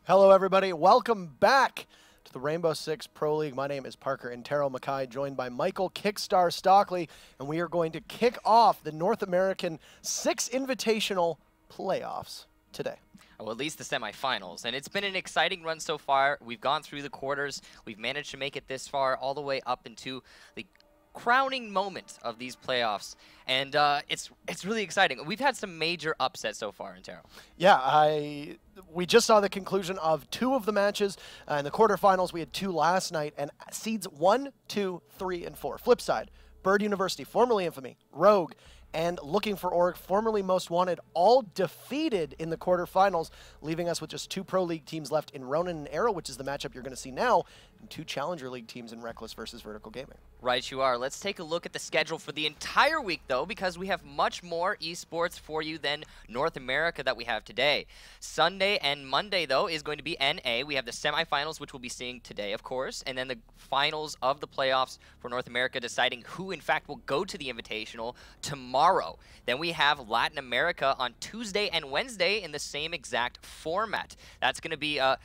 Hello, everybody. Welcome back to the Rainbow Six Pro League. My name is Parker Intero Mackay, joined by Michael Kickstar Stockley, and we are going to kick off the North American Six Invitational playoffs today. Well, at least the semifinals. And it's been an exciting run so far. We've gone through the quarters. We've managed to make it this far, all the way up into the crowning moment of these playoffs. And it's really exciting. We've had some major upsets so far, Intero. Yeah, we just saw the conclusion of two of the matches. In the quarterfinals, we had two last night, and seeds 1, 2, 3, and 4. Flip side, Bird University, formerly Infamy, Rogue, and Looking for Org, formerly Most Wanted, all defeated in the quarterfinals, leaving us with just two Pro League teams left in Ronan and Arrow, which is the matchup you're going to see now, and two Challenger League teams in Reckless versus Vertical Gaming. Right, you are. Let's take a look at the schedule for the entire week, though, because we have much more esports for you than North America that we have today. Sunday and Monday, though, is going to be NA. We have the semifinals, which we'll be seeing today, of course, and then the finals of the playoffs for North America, deciding who, in fact, will go to the Invitational tomorrow. Then we have Latin America on Tuesday and Wednesday in the same exact format. That's going to be a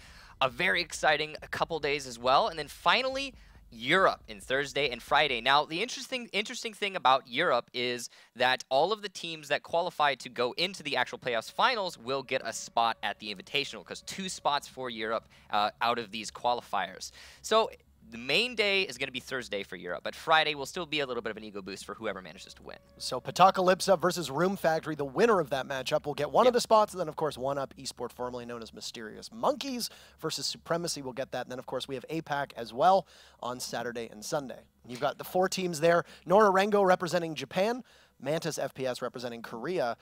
very exciting couple days as well. And then finally, Europe in Thursday and Friday. Now, the interesting thing about Europe is that all of the teams that qualify to go into the actual playoffs finals will get a spot at the Invitational, because 2 spots for Europe out of these qualifiers. So the main day is going to be Thursday for Europe, but Friday will still be a little bit of an ego boost for whoever manages to win. So Patacalypsa versus Room Factory, the winner of that matchup will get one of the spots, and then, of course, One Up Esport, formerly known as Mysterious Monkeys, versus Supremacy will get that. And then, of course, we have APAC as well on Saturday and Sunday. You've got the 4 teams there. Norarengo representing Japan, Mantis FPS representing Korea,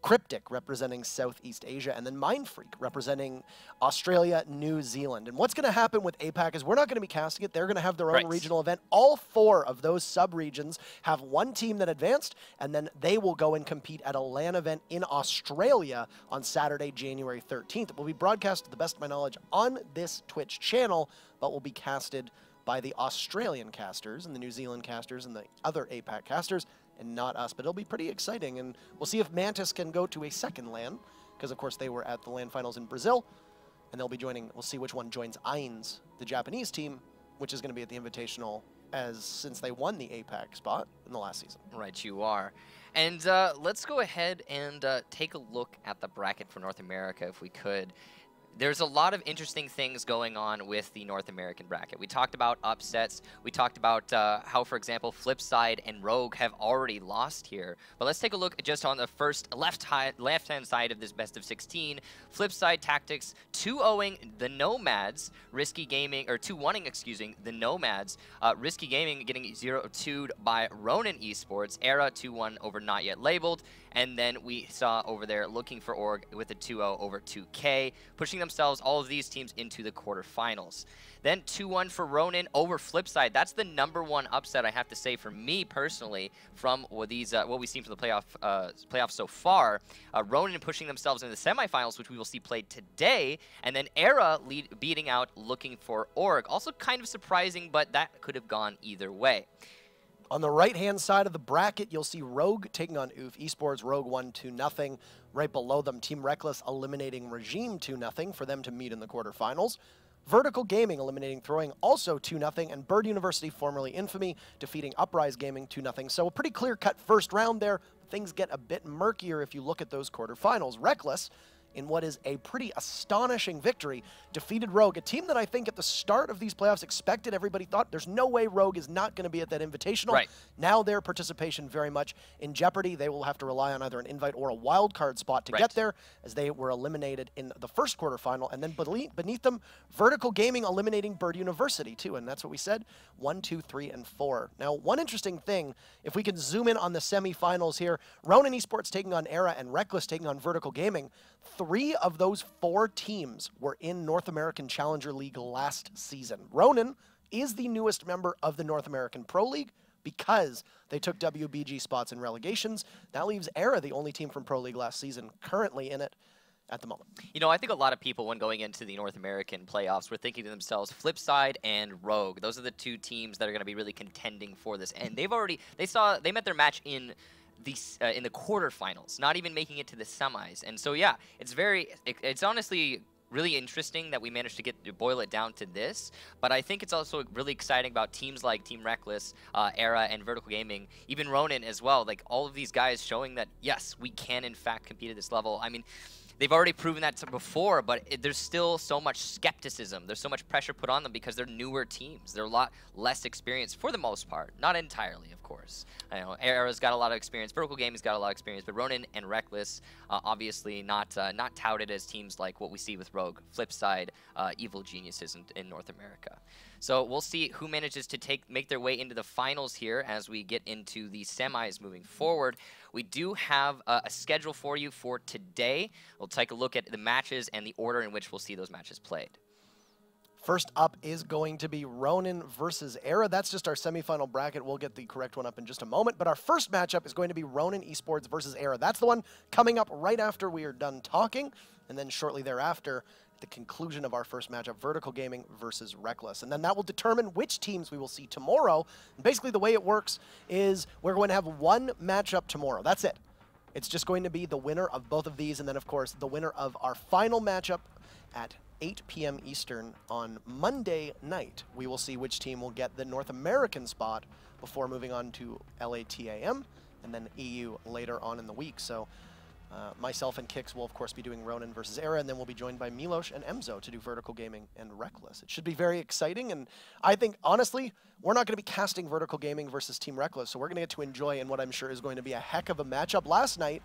Cryptic representing Southeast Asia, and then Mindfreak representing Australia, New Zealand. And what's going to happen with APAC is we're not going to be casting it. They're going to have their own regional event. All 4 of those sub-regions have one team that advanced, and then they will go and compete at a LAN event in Australia on Saturday, January 13th. It will be broadcast, to the best of my knowledge, on this Twitch channel, but will be casted by the Australian casters and the New Zealand casters and the other APAC casters, and not us. But it'll be pretty exciting, and we'll see if Mantis can go to a second LAN, because of course they were at the LAN finals in Brazil, and they'll be joining. We'll see which one joins Ainz, the Japanese team, which is going to be at the Invitational, since they won the APAC spot in the last season. Right, you are. And let's go ahead and take a look at the bracket for North America, if we could. There's a lot of interesting things going on with the North American bracket. We talked about upsets. We talked about how, for example, Flipside and Rogue have already lost here. But let's take a look just on the first left-hand side of this best of 16. Flipside Tactics 2-0ing the Nomads. Risky Gaming, or 2-1ing, excuse me, the Nomads. Risky Gaming getting 0-2'd by Ronan Esports. Era 2-1 over Not Yet Labeled. And then we saw over there Looking for Org with a 2-0 over 2K, pushing themselves, all of these teams, into the quarterfinals. Then 2-1 for Ronan over Flipside. That's the #1 upset, I have to say, for me personally, from what we've seen from the playoffs so far. Ronan pushing themselves into the semifinals, which we will see played today, and then Era beating out Looking for Org. Also kind of surprising, but that could have gone either way. On the right-hand side of the bracket, you'll see Rogue taking on Oof Esports. Rogue won 2-0. Right below them, Team Reckless eliminating Regime 2-0 for them to meet in the quarterfinals. Vertical Gaming eliminating Throwing, also 2-0. And Bird University, formerly Infamy, defeating Uprise Gaming 2-0. So a pretty clear-cut first round there. Things get a bit murkier if you look at those quarterfinals. Reckless, in what is a pretty astonishing victory, defeated Rogue, a team that I think at the start of these playoffs expected, everybody thought there's no way Rogue is not going to be at that Invitational. Right. Now their participation very much in jeopardy. They will have to rely on either an invite or a wild card spot to get there, as they were eliminated in the first quarterfinal. And then beneath them, Vertical Gaming eliminating Bird University too, and that's what we said, 1, 2, 3, and 4. Now, one interesting thing, if we can zoom in on the semifinals here, Ronan Esports taking on Era and Reckless taking on Vertical Gaming. 3 of those 4 teams were in North American Challenger League last season. Ronan is the newest member of the North American Pro League because they took WBG spots in relegations. That leaves Era, the only team from Pro League last season, currently in it at the moment. You know, I think a lot of people, when going into the North American playoffs, were thinking to themselves, Flipside and Rogue. Those are the 2 teams that are going to be really contending for this. And they met their match in the quarterfinals, not even making it to the semis. And so, yeah, it's honestly really interesting that we managed to get to boil it down to this, but I think it's also really exciting about teams like Team Reckless, Era, and Vertical Gaming, even Ronan as well. Like, all of these guys showing that, yes, we can in fact compete at this level. I mean, they've already proven that before, but there's still so much skepticism. There's so much pressure put on them because they're newer teams. They're a lot less experienced for the most part. Not entirely, of course. I know Era's got a lot of experience. Vertical Gaming's got a lot of experience, but Ronan and Reckless, obviously not touted as teams like what we see with Rogue, Flipside, Evil Geniuses in North America. So we'll see who manages to make their way into the finals here as we get into the semis moving forward. We do have a schedule for you for today. We'll take a look at the matches and the order in which we'll see those matches played. First up is going to be Ronan versus Era. That's just our semifinal bracket. We'll get the correct one up in just a moment. But our first matchup is going to be Ronan Esports versus Era. That's the one coming up right after we are done talking. And then shortly thereafter, the conclusion of our first matchup, Vertical Gaming versus Reckless. And then that will determine which teams we will see tomorrow. And basically the way it works is we're going to have one matchup tomorrow. That's it. It's just going to be the winner of both of these, and then of course the winner of our final matchup at 8 p.m. Eastern on Monday night. We will see which team will get the North American spot before moving on to LATAM and then EU later on in the week. So myself and Kix will, of course, be doing Ronan versus Era, and then we'll be joined by Milos and Emzo to do Vertical Gaming and Reckless. It should be very exciting, and I think, honestly, we're not going to be casting Vertical Gaming versus Team Reckless, so we're going to get to enjoy in what I'm sure is going to be a heck of a matchup. Last night,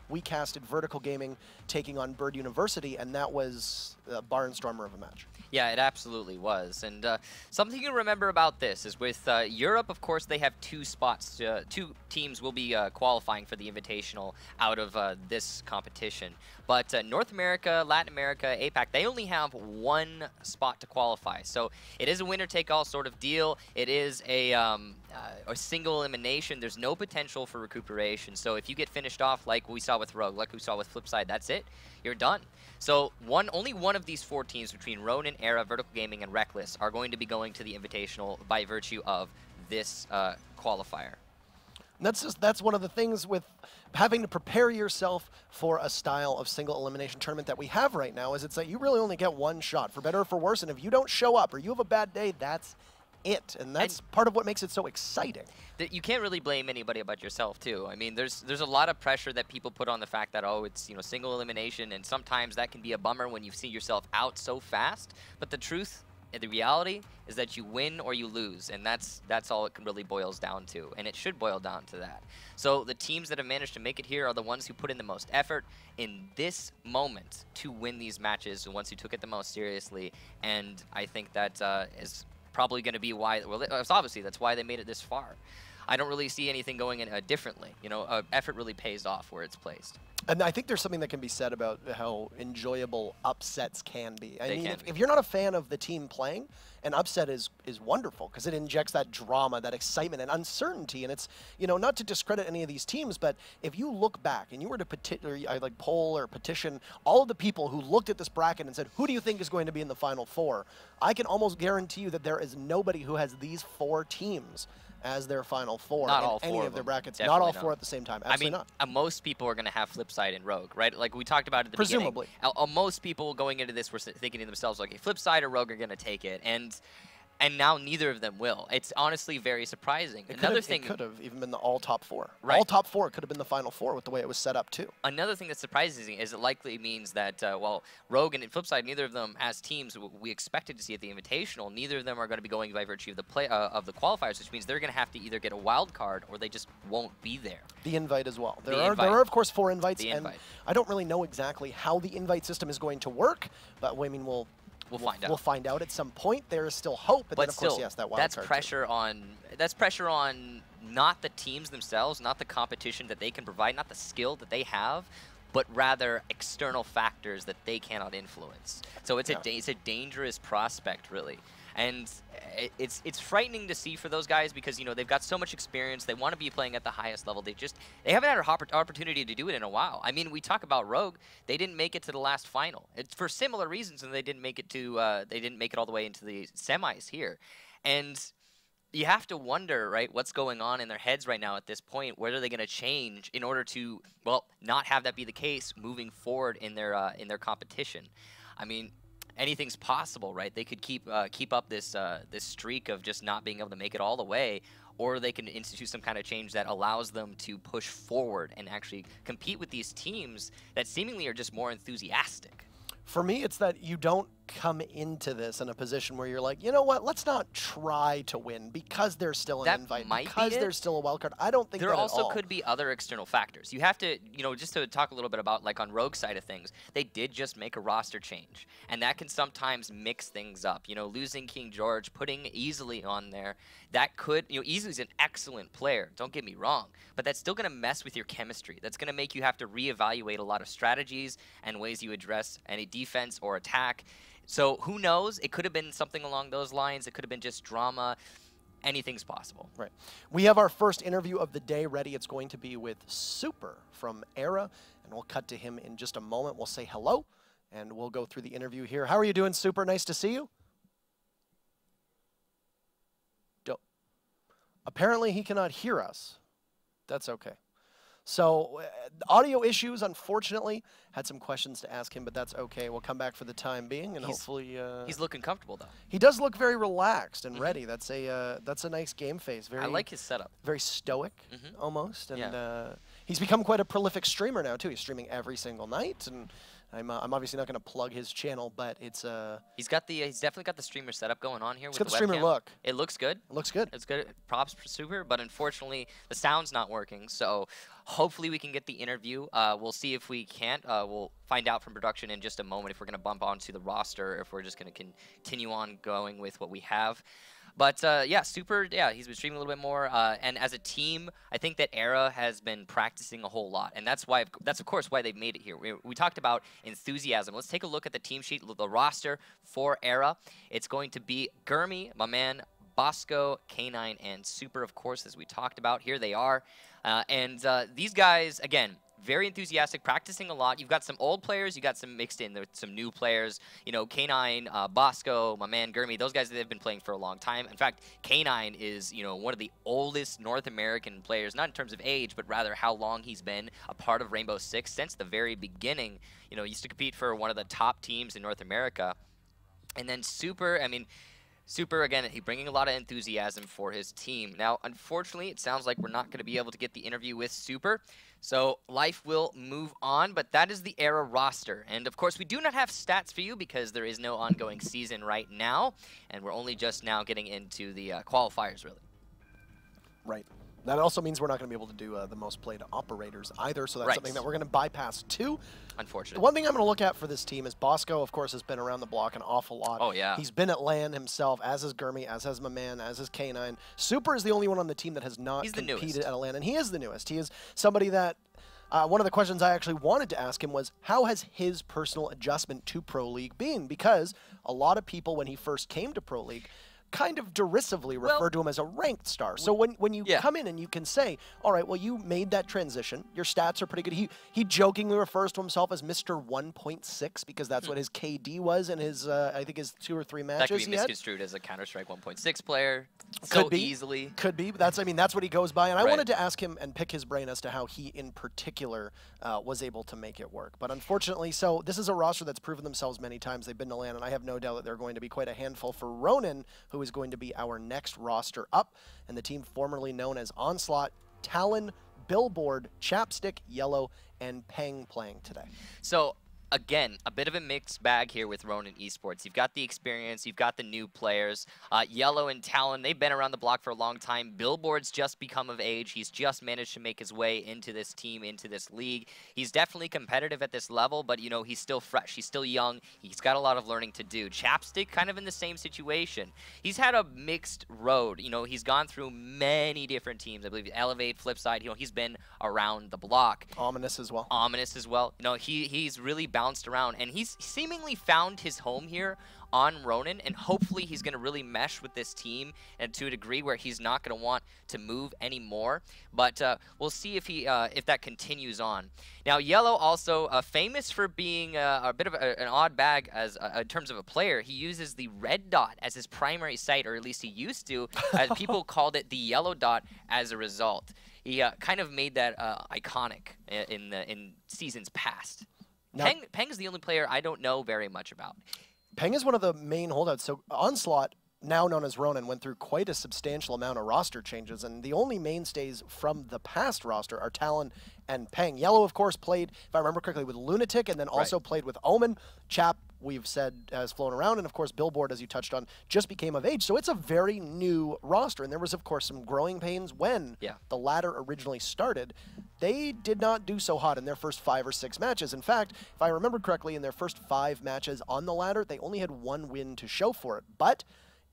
we casted Vertical Gaming taking on Bird University, and that was a barnstormer of a match. Yeah, it absolutely was. And something you remember about this is with Europe, of course, they have two spots. Two teams will be qualifying for the Invitational out of this competition. But North America, Latin America, APAC, they only have one spot to qualify. So it is a winner-take-all sort of deal. It is a single elimination. There's no potential for recuperation. So if you get finished off like we saw with Rogue, like we saw with Flipside, that's it. You're done. So only one of these four teams between Ronan, Era, Vertical Gaming, and Reckless are going to be going to the Invitational by virtue of this qualifier. That's one of the things with having to prepare yourself for a style of single elimination tournament that we have right now, is it's that you really only get one shot, for better or for worse, and if you don't show up or you have a bad day, that's it. And that's part of what makes it so exciting. You can't really blame anybody but yourself too. I mean, there's a lot of pressure that people put on the fact that, oh, it's, you know, single elimination, and sometimes that can be a bummer when you see yourself out so fast. But the truth and the reality is that you win or you lose, and that's all it really boils down to, and it should boil down to that. So the teams that have managed to make it here are the ones who put in the most effort in this moment to win these matches, the ones who took it the most seriously, and I think that is probably going to be why, well, obviously that's why they made it this far. I don't really see anything going in differently. You know, effort really pays off where it's placed. And I think there's something that can be said about how enjoyable upsets can be. I mean, if you're not a fan of the team playing, an upset is wonderful because it injects that drama, that excitement, and uncertainty. And it's, you know, not to discredit any of these teams, but if you look back and you were to poll or petition all of the people who looked at this bracket and said, who do you think is going to be in the Final Four? I can almost guarantee you that there is nobody who has these four teams as their Final Four in any of their brackets. Not all four at the same time. Absolutely not. Most people are going to have Flipside and Rogue, right? Like we talked about at the beginning. Presumably. Most people going into this were thinking to themselves, like, hey, Flipside or Rogue are going to take it. And now neither of them will. It's honestly very surprising. It could have even been the all top four. Right. All top four could have been the Final Four with the way it was set up too. Another thing that's surprising is it likely means that, well, Rogue and Flipside, neither of them as teams we expected to see at the Invitational, neither of them are going to be going by virtue of the qualifiers, which means they're going to have to either get a wild card or they just won't be there. The invite as well. There are of course 4 invites, and I don't really know exactly how the invite system is going to work, but I mean we'll find out. We'll find out at some point. There is still hope, but then of course, yes, that wild card. That's pressure on not the teams themselves, not the competition that they can provide, not the skill that they have, but rather external factors that they cannot influence. So it's a dangerous prospect, really. And it's frightening to see for those guys because, you know, they've got so much experience. They want to be playing at the highest level. They haven't had an opportunity to do it in a while. I mean, we talk about Rogue. They didn't make it to the last final. It's for similar reasons, and they didn't make it all the way into the semis here. And you have to wonder, right, what's going on in their heads right now at this point. What are they going to change in order to, well, not have that be the case moving forward in their competition? I mean, anything's possible, right? They could keep up this this streak of just not being able to make it all the way, or they can institute some kind of change that allows them to push forward and actually compete with these teams that seemingly are just more enthusiastic. For me, it's that you don't come into this in a position where you're like, you know what, let's not try to win because there's still an invite, because there's still a wild card. I don't think there that also could be other external factors. You have to, you know, just to talk a little bit about, like, on Rogue side of things, they did just make a roster change, and that can sometimes mix things up. You know, losing King George, putting Easily on there, that could, you know, Easily's an excellent player, don't get me wrong, but that's still going to mess with your chemistry. That's going to make you have to reevaluate a lot of strategies and ways you address any defense or attack. So who knows? It could have been something along those lines. It could have been just drama. Anything's possible. Right. We have our first interview of the day ready. It's going to be with Super from Era, and we'll cut to him in just a moment. We'll say hello, and we'll go through the interview here. How are you doing, Super? Nice to see you. Apparently, he cannot hear us. That's okay. So, audio issues, unfortunately. Had some questions to ask him, but that's okay. We'll come back for the time being, and hopefully... he's looking comfortable, though. He does look very relaxed and ready. That's a nice game face. Very, I like his setup. Very stoic, almost. And he's become quite a prolific streamer now, too. He's streaming every single night, and I'm obviously not going to plug his channel, but it's he's definitely got the streamer setup going on here with the streamer look. It looks good. It looks good. It's good. Props for Super, but unfortunately the sound's not working. So hopefully we can get the interview. We'll see if we can't. We'll find out from production in just a moment if we're going to bump onto the roster, or if we're just going to continue on going with what we have. But yeah, Super, he's been streaming a little bit more. And as a team, I think that Era has been practicing a whole lot. And that's of course why they've made it here. We talked about enthusiasm. Let's take a look at the team sheet, the roster for Era. It's going to be Gurmy, my man, Bosco, K9, and Super, of course, as we talked about. Here they are. And these guys, again, very enthusiastic, practicing a lot. You've got some old players, you got some mixed in. There's some new players. You know, K9, Bosco, my man Gurmy, those guys, they've been playing for a long time. In fact, K9 is, you know, one of the oldest North American players, not in terms of age, but rather how long he's been a part of Rainbow Six since the very beginning. You know, he used to compete for one of the top teams in North America. And then Super, I mean, Super, again, he's bringing a lot of enthusiasm for his team. Now, unfortunately, it sounds like we're not going to be able to get the interview with Super, so life will move on, but that is the Era roster. And, of course, we do not have stats for you because there is no ongoing season right now, and we're only just now getting into the qualifiers, really. Right. That also means we're not going to be able to do the most played operators either, so that's something that we're going to bypass too. Unfortunately. The one thing I'm going to look at for this team is Bosco, of course, has been around the block an awful lot. Oh, yeah. He's been at LAN himself, as has Gurmy, as has my man, as has K9. Super is the only one on the team that has not competed at a LAN, and he is the newest. He is somebody that, one of the questions I actually wanted to ask him was, how has his personal adjustment to Pro League been? Because a lot of people, when he first came to Pro League, kind of derisively refer to him as a ranked star. So when you come in and you can say, all right, well, you made that transition. Your stats are pretty good. He jokingly refers to himself as Mr. 1.6 because that's what his KD was in his, I think, his 2 or 3 matches. That could be misconstrued as a Counter-Strike 1.6 player. Could be. Easily. Could be. But that's, I mean, that's what he goes by. And I wanted to ask him and pick his brain as to how he, in particular, was able to make it work. But unfortunately, so this is a roster that's proven themselves many times. They've been to LAN, and I have no doubt that they're going to be quite a handful for Ronan, who is going to be our next roster up, and the team formerly known as Onslaught, Talon, Billboard, Chapstick, Yellow, and Peng playing today. So, again, a bit of a mixed bag here with Ronan Esports. You've got the experience, you've got the new players. Yellow and Talon, they've been around the block for a long time. Billboard's just become of age. He's just managed to make his way into this team, into this league. He's definitely competitive at this level, but, you know, he's still fresh. He's still young. He's got a lot of learning to do. Chapstick, kind of in the same situation. He's had a mixed road. You know, he's gone through many different teams. I believe Elevate, Flipside, you know, he's been around the block. Ominous as well. Ominous as well. You know, he's really bounced around, and he's seemingly found his home here on Ronan, and hopefully he's going to really mesh with this team and to a degree where he's not going to want to move anymore. But we'll see if he if that continues on. Now, Yellow also famous for being a bit of an odd bag as in terms of a player. He uses the red dot as his primary sight, or at least he used to. People called it the yellow dot as a result. He kind of made that iconic in seasons past. Now, Peng's the only player I don't know very much about. Peng is one of the main holdouts. So Onslaught, now known as Ronan, went through quite a substantial amount of roster changes, and the only mainstays from the past roster are Talon and Peng. Yellow, of course, played, if I remember correctly, with Lunatic, and then also played with Omen. Chap, we've said, has flown around, and of course, Billboard, as you touched on, just became of age. So it's a very new roster, and there was, of course, some growing pains when the ladder originally started. They did not do so hot in their first 5 or 6 matches. In fact, if I remember correctly, in their first 5 matches on the ladder, they only had 1 win to show for it, but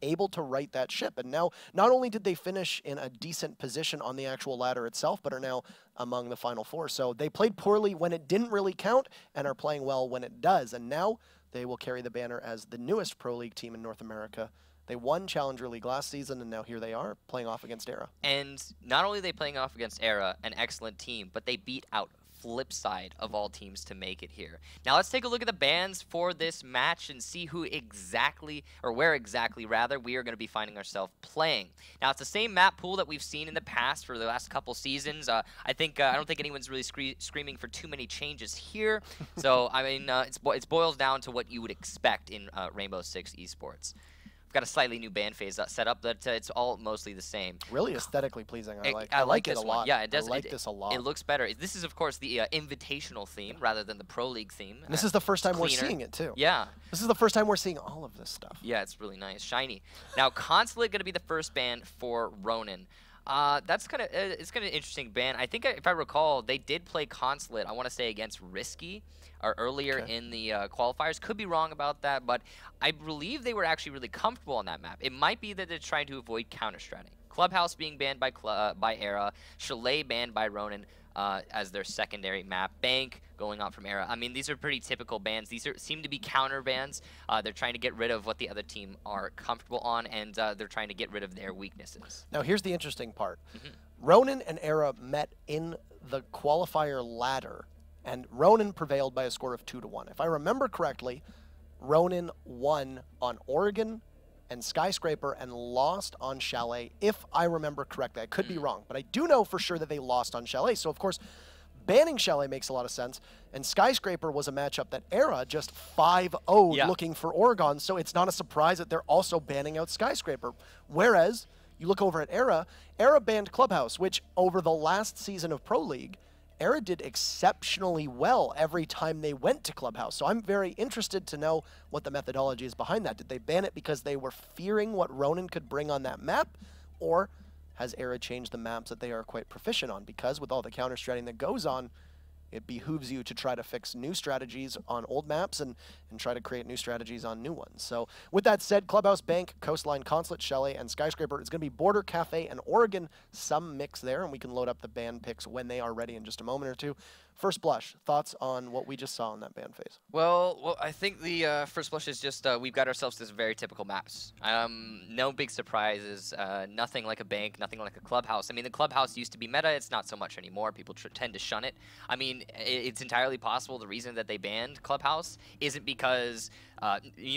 able to right that ship. And now, not only did they finish in a decent position on the actual ladder itself, but are now among the Final 4. So they played poorly when it didn't really count and are playing well when it does. And now they will carry the banner as the newest Pro League team in North America. They won Challenger League last season, and now here they are, playing off against Era. And not only are they playing off against Era, an excellent team, but they beat out Flipside of all teams to make it here. Now let's take a look at the bans for this match and see who exactly, or where exactly rather, we are going to be finding ourselves playing. Now it's the same map pool that we've seen in the past for the last couple seasons. I don't think anyone's really screaming for too many changes here. So I mean, it boils down to what you would expect in Rainbow Six Esports. Got a slightly new band phase set up, but it's all mostly the same. Really aesthetically pleasing. I like it a lot. Yeah, it does. I like this a lot. It looks better. This is, of course, the Invitational theme rather than the Pro League theme. And this is the first time we're seeing it, too. Yeah. This is the first time we're seeing all of this stuff. Yeah, it's really nice. Shiny. Now, Consulate going to be the first ban for Ronan. That's kind of it's kind of an interesting ban. I think if I recall, they did play Consulate, I want to say, against Risky or earlier in the qualifiers. Could be wrong about that, but I believe they were actually really comfortable on that map. It might be that they're trying to avoid counter-stratting. Clubhouse being banned by Era, Chalet banned by Ronan as their secondary map, Bank going on from Era. I mean, these are pretty typical bans. These seem to be counter bans. They're trying to get rid of what the other team are comfortable on, and they're trying to get rid of their weaknesses. Now, here's the interesting part. Ronan and Era met in the qualifier ladder, and Ronan prevailed by a score of 2-1. If I remember correctly, Ronan won on Oregon and Skyscraper and lost on Chalet, if I remember correctly. I could be wrong, but I do know for sure that they lost on Chalet. So, of course, banning Chalet makes a lot of sense, and Skyscraper was a matchup that Era just 5-0'd looking for Oregon, so it's not a surprise that they're also banning out Skyscraper. Whereas, you look over at Era banned Clubhouse, which over the last season of Pro League, Era did exceptionally well every time they went to Clubhouse. So I'm very interested to know what the methodology is behind that. Did they ban it because they were fearing what Ronan could bring on that map? Or has Era changed the maps that they are quite proficient on? Because with all the counter-stratting that goes on, it behooves you to try to fix new strategies on old maps and try to create new strategies on new ones. So with that said, Clubhouse, Bank, Coastline, Consulate, Chalet, and Skyscraper is going to be Border, Cafe, and Oregon. Some mix there, and we can load up the band picks when they are ready in just a moment or two. First blush, thoughts on what we just saw in that band phase? Well, I think the first blush is just we've got ourselves this very typical maps. No big surprises, nothing like a Bank, nothing like a Clubhouse. I mean, the Clubhouse used to be meta. It's not so much anymore. People tend to shun it. I mean, it's entirely possible the reason that they banned Clubhouse isn't because,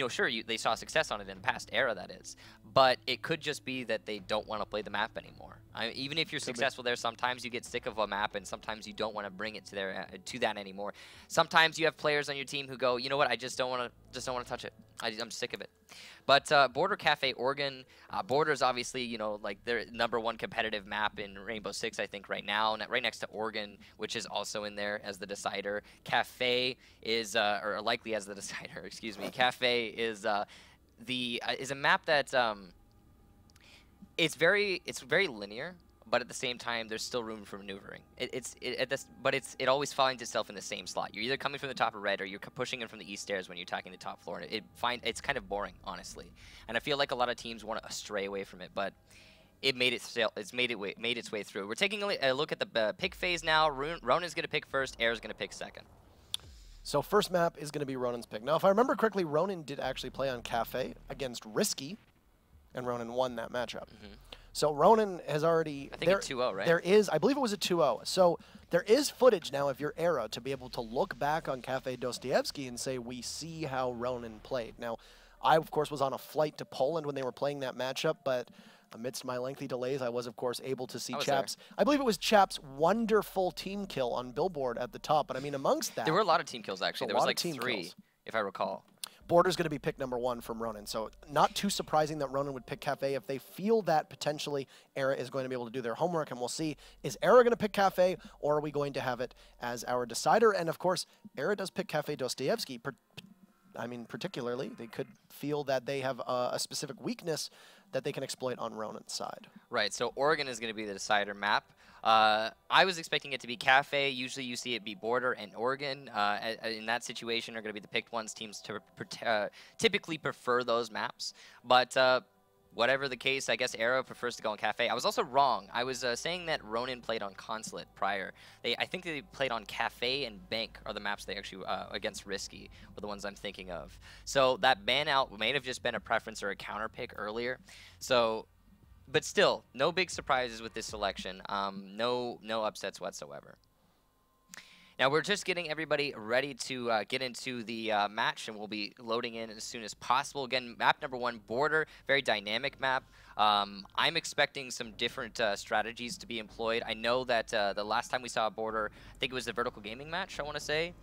sure, they saw success on it in the past era, that is. But it could just be that they don't want to play the map anymore. Even if you're successful there, sometimes you get sick of a map, and sometimes you don't want to bring it to that anymore. Sometimes you have players on your team who go, you know what, I just don't want to touch it. I'm sick of it. But Border, Cafe, Oregon, Border is obviously, like their #1 competitive map in Rainbow Six, I think, right now, right next to Oregon, which is also in there as the decider. Cafe is, or likely as the decider, excuse me. Cafe is a map that it's very linear, but at the same time, there's still room for maneuvering. It always finds itself in the same slot. You're either coming from the top of red, or you're pushing in from the east stairs when you're attacking the top floor. And it's kind of boring, honestly. And I feel like a lot of teams want to stray away from it, but it made its way through. We're taking a look at the pick phase now. Ronan's going to pick first. Era's going to pick second. So first map is going to be Ronan's pick. Now, if I remember correctly, Ronan did actually play on Cafe against Risky, and Ronan won that matchup. So Ronan has already... I think it's 2-0, right? There is, I believe it was a 2-0. So there is footage now of your Era to be able to look back on Cafe Dostoevsky and say, we see how Ronan played. Now, I, of course, was on a flight to Poland when they were playing that matchup, but Amidst my lengthy delays, I was, of course, able to see I was Chap's, I believe it was Chap's wonderful team kill on Billboard at the top. But I mean, amongst that, There were a lot of team kills, actually. There was like 3, kills. if I recall. Border's going to be pick number 1 from Ronan. So not too surprising that Ronan would pick Cafe if they feel that potentially Era is going to be able to do their homework. And we'll see, is Era going to pick Cafe, or are we going to have it as our decider? And of course, Era does pick Cafe Dostoevsky. I mean, particularly, they could feel that they have a specific weakness that they can exploit on Ronan's side. Right, so Oregon is going to be the decider map. I was expecting it to be Cafe. Usually you see it be Border and Oregon. In that situation are going to be the picked ones. Teams typically prefer those maps. But whatever the case, I guess Era prefers to go on Cafe. I was also wrong. I was saying that Ronan played on Consulate prior. I think they played on Cafe and Bank are the maps they actually, against Risky, were the ones I'm thinking of. So that ban out may have just been a preference or a counter pick earlier. So, but still, no big surprises with this selection. No upsets whatsoever. Now we're just getting everybody ready to get into the match, and we'll be loading in as soon as possible. Again, map number 1, Border, very dynamic map. I'm expecting some different strategies to be employed. I know that the last time we saw a Border, I think it was the Vertical Gaming match, I want to say.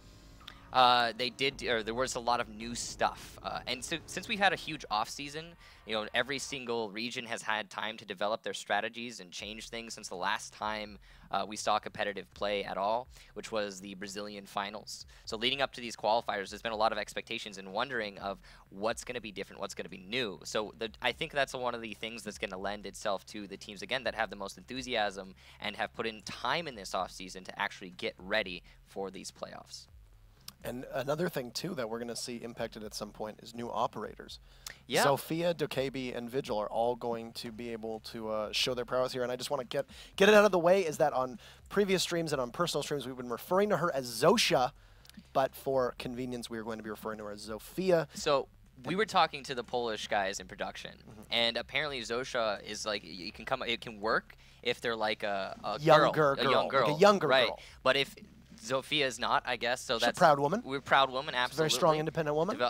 There was a lot of new stuff. And so, since we've had a huge off season, you know, every single region has had time to develop their strategies and change things since the last time we saw competitive play at all, which was the Brazilian finals. So leading up to these qualifiers, there's been a lot of expectations and wondering of what's going to be different, what's going to be new. So I think that's one of the things that's going to lend itself to the teams, again, that have the most enthusiasm and have put in time in this off season to actually get ready for these playoffs. And another thing, too, that we're going to see impacted at some point is new operators. Yeah. Sophia, Dokebi, and Vigil are all going to be able to show their prowess here. And I just want to get it out of the way, is that on previous streams and on personal streams, we've been referring to her as Zosha, but for convenience, we are going to be referring to her as Zofia. So we were talking to the Polish guys in production, and apparently Zosha is like, it can work if they're like a younger girl. Like a younger right. girl. But if Zofia is not, I guess. So She's that's a proud woman. We're a proud woman, absolutely. She's a very strong, independent woman.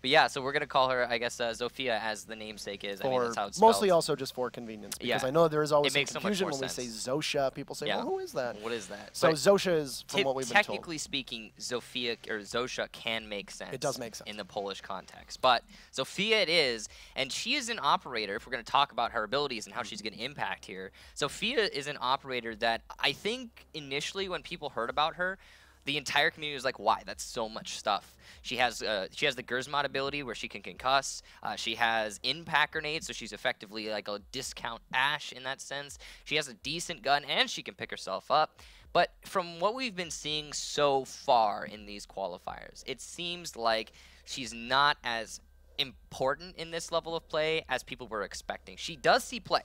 But yeah, so we're gonna call her, I guess, Zofia, as the namesake is. I mean, that's how it's spelled. Mostly also just for convenience, because Yeah. I know there is always It makes some so much confusion more when we say sense. Zosha. People say, Yeah. well, who is that? What is that? So But Zosha is, from what we've been told. technically speaking, Zofia or Zosha can make sense. It does make sense. In the Polish context. But Zofia it is, and she is an operator, if we're going to talk about her abilities and how she's going to impact here. Zofia is an operator that I think initially when people heard about her, the entire community was like, why? That's so much stuff. She has the Gersmod ability where she can concuss. She has impact grenades, so she's effectively like a discount Ashe in that sense. She has a decent gun, and she can pick herself up. But from what we've been seeing so far in these qualifiers, it seems like she's not as important in this level of play as people were expecting. She does see play.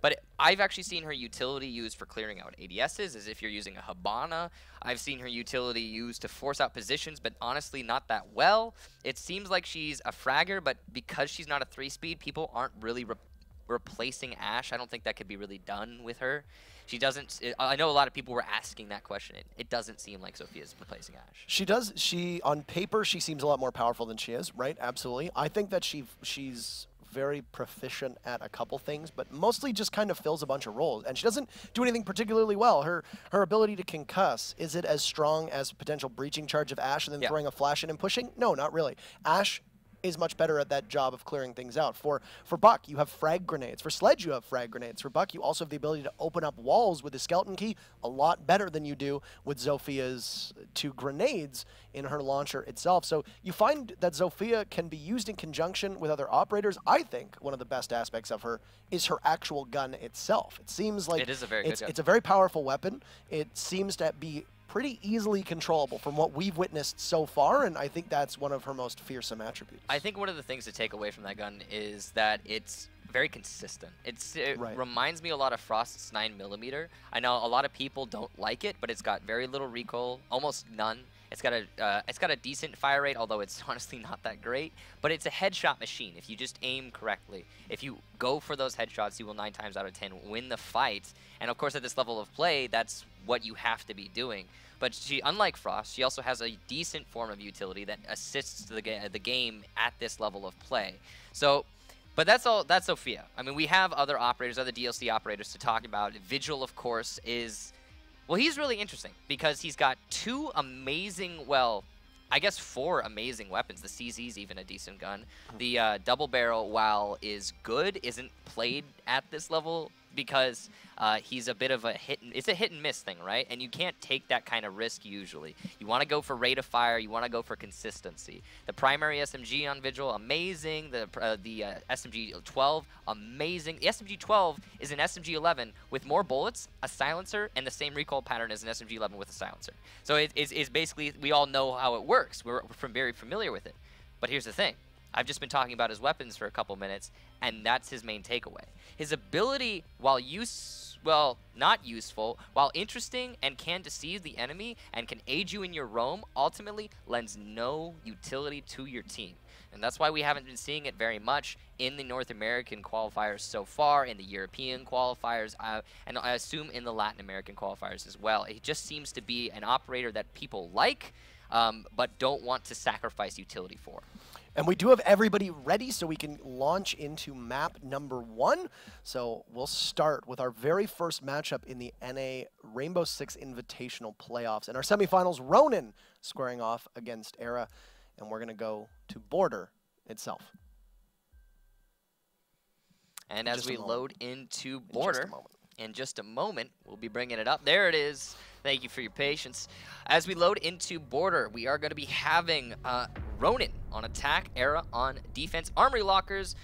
But I've actually seen her utility used for clearing out ADSs, as if you're using a Habana. I've seen her utility used to force out positions, but honestly not that well. It seems like she's a fragger, but because she's not a 3-speed, people aren't really replacing Ashe. I don't think that could be really done with her. She doesn't. I know a lot of people were asking that question. It doesn't seem like Sophia's replacing Ashe. She does. On paper, she seems a lot more powerful than she is, right? Absolutely. I think that she's very proficient at a couple things, but mostly just kind of fills a bunch of roles. And she doesn't do anything particularly well. Her ability to concuss, is it as strong as potential breaching charge of Ashe and then throwing a flash in and pushing? No, not really. Ashe is much better at that job of clearing things out. For Buck, you have frag grenades. For Sledge, you have frag grenades. For Buck, you also have the ability to open up walls with the skeleton key a lot better than you do with Zofia's 2 grenades in her launcher itself. So you find that Zofia can be used in conjunction with other operators. I think one of the best aspects of her is her actual gun itself. It seems like it is a very good gun. It's a very powerful weapon. It seems to be pretty easily controllable from what we've witnessed so far, and I think that's one of her most fearsome attributes. I think one of the things to take away from that gun is that it's very consistent. It reminds me a lot of Frost's 9mm. I know a lot of people don't like it, but it's got very little recoil, almost none. It's got a decent fire rate, although it's honestly not that great. But it's a headshot machine if you just aim correctly. If you go for those headshots, you will 9 times out of 10 win the fight. And of course, at this level of play, that's what you have to be doing. But she, unlike Frost, she also has a decent form of utility that assists the game at this level of play. So But that's all. That's Sophia. I mean, we have other operators, other DLC operators to talk about. Vigil, of course, is... Well, he's really interesting because he's got 2 amazing, well, I guess 4 amazing weapons. The CZ's even a decent gun. The double barrel, while is good, isn't played at this level because he's a bit of a it's a hit and miss thing, right? And you can't take that kind of risk usually. You want to go for rate of fire. You want to go for consistency. The primary SMG on Vigil, amazing. The SMG 12, amazing. The SMG 12 is an SMG 11 with more bullets, a silencer, and the same recoil pattern as an SMG 11 with a silencer. So it's basically, we all know how it works. We're very familiar with it. But here's the thing. I've just been talking about his weapons for a couple minutes, and that's his main takeaway. His ability, while not useful, while interesting and can deceive the enemy and can aid you in your roam, ultimately lends no utility to your team. And that's why we haven't been seeing it very much in the North American qualifiers so far, in the European qualifiers, and I assume in the Latin American qualifiers as well. It just seems to be an operator that people like, but don't want to sacrifice utility for. And we do have everybody ready so we can launch into map number 1. So we'll start with our very first matchup in the NA Rainbow Six Invitational Playoffs. In our semifinals, Ronan squaring off against Era. And we're going to go to Border itself. And as we load into Border, in just a moment, we'll be bringing it up. There it is. Thank you for your patience. As we load into Border, we are going to be having Ronan on attack, Era on defense, armory lockers.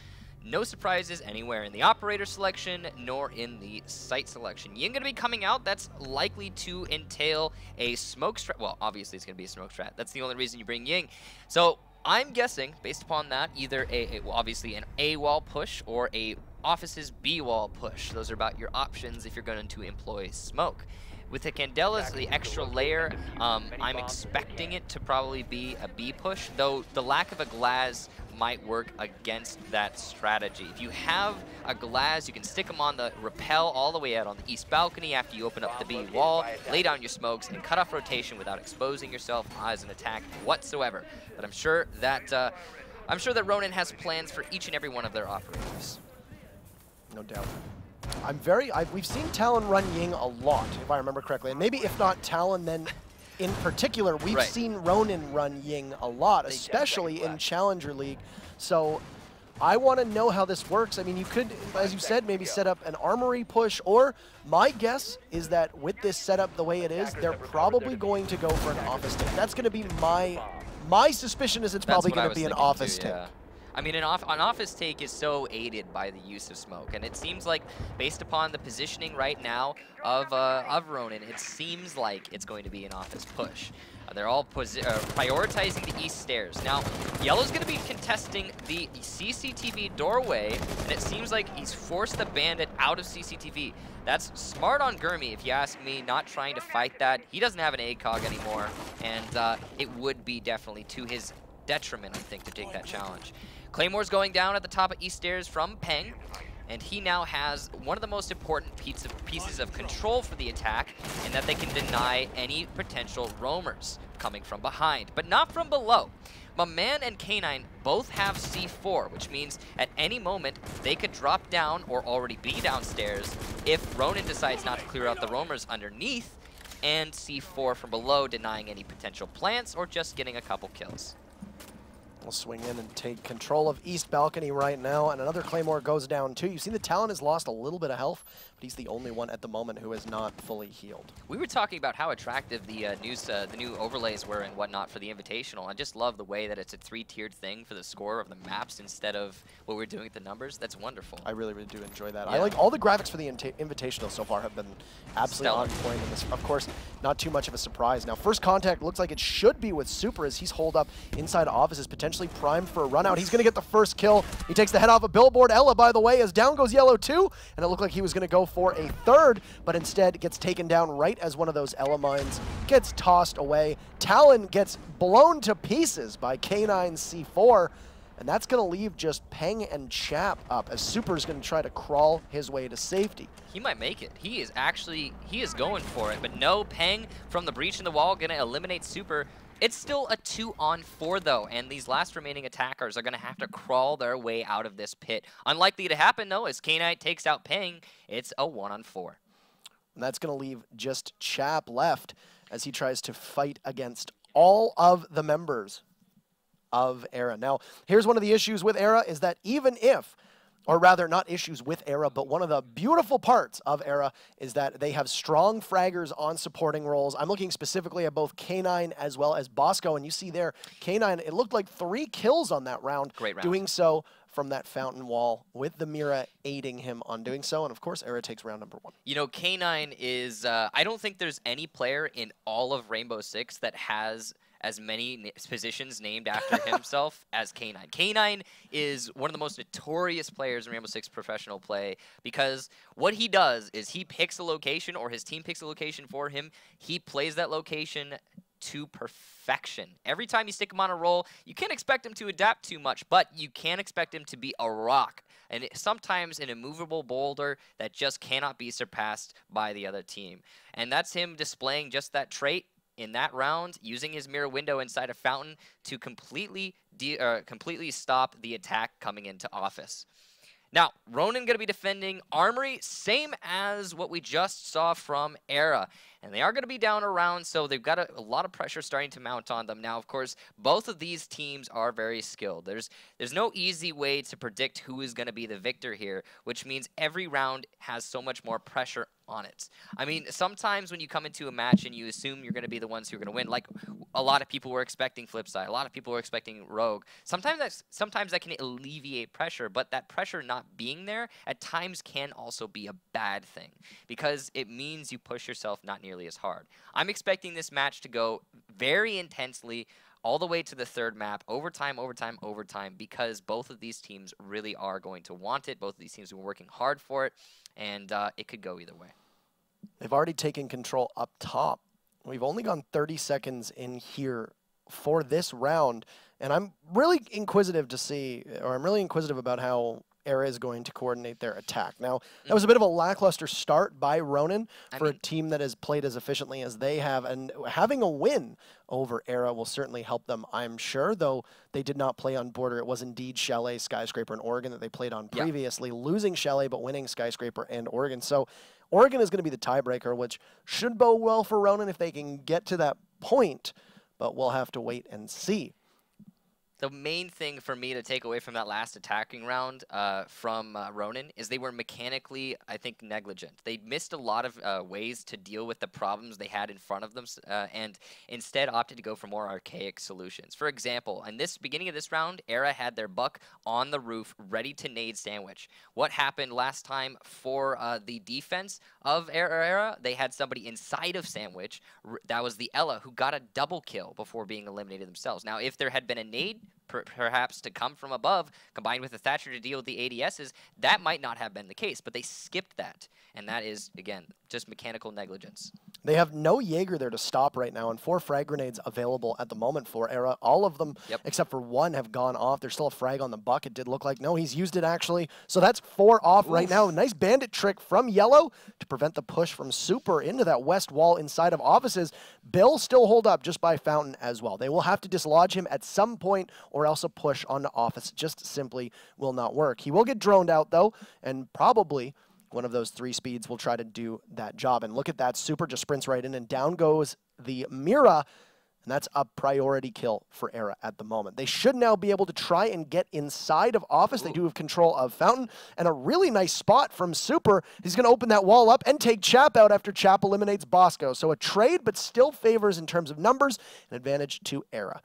No surprises anywhere in the operator selection, nor in the site selection. Ying going to be coming out. That's likely to entail a smoke strat. Well, obviously it's going to be a smoke strat. That's the only reason you bring Ying. So I'm guessing, based upon that, either well, obviously an A wall push or a Office's B wall push. Those are about your options if you're going to employ smoke. With the Candela's, the extra layer, I'm expecting it to probably be a B push, though the lack of a glass might work against that strategy. If you have a glass, you can stick them on the rappel all the way out on the east balcony after you open up the B wall, lay down your smokes, and cut off rotation without exposing yourself as an attack whatsoever. But I'm sure that Ronan has plans for each and every one of their operators. No doubt. We've seen Talon run Ying a lot, if I remember correctly. And maybe if not Talon, then in particular, we've seen Ronan run Ying a lot, especially in Challenger League. So I want to know how this works. I mean, you could, as you said, maybe set up an armory push, or my guess is that with this setup the way it is, they're probably going to go for an office take. That's going to be my suspicion is it's probably going to be an office take. Yeah. I mean, an office take is so aided by the use of smoke, and it seems like, based upon the positioning right now of Ronan, it seems like it's going to be an office push. They're all prioritizing the east stairs. Now, Yellow's going to be contesting the CCTV doorway, and it seems like he's forced the bandit out of CCTV. That's smart on Gurmy, if you ask me, not trying to fight that. He doesn't have an ACOG anymore, and it would be definitely to his detriment, I think, to take that challenge. Claymore's going down at the top of East Stairs from Peng, and he now has one of the most important pieces of control for the attack, in that they can deny any potential roamers coming from behind, but not from below. My man and K9 both have C4, which means at any moment they could drop down or already be downstairs if Ronan decides not to clear out the roamers underneath, and C4 from below, denying any potential plants or just getting a couple kills. We'll swing in and take control of East Balcony right now, and another Claymore goes down too. You've seen the Talon has lost a little bit of health, but he's the only one at the moment who is not fully healed. We were talking about how attractive the new overlays were and whatnot for the Invitational. I just love the way that it's a 3-tiered thing for the score of the maps instead of what we're doing with the numbers. That's wonderful. I really, really do enjoy that. Yeah. I like all the graphics for the Invitational so far have been absolutely on point. And this, of course, not too much of a surprise. Now, first contact looks like it should be with Super as he's holed up inside offices, potentially primed for a run out. He's going to get the first kill. He takes the head off a billboard. Ella, by the way, as down goes Yellow too, and it looked like he was going to go for a third, but instead gets taken down right as one of those Ella mines gets tossed away. Talon gets blown to pieces by K9 C4, and that's going to leave just Peng and Chap up as Super's going to try to crawl his way to safety. He might make it. He is going for it, but no, Peng from the breach in the wall going to eliminate Super. It's still a 2-on-4 though, and these last remaining attackers are going to have to crawl their way out of this pit. Unlikely to happen though, as K-Knight takes out Ping, it's a 1-on-4. And that's going to leave just Chap left as he tries to fight against all of the members of Era. Now, here's one of the issues with Era is that even if, or rather not issues with Era, but one of the beautiful parts of Era is that they have strong fraggers on supporting roles. I'm looking specifically at both K9 as well as Bosco, and you see there, K9, it looked like 3 kills on that round. Great round. Doing so from that fountain wall with the Mira aiding him on doing so, and of course, Era takes round number 1. You know, K9 is, I don't think there's any player in all of Rainbow Six that has as many positions named after himself as K9. K9 is one of the most notorious players in Rainbow Six professional play because what he does is he picks a location, or his team picks a location for him. He plays that location to perfection. Every time you stick him on a roll, you can't expect him to adapt too much, but you can expect him to be a rock, and sometimes an immovable boulder that just cannot be surpassed by the other team. And that's him displaying just that trait in that round, using his mirror window inside a fountain to completely stop the attack coming into office. Now, Ronan going to be defending Armory, same as what we just saw from Era. And they are going to be down a round, so they've got a lot of pressure starting to mount on them. Now, of course, both of these teams are very skilled. There's no easy way to predict who is going to be the victor here, which means every round has so much more pressure on it. I mean, sometimes when you come into a match and you assume you're going to be the ones who are going to win, like a lot of people were expecting Flipside, a lot of people were expecting Rogue. Sometimes that can alleviate pressure, but that pressure not being there at times can also be a bad thing because it means you push yourself not nearly as hard. I'm expecting this match to go very intensely all the way to the third map, overtime, overtime, overtime, because both of these teams really are going to want it. Both of these teams are working hard for it, and it could go either way. They've already taken control up top. We've only gone 30 seconds in here for this round, and I'm really inquisitive to see, or I'm really inquisitive about how Era is going to coordinate their attack. Now, that was a bit of a lackluster start by Ronan for a team that has played as efficiently as they have, and having a win over Era will certainly help them, I'm sure, though they did not play on border. It was indeed Chalet, Skyscraper, and Oregon that they played on previously, losing Chalet but winning Skyscraper and Oregon. So Oregon is going to be the tiebreaker, which should bode well for Ronan if they can get to that point, but we'll have to wait and see. The main thing for me to take away from that last attacking round from Ronan is they were mechanically, I think, negligent. They missed a lot of ways to deal with the problems they had in front of them and instead opted to go for more archaic solutions. For example, in this beginning of this round, Era had their buck on the roof ready to nade Sandwich. What happened last time for the defense of Era? They had somebody inside of Sandwich. That was the Ella, who got a double kill before being eliminated themselves. Now, if there had been a nade perhaps to come from above, combined with the Thatcher to deal with the ADSs, that might not have been the case, but they skipped that. And that is, again, just mechanical negligence. They have no Jaeger there to stop right now, and 4 frag grenades available at the moment for Era. All of them, except for 1, have gone off. There's still a frag on the buck. It did look like. No, he's used it, actually. So that's 4 off right now. Nice bandit trick from Yellow to prevent the push from Super into that west wall inside of offices. Bill still hold up just by Fountain as well. They will have to dislodge him at some point, or else a push onto office just simply will not work. He will get droned out, though, and probably one of those 3 speeds will try to do that job. And look at that, Super just sprints right in, and down goes the Mira, and that's a priority kill for Era at the moment. They should now be able to try and get inside of office. They do have control of Fountain, and a really nice spot from Super. He's going to open that wall up and take Chap out after Chap eliminates Bosco. So a trade, but still favors in terms of numbers, an advantage to Era.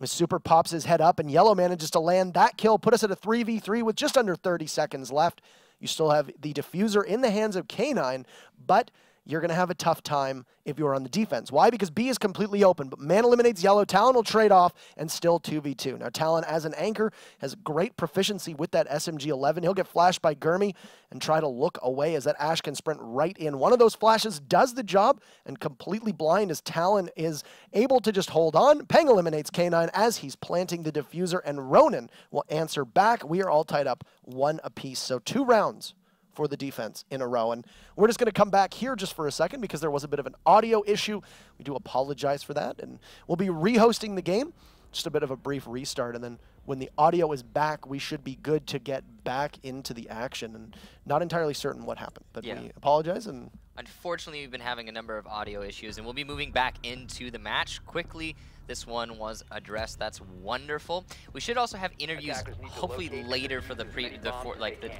As Super pops his head up, and Yellow manages to land that kill, put us at a 3v3 with just under 30 seconds left. You still have the diffuser in the hands of K9, but you're going to have a tough time if you're on the defense. Why? Because B is completely open, but man eliminates Yellow. Talon will trade off and still 2v2. Now, Talon, as an anchor, has great proficiency with that SMG-11. He'll get flashed by Gurmy and try to look away as that Ash can sprint right in. One of those flashes does the job, and completely blind as Talon is able to just hold on. Peng eliminates K9 as he's planting the diffuser, and Ronan will answer back. We are all tied up 1 apiece, so 2 rounds for the defense in a row. And we're just going to come back here just for a second because there was a bit of an audio issue. We do apologize for that. And we'll be rehosting the game. Just a bit of a brief restart. And then when the audio is back, we should be good to get back into the action. And not entirely certain what happened. But we apologize. And unfortunately, we've been having a number of audio issues. And we'll be moving back into the match quickly. This one was addressed. That's wonderful. We should also have interviews hopefully later for the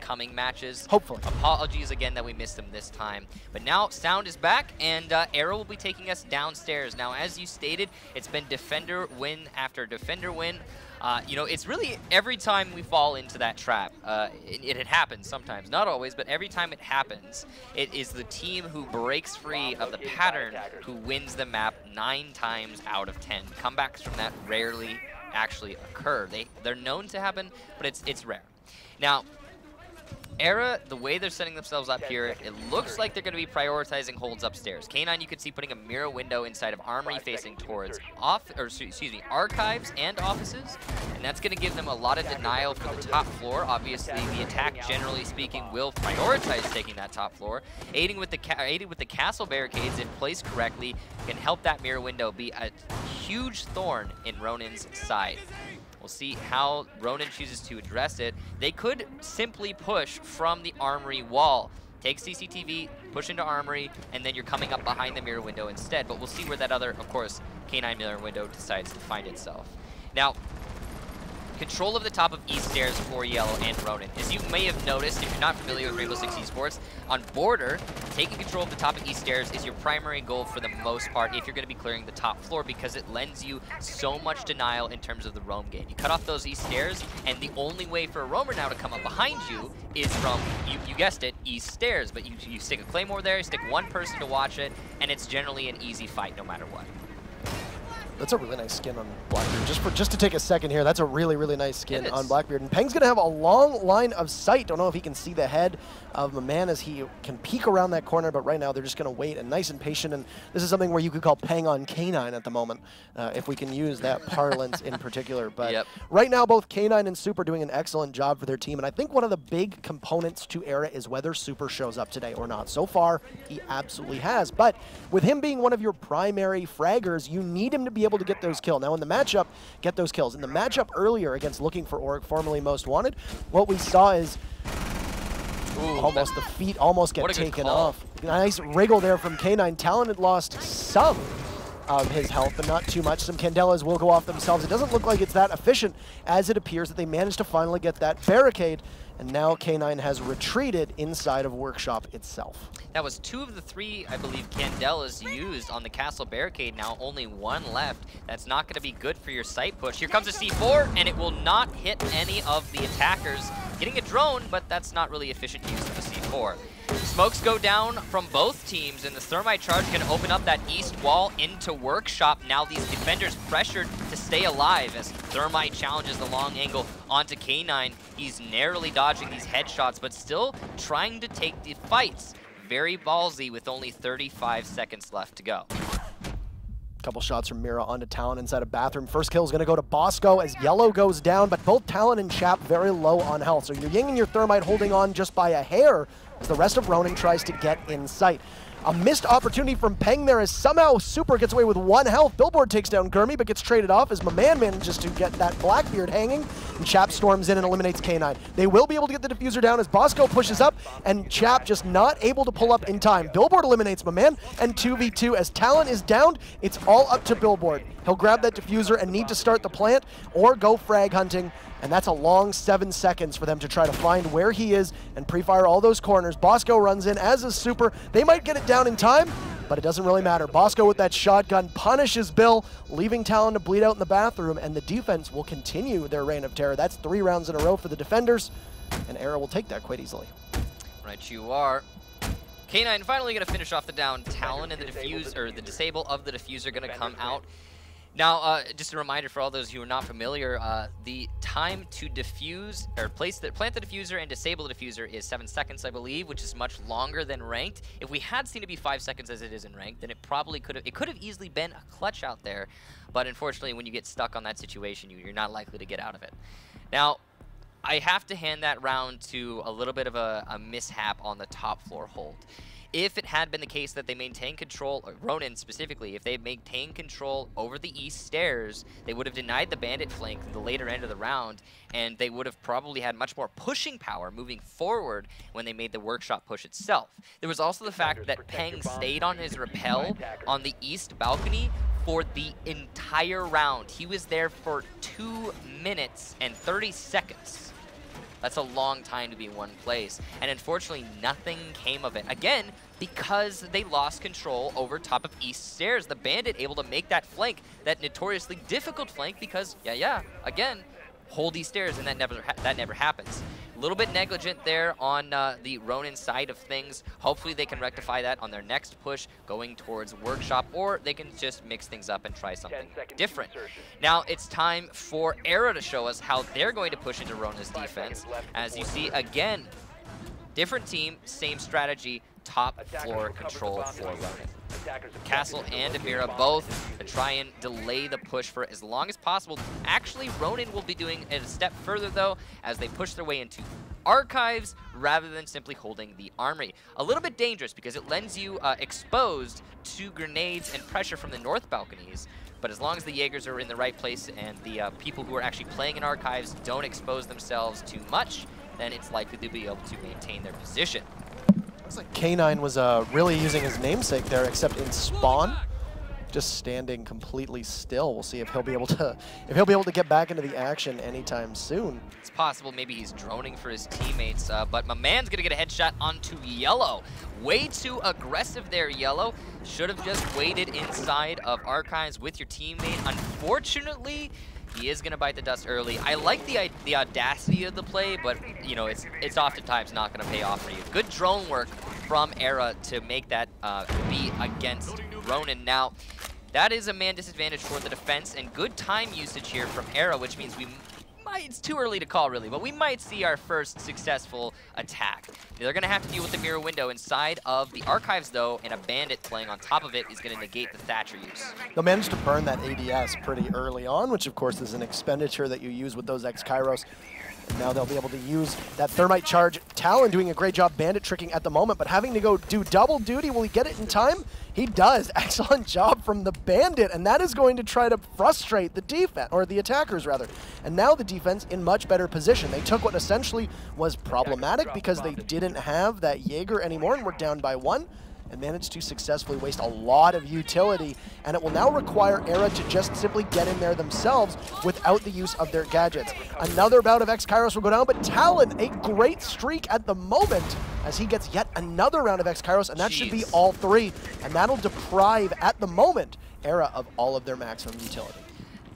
coming matches. Hopefully. Apologies again that we missed them this time. But now sound is back, and Arrow will be taking us downstairs. Now, as you stated, it's been defender win after defender win. You know, it's really every time we fall into that trap, it happens sometimes, not always, but every time it happens, it is the team who breaks free of the pattern who wins the map 9 times out of 10. Comebacks from that rarely actually occur. They're known to happen, but it's rare. Now, Era, the way they're setting themselves up here, it looks like they're going to be prioritizing holds upstairs. K9, you can see putting a mirror window inside of Armory facing towards archives and offices, and that's going to give them a lot of denial for the top floor. Obviously, the attack, generally speaking, will prioritize taking that top floor. Aiding with the castle barricades, if placed correctly, can help that mirror window be a huge thorn in Ronan's side. We'll see how Ronan chooses to address it. They could simply push from the Armory wall. Take CCTV, push into Armory, and then you're coming up behind the mirror window instead. But we'll see where that other, of course, K9 mirror window decides to find itself. Now, control of the top of East Stairs for Yellow and Ronan. As you may have noticed, if you're not familiar with Rainbow Six Esports, on Border, taking control of the top of East Stairs is your primary goal for the most part if you're going to be clearing the top floor, because it lends you so much denial in terms of the roam game. You cut off those East Stairs, and the only way for a roamer now to come up behind you is from, you guessed it, East Stairs. But you stick a Claymore there, you stick one person to watch it, and it's generally an easy fight no matter what. That's a really nice skin on Blackbeard. Just to take a second here, that's a really, really nice skin on Blackbeard. And Peng's going to have a long line of sight. Don't know if he can see the head of the man as he can peek around that corner, but right now they're just going to wait and nice and patient. And this is something where you could call Peng on K9 at the moment, if we can use that parlance in particular. But right now, both K9 and Super doing an excellent job for their team. And I think one of the big components to Era is whether Super shows up today or not. So far, he absolutely has. But with him being one of your primary fraggers, you need him to be able to get those kills. Now in the matchup, get those kills. In the matchup earlier against Looking for Orc, formerly Most Wanted, what we saw is almost the feet almost get taken off. Nice wriggle there from K9. Talon had lost some of his health, but not too much. Some Candelas will go off themselves. It doesn't look like it's that efficient, as it appears that they managed to finally get that barricade, and now K9 has retreated inside of Workshop itself. That was 2 of the 3, I believe, Candelas used on the castle barricade. Now only 1 left. That's not going to be good for your sight push. Here comes a C4, and it will not hit any of the attackers. Getting a drone, but that's not really efficient use of the C4. Smokes go down from both teams, and the Thermite charge can open up that east wall into Workshop. Now these defenders pressured to stay alive as Thermite challenges the long angle onto K9. He's narrowly dodging these headshots, but still trying to take the fights. Very ballsy with only 35 seconds left to go. Couple shots from Mira onto Talon inside a bathroom. First kill is going to go to Bosco as Yellow goes down, but both Talon and Chap very low on health. So you're Ying and your Thermite holding on just by a hair as the rest of Ronan tries to get in sight. A missed opportunity from Peng there as somehow Super gets away with 1 health. Billboard takes down Gurmy, but gets traded off as my man manages to get that Blackbeard hanging, and Chap storms in and eliminates K9. They will be able to get the diffuser down as Bosco pushes up, and Chap just not able to pull up in time. Billboard eliminates my man, and 2v2 as Talon is downed. It's all up to Billboard. He'll grab that diffuser and need to start the plant or go frag hunting. And that's a long 7 seconds for them to try to find where he is and pre-fire all those corners. Bosco runs in, as is Super. They might get it down in time, but it doesn't really matter. Bosco with that shotgun punishes Bill, leaving Talon to bleed out in the bathroom, and the defense will continue their reign of terror. That's 3 rounds in a row for the defenders, and Era will take that quite easily. Right you are. K9 finally going to finish off the down. Talon and the diffuse, or the disable of the diffuser going to come out. Now, just a reminder for all those who are not familiar, the time to diffuse, or plant the diffuser and disable the diffuser is 7 seconds, I believe, which is much longer than ranked. If we had seen it be 5 seconds as it is in ranked, then it probably could have easily been a clutch out there. But unfortunately, when you get stuck on that situation, you're not likely to get out of it. Now, I have to hand that round to a little bit of a mishap on the top floor hold. If it had been the case that they maintained control, or Ronan specifically, if they maintained control over the east stairs, they would have denied the bandit flank the later end of the round, and they would have probably had much more pushing power moving forward when they made the workshop push itself. There was also the fact that Peng stayed on his rappel on the east balcony for the entire round. He was there for 2 minutes and 30 seconds. That's a long time to be in one place. And unfortunately, nothing came of it. Again, because they lost control over top of east stairs. The bandit able to make that flank, that notoriously difficult flank, because, again, hold these stairs, and that never happens. A little bit negligent there on the Ronan side of things. Hopefully they can rectify that on their next push going towards workshop, or they can just mix things up and try something different. Now it's time for Era to show us how they're going to push into Ronan's defense. As you see, again, different team, same strategy, top floor control for Ronan. Castle and Amira both try and delay the push for as long as possible. Actually, Ronan will be doing it a step further, though, as they push their way into archives rather than simply holding the armory. A little bit dangerous because it lends you exposed to grenades and pressure from the north balconies. But as long as the Jaegers are in the right place and the people who are actually playing in archives don't expose themselves too much, then it's likely to be able to maintain their position. Looks like K9 was really using his namesake there, except in spawn, just standing completely still. We'll see if he'll be able to get back into the action anytime soon. It's possible maybe he's droning for his teammates, but my man's gonna get a headshot onto Yellow. Way too aggressive there, Yellow. Should have just waited inside of archives with your teammate. Unfortunately, he is going to bite the dust early. I like the audacity of the play, but you know it's oftentimes not going to pay off for you. Good drone work from Era to make that be against Ronan. Now, that is a man disadvantage for the defense, and good time usage here from Era, which means it's too early to call really, but we might see our first successful attack. They're going to have to deal with the mirror window inside of the archives though, and a bandit playing on top of it is going to negate the Thatcher use. They'll manage to burn that ADS pretty early on, which of course is an expenditure that you use with those X-Kairos. Now they'll be able to use that thermite charge. Talon doing a great job bandit tricking at the moment, but having to go do double duty. Will he get it in time? He does. Excellent job from the bandit, and that is going to try to frustrate the defense, or the attackers rather. And now the defense in much better position. They took what essentially was problematic because they didn't have that Jaeger anymore and were down by 1. And managed to successfully waste a lot of utility, and it will now require Era to just simply get in there themselves without the use of their gadgets. Another bout of X-Kairos will go down, but Talon, a great streak at the moment as he gets yet another round of X-Kairos, and that should be all 3, and that'll deprive, at the moment, Era of all of their maximum utility.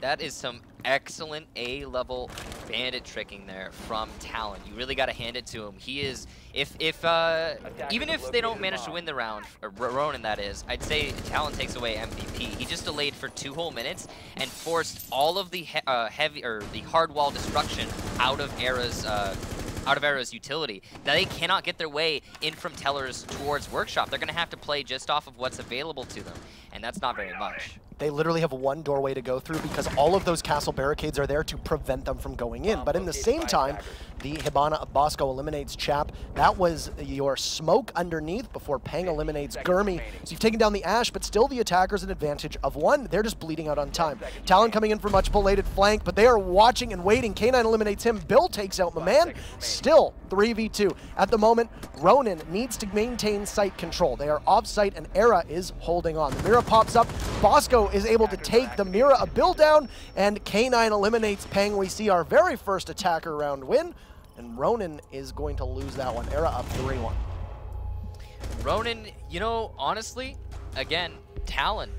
That is some excellent A-level bandit tricking there from Talon. You really got to hand it to him. He is, even if they don't manage to win the round, or Ronan that is, I'd say Talon takes away MVP. He just delayed for 2 whole minutes and forced all of the the hard wall destruction out of Era's utility. Now they cannot get their way in from Tellers towards Workshop. They're going to have to play just off of what's available to them, and that's not very much. They literally have one doorway to go through because all of those castle barricades are there to prevent them from going in. But in the same time, the Hibana of Bosco eliminates Chap. That was your smoke underneath before Peng eliminates Gurmi. So you've taken down the Ash, but still the attackers an advantage of 1. They're just bleeding out on time. Talon coming in for much belated flank, but they are watching and waiting. K9 eliminates him. Bill takes out Maman. Still 3v2. At the moment, Ronan needs to maintain site control. They are off site, and Era is holding on. The Mira pops up. Bosco is able to take the Mira a Bill down, and K9 eliminates Peng. We see our very first attacker round win, and Ronan is going to lose that one. Era up 3-1. Ronan, you know, honestly, again, Talon,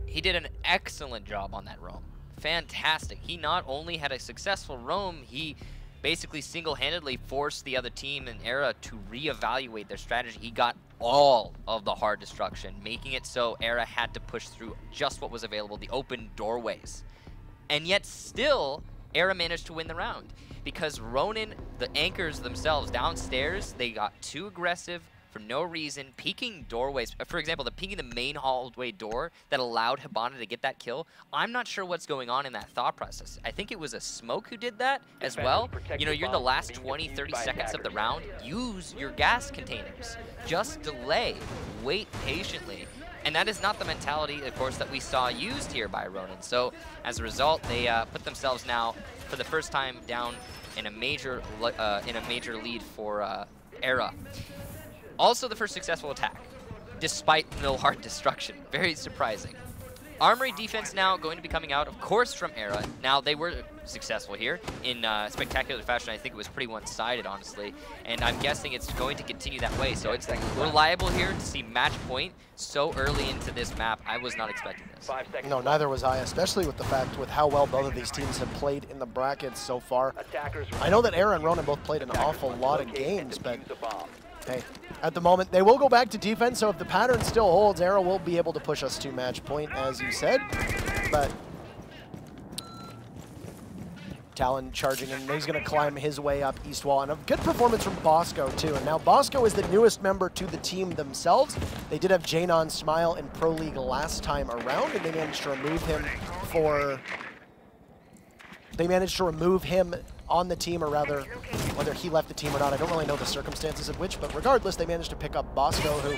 he did an excellent job on that roam. Fantastic. He not only had a successful roam, he basically single-handedly forced the other team in Era to reevaluate their strategy. He got all of the hard destruction, making it so Era had to push through just what was available, the open doorways. And yet still, Era managed to win the round because Ronan, the anchors themselves downstairs, they got too aggressive for no reason, peeking doorways. For example, peeking the main hallway door that allowed Hibana to get that kill. I'm not sure what's going on in that thought process. I think it was a Smoke who did that as well. You know, you're in the last 20, 30 seconds of the round. Use your gas containers. Just delay. Wait patiently. And that is not the mentality, of course, that we saw used here by Ronan. So as a result, they put themselves now, for the first time, down in a major lead for Era. Also the first successful attack, despite no hard destruction. Very surprising. Armory defense now going to be coming out, of course, from Era. Now, they were successful here in spectacular fashion. I think it was pretty one-sided, honestly. And I'm guessing it's going to continue that way. So it's reliable here to see match point so early into this map. I was not expecting this. No, neither was I, especially with the fact with how well both of these teams have played in the brackets so far. I know that Era and Ronan both played an awful lot of games, but hey, at the moment, they will go back to defense, so if the pattern still holds, Era will be able to push us to match point, as you said. But Talon charging in, he's going to climb his way up east wall, and a good performance from Bosco, too. And now Bosco is the newest member to the team themselves. They did have Janon Smile in Pro League last time around, and they managed to remove him on the team, or rather, whether he left the team or not. I don't really know the circumstances of which, but regardless, they managed to pick up Bosco, who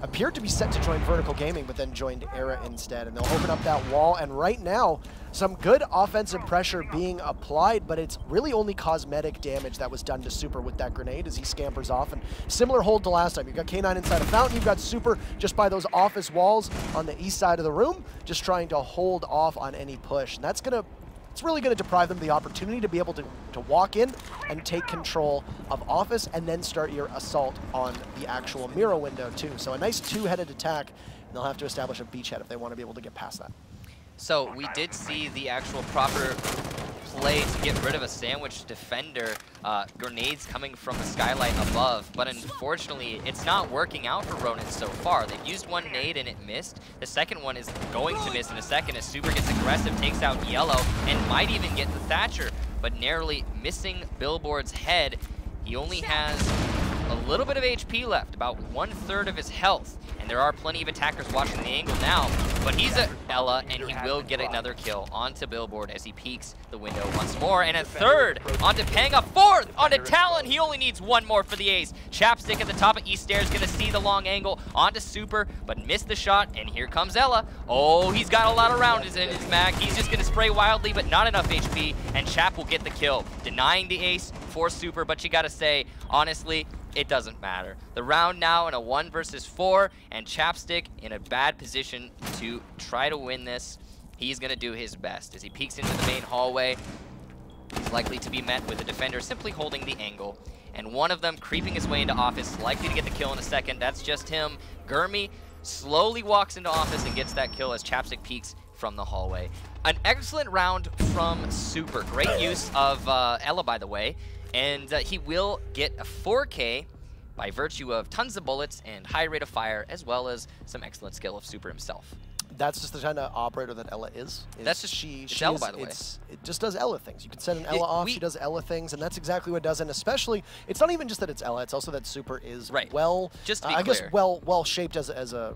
appeared to be set to join Vertical Gaming, but then joined Era instead. And they'll open up that wall, and right now, some good offensive pressure being applied, but it's really only cosmetic damage that was done to Super with that grenade as he scampers off. And similar hold to last time. You've got K9 inside a fountain, you've got Super just by those office walls on the east side of the room, just trying to hold off on any push. And that's it's really going to deprive them of the opportunity to be able to walk in and take control of office and then start your assault on the actual Miro window too. So a nice two-headed attack, and they'll have to establish a beachhead if they want to be able to get past that. So we did see the actual proper play to get rid of a sandwich defender, grenades coming from the skylight above, but unfortunately it's not working out for Ronan so far. They've used one nade and it missed. The second one is going to miss in a second as Super gets aggressive, takes out Yellow, and might even get the Thatcher, but narrowly missing Billboard's head. He only has a little bit of HP left, about 1/3 of his health. And there are plenty of attackers watching the angle now, but he's at Ella, and he will get another kill onto Billboard as he peeks the window once more. And a third onto Panga, fourth onto Talon. He only needs one more for the ace. Chapstick at the top of East Stairs, gonna see the long angle onto Super, but missed the shot, and here comes Ella. Oh, he's got a lot of rounds in his mag. He's just gonna spray wildly, but not enough HP, and Chap will get the kill, denying the ace for Super, but you gotta say, honestly, it doesn't matter. The round now in a 1 versus 4, and Chapstick in a bad position to try to win this. He's gonna do his best. As he peeks into the main hallway, he's likely to be met with a defender simply holding the angle. And one of them creeping his way into office, likely to get the kill in a second. That's just him. Gurmy slowly walks into office and gets that kill as Chapstick peeks from the hallway. An excellent round from Super. Great use of Ella, by the way. And he will get a 4K by virtue of tons of bullets and high rate of fire, as well as some excellent skill of Super himself. That's just the kind of operator that Ella is. That's just it's Ella, by the way. It just does Ella things. You can send an Ella off, she does Ella things, and that's exactly what it does. And especially, it's not even just that it's Ella, it's also that Super is well, just to be I clear, guess well shaped as a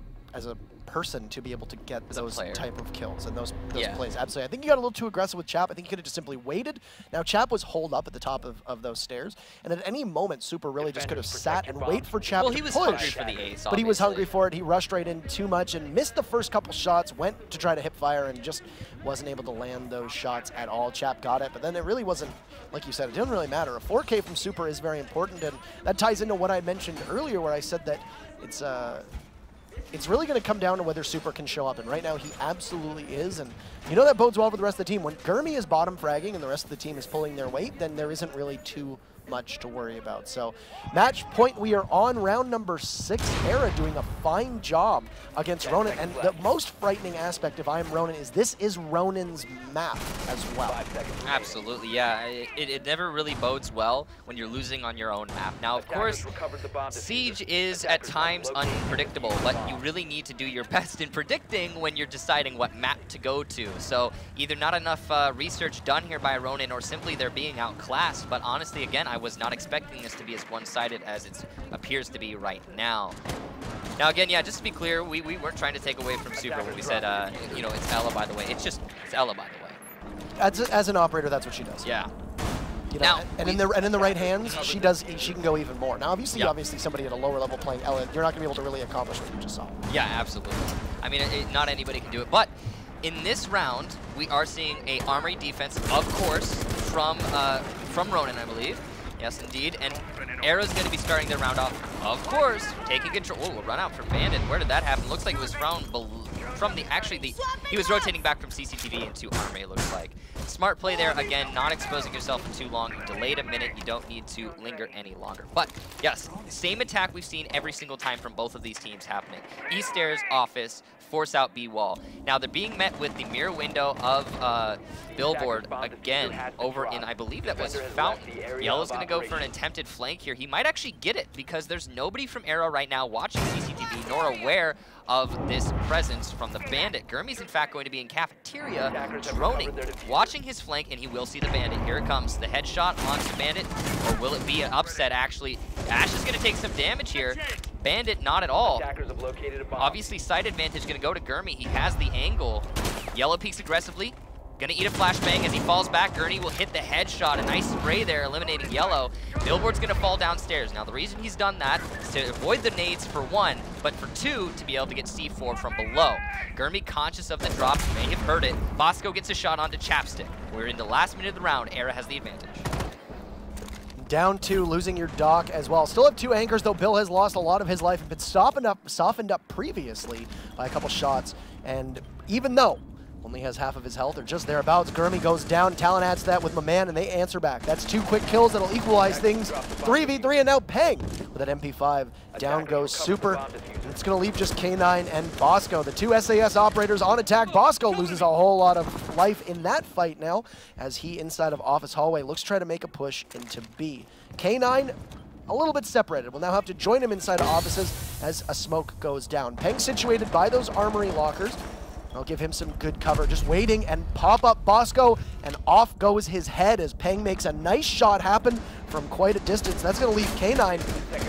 person to be able to get those type of kills and those plays. Absolutely. I think you got a little too aggressive with Chap. I think you could have just simply waited. Now Chap was holed up at the top of those stairs, and at any moment Super really just could have sat and wait for Chap to push. Well, he was hungry for the ace, but he was hungry for it. He rushed right in too much and missed the first couple shots, went to try to hip fire and just wasn't able to land those shots at all. Chap got it, but then it really wasn't, like you said, it didn't really matter. A 4K from Super is very important, and that ties into what I mentioned earlier where I said that it's really going to come down to whether Super can show up, and right now he absolutely is, and you know that bodes well for the rest of the team. When Gurmy is bottom fragging and the rest of the team is pulling their weight, then there isn't really too much to worry about. So match point, we are on round number 6. Era doing a fine job against Ronan, and the most frightening aspect, if I'm Ronan, is this is Ronan's map as well. Absolutely, yeah. It never really bodes well when you're losing on your own map. Now, of course, Siege is at times unpredictable, but you really need to do your best in predicting when you're deciding what map to go to. So either not enough research done here by Ronan, or simply they're being outclassed. But honestly, again, I was not expecting this to be as one-sided as it appears to be right now. Now again, yeah, just to be clear, we weren't trying to take away from Super when we said, you know, it's Ella, by the way. It's Ella, by the way. As an operator, that's what she does. Yeah. You know, Now, and in the right hands, she can go even more. Now, obviously somebody at a lower level playing Ella, you're not going to be able to really accomplish what you just saw. Yeah, absolutely. I mean, not anybody can do it. But in this round, we are seeing a Armory defense, of course, from Ronan, I believe. Yes, indeed. And Era's going to be starting their round off, of course, taking control. Oh, a run out from Bandit. Where did that happen? Looks like it was from he was rotating back from CCTV into Armory, it looks like. Smart play there, again, not exposing yourself for too long. You delayed a minute, you don't need to linger any longer. But yes, same attack we've seen every single time from both of these teams happening. East stairs, office, force out B wall. Now they're being met with the mirror window of Billboard again over in, I believe that was Fountain. Yellow's gonna go for an attempted flank here. He might actually get it because there's nobody from Arrow right now watching CCTV nor aware of this presence from the Bandit. Gurmy's in fact going to be in cafeteria, droning, watching his flank, and he will see the Bandit. Here it comes, the headshot onto Bandit, or will it be an upset actually? Ash is gonna take some damage here. Bandit, not at all. Obviously, side advantage gonna go to Gurmy. He has the angle. Yellow peeks aggressively. Gonna eat a flashbang as he falls back. Gurney will hit the headshot. A nice spray there, eliminating Yellow. Billboard's gonna fall downstairs. Now, the reason he's done that is to avoid the nades for one, but for two, to be able to get C4 from below. Gurmy, conscious of the drop, may have heard it. Bosco gets a shot onto Chapstick. We're in the last minute of the round. Era has the advantage. Down 2, losing your dock as well. Still have 2 anchors, though Bill has lost a lot of his life and been softened up previously by a couple shots. And even though only has half of his health, or just thereabouts, Gurmy goes down. Talon adds to that with my man, and they answer back. That's 2 quick kills that'll equalize things. 3v3, and now Peng with that MP5. Down goes Super. And it's going to leave just K9 and Bosco, the 2 SAS operators on attack. Bosco loses a whole lot of life in that fight now, as he, inside of office hallway, looks to try to make a push into B. K9 a little bit separated. We'll now have to join him inside of offices as a smoke goes down. Peng situated by those armory lockers. I'll give him some good cover, just waiting, and pop up Bosco, and off goes his head as Peng makes a nice shot happen from quite a distance. That's going to leave K9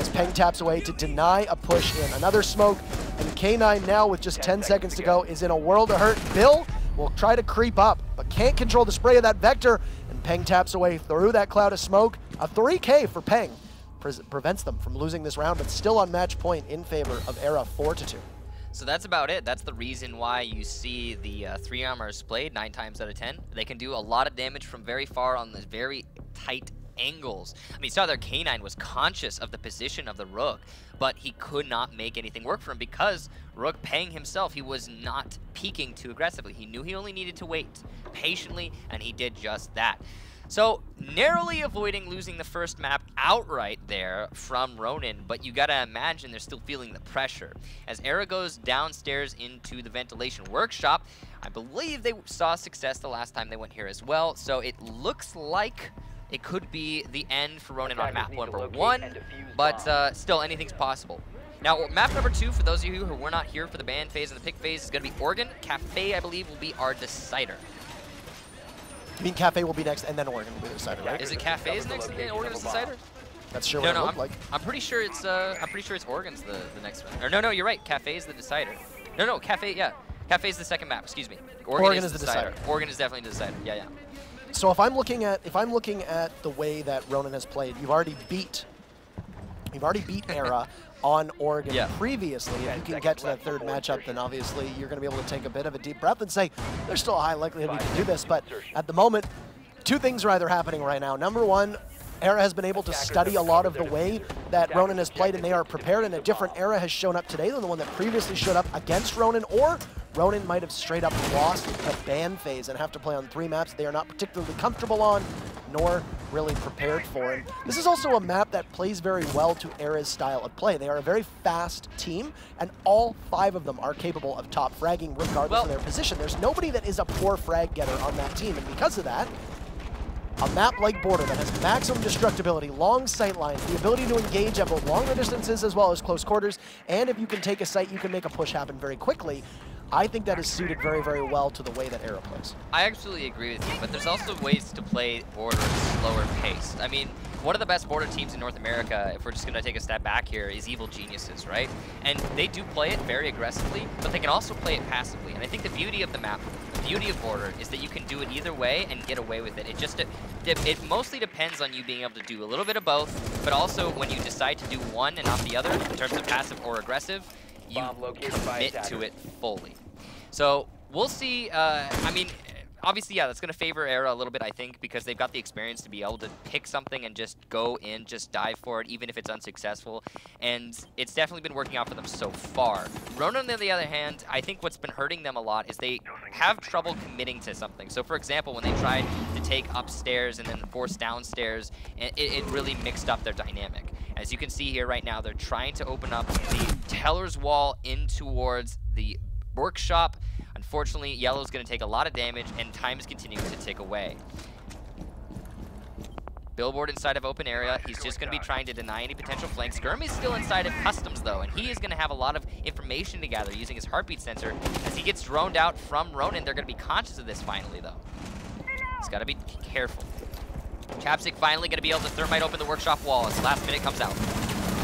as Peng taps away to deny a push in. Another smoke, and K9 now with just 10 seconds to go is in a world of hurt. Bill will try to creep up, but can't control the spray of that Vector, and Peng taps away through that cloud of smoke. A 3K for Peng prevents them from losing this round, but still on match point in favor of Era 4-2. So that's about it. That's the reason why you see the 3 armors played 9 times out of 10. They can do a lot of damage from very far on the very tight angles. I mean, you saw there K9 was conscious of the position of the Rook, but he could not make anything work for him because Rook Peng himself, he was not peeking too aggressively. He knew he only needed to wait patiently, and he did just that. So, narrowly avoiding losing the first map outright there from Ronan, but you gotta imagine they're still feeling the pressure. As Era goes downstairs into the ventilation workshop, I believe they saw success the last time they went here as well, so it looks like it could be the end for Ronan on map number 1, but still, anything's possible. Now, map number 2, for those of you who were not here for the ban phase and the pick phase, is gonna be Oregon. Cafe, I believe, will be our decider. I mean, Cafe will be next, and then Oregon will be the decider, right? Is it Cafe's next, and then Oregon's the decider? That's sure what it looked like. I'm pretty sure it's Oregon's the next one. Or no, you're right. Cafe's the decider. No, Cafe, yeah. Cafe's the second map. Excuse me. Oregon is the decider. Oregon is definitely the decider. Yeah. So if I'm looking at the way that Ronan has played, you've already beat Era on Oregon previously. If you can get to that third matchup, then obviously you're going to be able to take a bit of a deep breath and say, there's still a high likelihood we can do this. But at the moment, 2 things are either happening right now. Number 1, Era has been able to study a lot of the way that Ronan has played, and they are prepared, and a different Era has shown up today than the one that previously showed up against Ronan, or Ronan might have straight up lost the ban phase and have to play on 3 maps they are not particularly comfortable on, nor really prepared for. And this is also a map that plays very well to Era's style of play. They are a very fast team, and all 5 of them are capable of top fragging regardless of their position. There's nobody that is a poor frag getter on that team, and because of that, a map like Border that has maximum destructibility, long sight lines, the ability to engage at both longer distances as well as close quarters, and if you can take a site, you can make a push happen very quickly. I think that is suited very, very well to the way that Era plays. I absolutely agree with you, but there's also ways to play Border slower paced. I mean, one of the best border teams in North America, if we're just going to take a step back here, is Evil Geniuses, right? And they do play it very aggressively, but they can also play it passively. And I think the beauty of the map, the beauty of Border, is that you can do it either way and get away with it. It mostly depends on you being able to do a little bit of both, but also when you decide to do one and not the other, in terms of passive or aggressive, you commit to it fully. So we'll see. I mean, obviously, yeah, that's going to favor Era a little bit, I think, because they've got the experience to be able to pick something and just go in, just dive for it, even if it's unsuccessful. And it's definitely been working out for them so far. Ronan, on the other hand, I think what's been hurting them a lot is they have trouble committing to something. So, for example, when they tried to take upstairs and then force downstairs, it really mixed up their dynamic. As you can see here right now, they're trying to open up the Teller's wall in towards the workshop. Unfortunately, Yellow's going to take a lot of damage, and time is continuing to tick away. Billboard inside of open area. He's just going to be trying to deny any potential flanks. Gurmy's still inside of customs, though, and he is going to have a lot of information to gather using his heartbeat sensor. As he gets droned out from Ronan, they're going to be conscious of this finally, though. He's got to be careful. Chapstick finally going to be able to thermite open the workshop wall as the last minute comes out.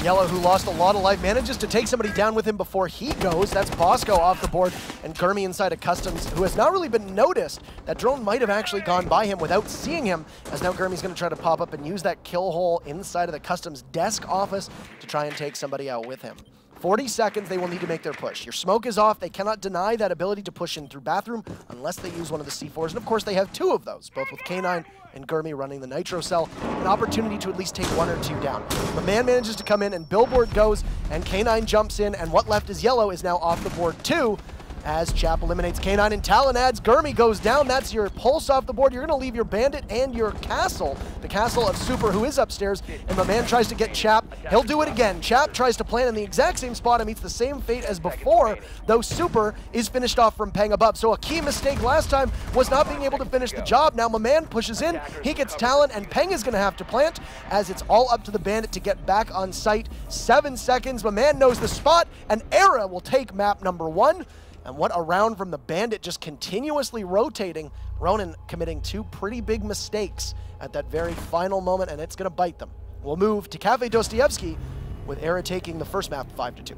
Yellow, who lost a lot of life, manages to take somebody down with him before he goes. That's Bosco off the board, and Gurmy inside of Customs, who has not really been noticed. That drone might have actually gone by him without seeing him, as now Gurmy's going to try to pop up and use that kill hole inside of the Customs desk office to try and take somebody out with him. 40 seconds, they will need to make their push. Your smoke is off. They cannot deny that ability to push in through bathroom unless they use one of the C4s. And of course, they have two of those, both with K9 and Gurmy running the Nitro Cell. An opportunity to at least take one or two down. The man manages to come in, and Billboard goes, and K9 jumps in, and what left is Yellow is now off the board too, as Chap eliminates K9 and Talon adds. Gurmy goes down. That's your pulse off the board. You're going to leave your Bandit and your Castle, the Castle of Super, who is upstairs, and my man tries to get Chap. He'll do it again. Chap tries to plant in the exact same spot and meets the same fate as before, though Super is finished off from Peng above. So a key mistake last time was not being able to finish the job. Now my man pushes in. He gets Talon, and Peng is going to have to plant, as it's all up to the Bandit to get back on site. 7 seconds. My man knows the spot, and Era will take map number 1. And what a round from the Bandit, just continuously rotating. Ronan committing 2 pretty big mistakes at that very final moment, and it's going to bite them. We'll move to Cafe Dostoevsky, with Era taking the first map 5-2.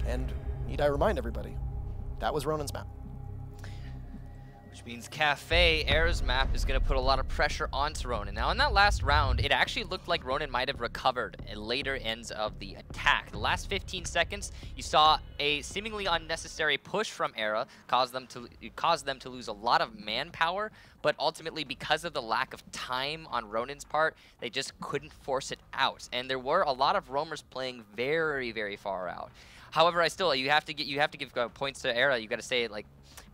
And need I remind everybody, that was Ronan's map. Which means Cafe, Era's map, is going to put a lot of pressure onto Ronan. Now, in that last round, it actually looked like Ronan might have recovered at later ends of the attack. The last 15 seconds, you saw a seemingly unnecessary push from Era, caused them to lose a lot of manpower, but ultimately, because of the lack of time on Ronan's part, they just couldn't force it out. And there were a lot of roamers playing very, very far out. However, you have to give points to Era. You got to say, like,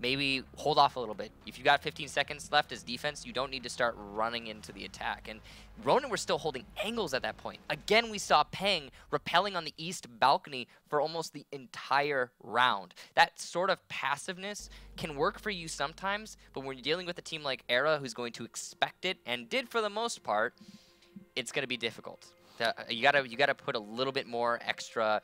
maybe hold off a little bit. If you got 15 seconds left as defense, you don't need to start running into the attack. And Ronan were still holding angles at that point. Again, we saw Peng rappelling on the east balcony for almost the entire round. That sort of passiveness can work for you sometimes, but when you're dealing with a team like Era, who's going to expect it, and did for the most part, it's going to be difficult. You gotta put a little bit more extra,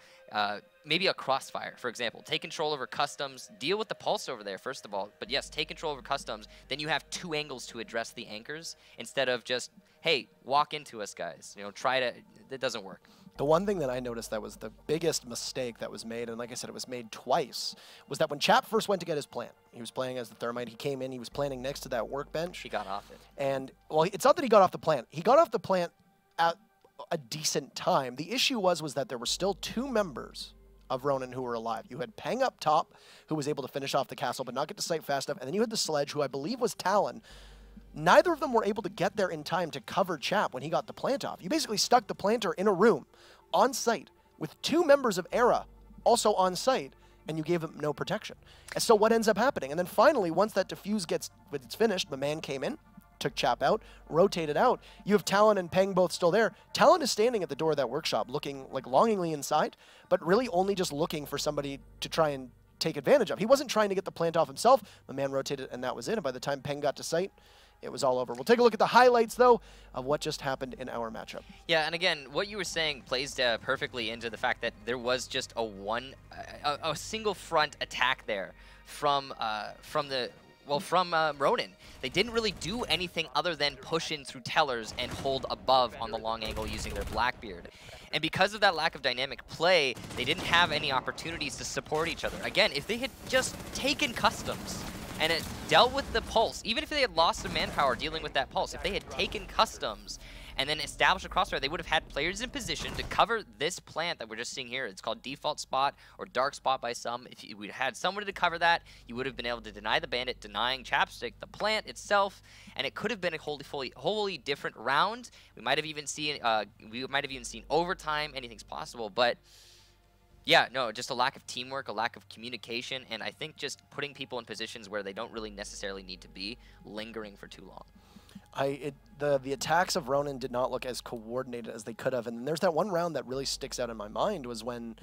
maybe a crossfire, for example. Take control over customs, deal with the pulse over there, first of all. But yes, take control over customs. Then you have 2 angles to address the anchors instead of just, hey, walk into us, guys. You know, that doesn't work. The one thing that I noticed that was the biggest mistake that was made, and like I said, it was made twice, was that when Chap first went to get his plant, he was playing as the Thermite, he came in, he was planting next to that workbench. He got off it. And, well, it's not that he got off the plant. He got off the plant at a decent time. The issue was that there were still 2 members of Ronan who were alive. You had Peng up top, who was able to finish off the castle but not get to site fast enough, and then you had the Sledge, who I believe was Talon. Neither of them were able to get there in time to cover Chap when he got the plant off. You basically stuck the planter in a room on site with 2 members of Era also on site, and you gave him no protection. And so what ends up happening? And then finally, once that defuse gets finished, the man came in, took Chap out, rotated out. You have Talon and Peng both still there. Talon is standing at the door of that workshop looking like longingly inside, but really only just looking for somebody to try and take advantage of. He wasn't trying to get the plant off himself. The man rotated, and that was it. And by the time Peng got to site, it was all over. We'll take a look at the highlights, though, of what just happened in our matchup. Yeah, and again, what you were saying plays perfectly into the fact that there was just a single front attack there from the from Ronan. They didn't really do anything other than push in through tellers and hold above on the long angle using their Blackbeard. And because of that lack of dynamic play, they didn't have any opportunities to support each other. Again, if they had just taken customs and it dealt with the pulse, even if they had lost some manpower dealing with that pulse, if they had taken customs and then established a crossfire, they would have had players in position to cover this plant that we're just seeing here. It's called default spot or dark spot by some. If you had somebody to cover that, you would have been able to deny the bandit, denying Chapstick the plant itself, and it could have been a wholly different round. We might have even seen overtime. Anything's possible, but yeah, no, just a lack of teamwork, a lack of communication, and I think just putting people in positions where they don't really necessarily need to be, lingering for too long. The attacks of Ronan did not look as coordinated as they could have, and there's that one round that really sticks out in my mind was when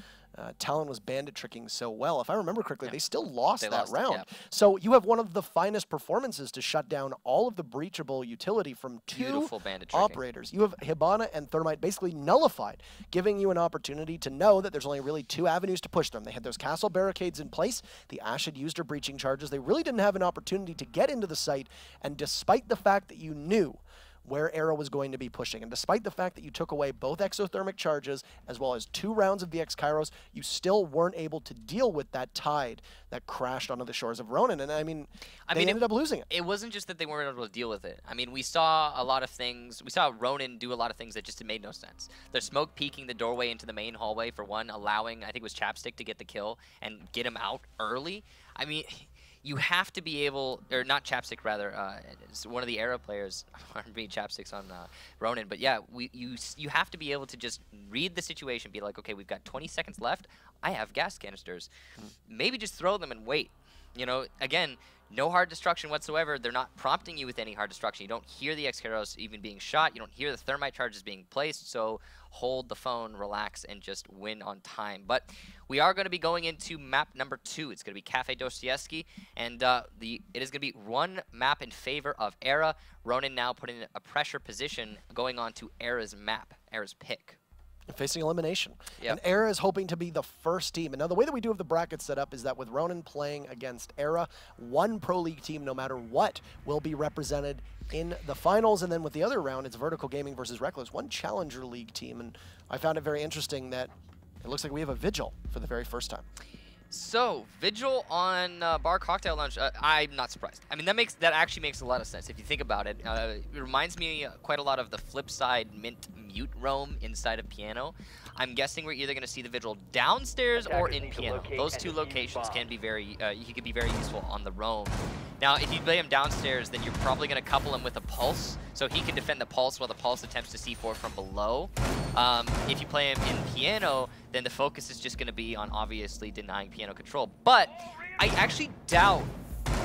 Talon was bandit tricking so well. If I remember correctly, they still lost that round. Yeah. So you have one of the finest performances to shut down all of the breachable utility from two operators. You have Hibana and Thermite basically nullified, giving you an opportunity to know that there's only really two avenues to push them. They had those castle barricades in place. The Ashe had used her breaching charges. They really didn't have an opportunity to get into the site, and despite the fact that you knew where Era was going to be pushing, and despite the fact that you took away both exothermic charges as well as 2 rounds of VX Kairos, you still weren't able to deal with that tide that crashed onto the shores of Ronan, and I mean, they ended up losing it. It wasn't just that they weren't able to deal with it. I mean, we saw a lot of things. We saw Ronan do a lot of things that just made no sense. The smoke peeking the doorway into the main hallway, for one, allowing, I think it was Chapstick to get the kill and get him out early. I mean, you have to be able, or not Chapstick, rather, it's one of the Era players, being Chapsticks on Ronan, but yeah, you have to be able to just read the situation, be like, okay, we've got 20 seconds left, I have gas canisters. Maybe just throw them and wait. You know, again, no hard destruction whatsoever. They're not prompting you with any hard destruction. You don't hear the X-Kairos even being shot. You don't hear the thermite charges being placed. So hold the phone, relax, and just win on time. But we are going to be going into map number 2. It's going to be Cafe Dostoevsky, and it is going to be one map in favor of Era. Ronan now put in a pressure position going on to Era's map, Era's pick. Facing elimination. Yep. And Era is hoping to be the first team. And now the way that we do have the bracket set up is that with Ronan playing against Era, one Pro League team, no matter what, will be represented in the finals. And then with the other round, it's Vertical Gaming versus Reckless, one Challenger League team. And I found it very interesting that it looks like we have a Vigil for the very first time. So, Vigil on Bar Cocktail Lounge, I'm not surprised. I mean, that actually makes a lot of sense if you think about it. It reminds me quite a lot of the flip side Mint Mute roam inside of Piano. I'm guessing we're either going to see the Vigil downstairs or in Piano. Those two locations can be he could be very useful on the roam. Now, if you play him downstairs, then you're probably going to couple him with a Pulse, so he can defend the Pulse while the Pulse attempts to C4 from below. If you play him in Piano, then the focus is just going to be on obviously denying Piano control. But I actually doubt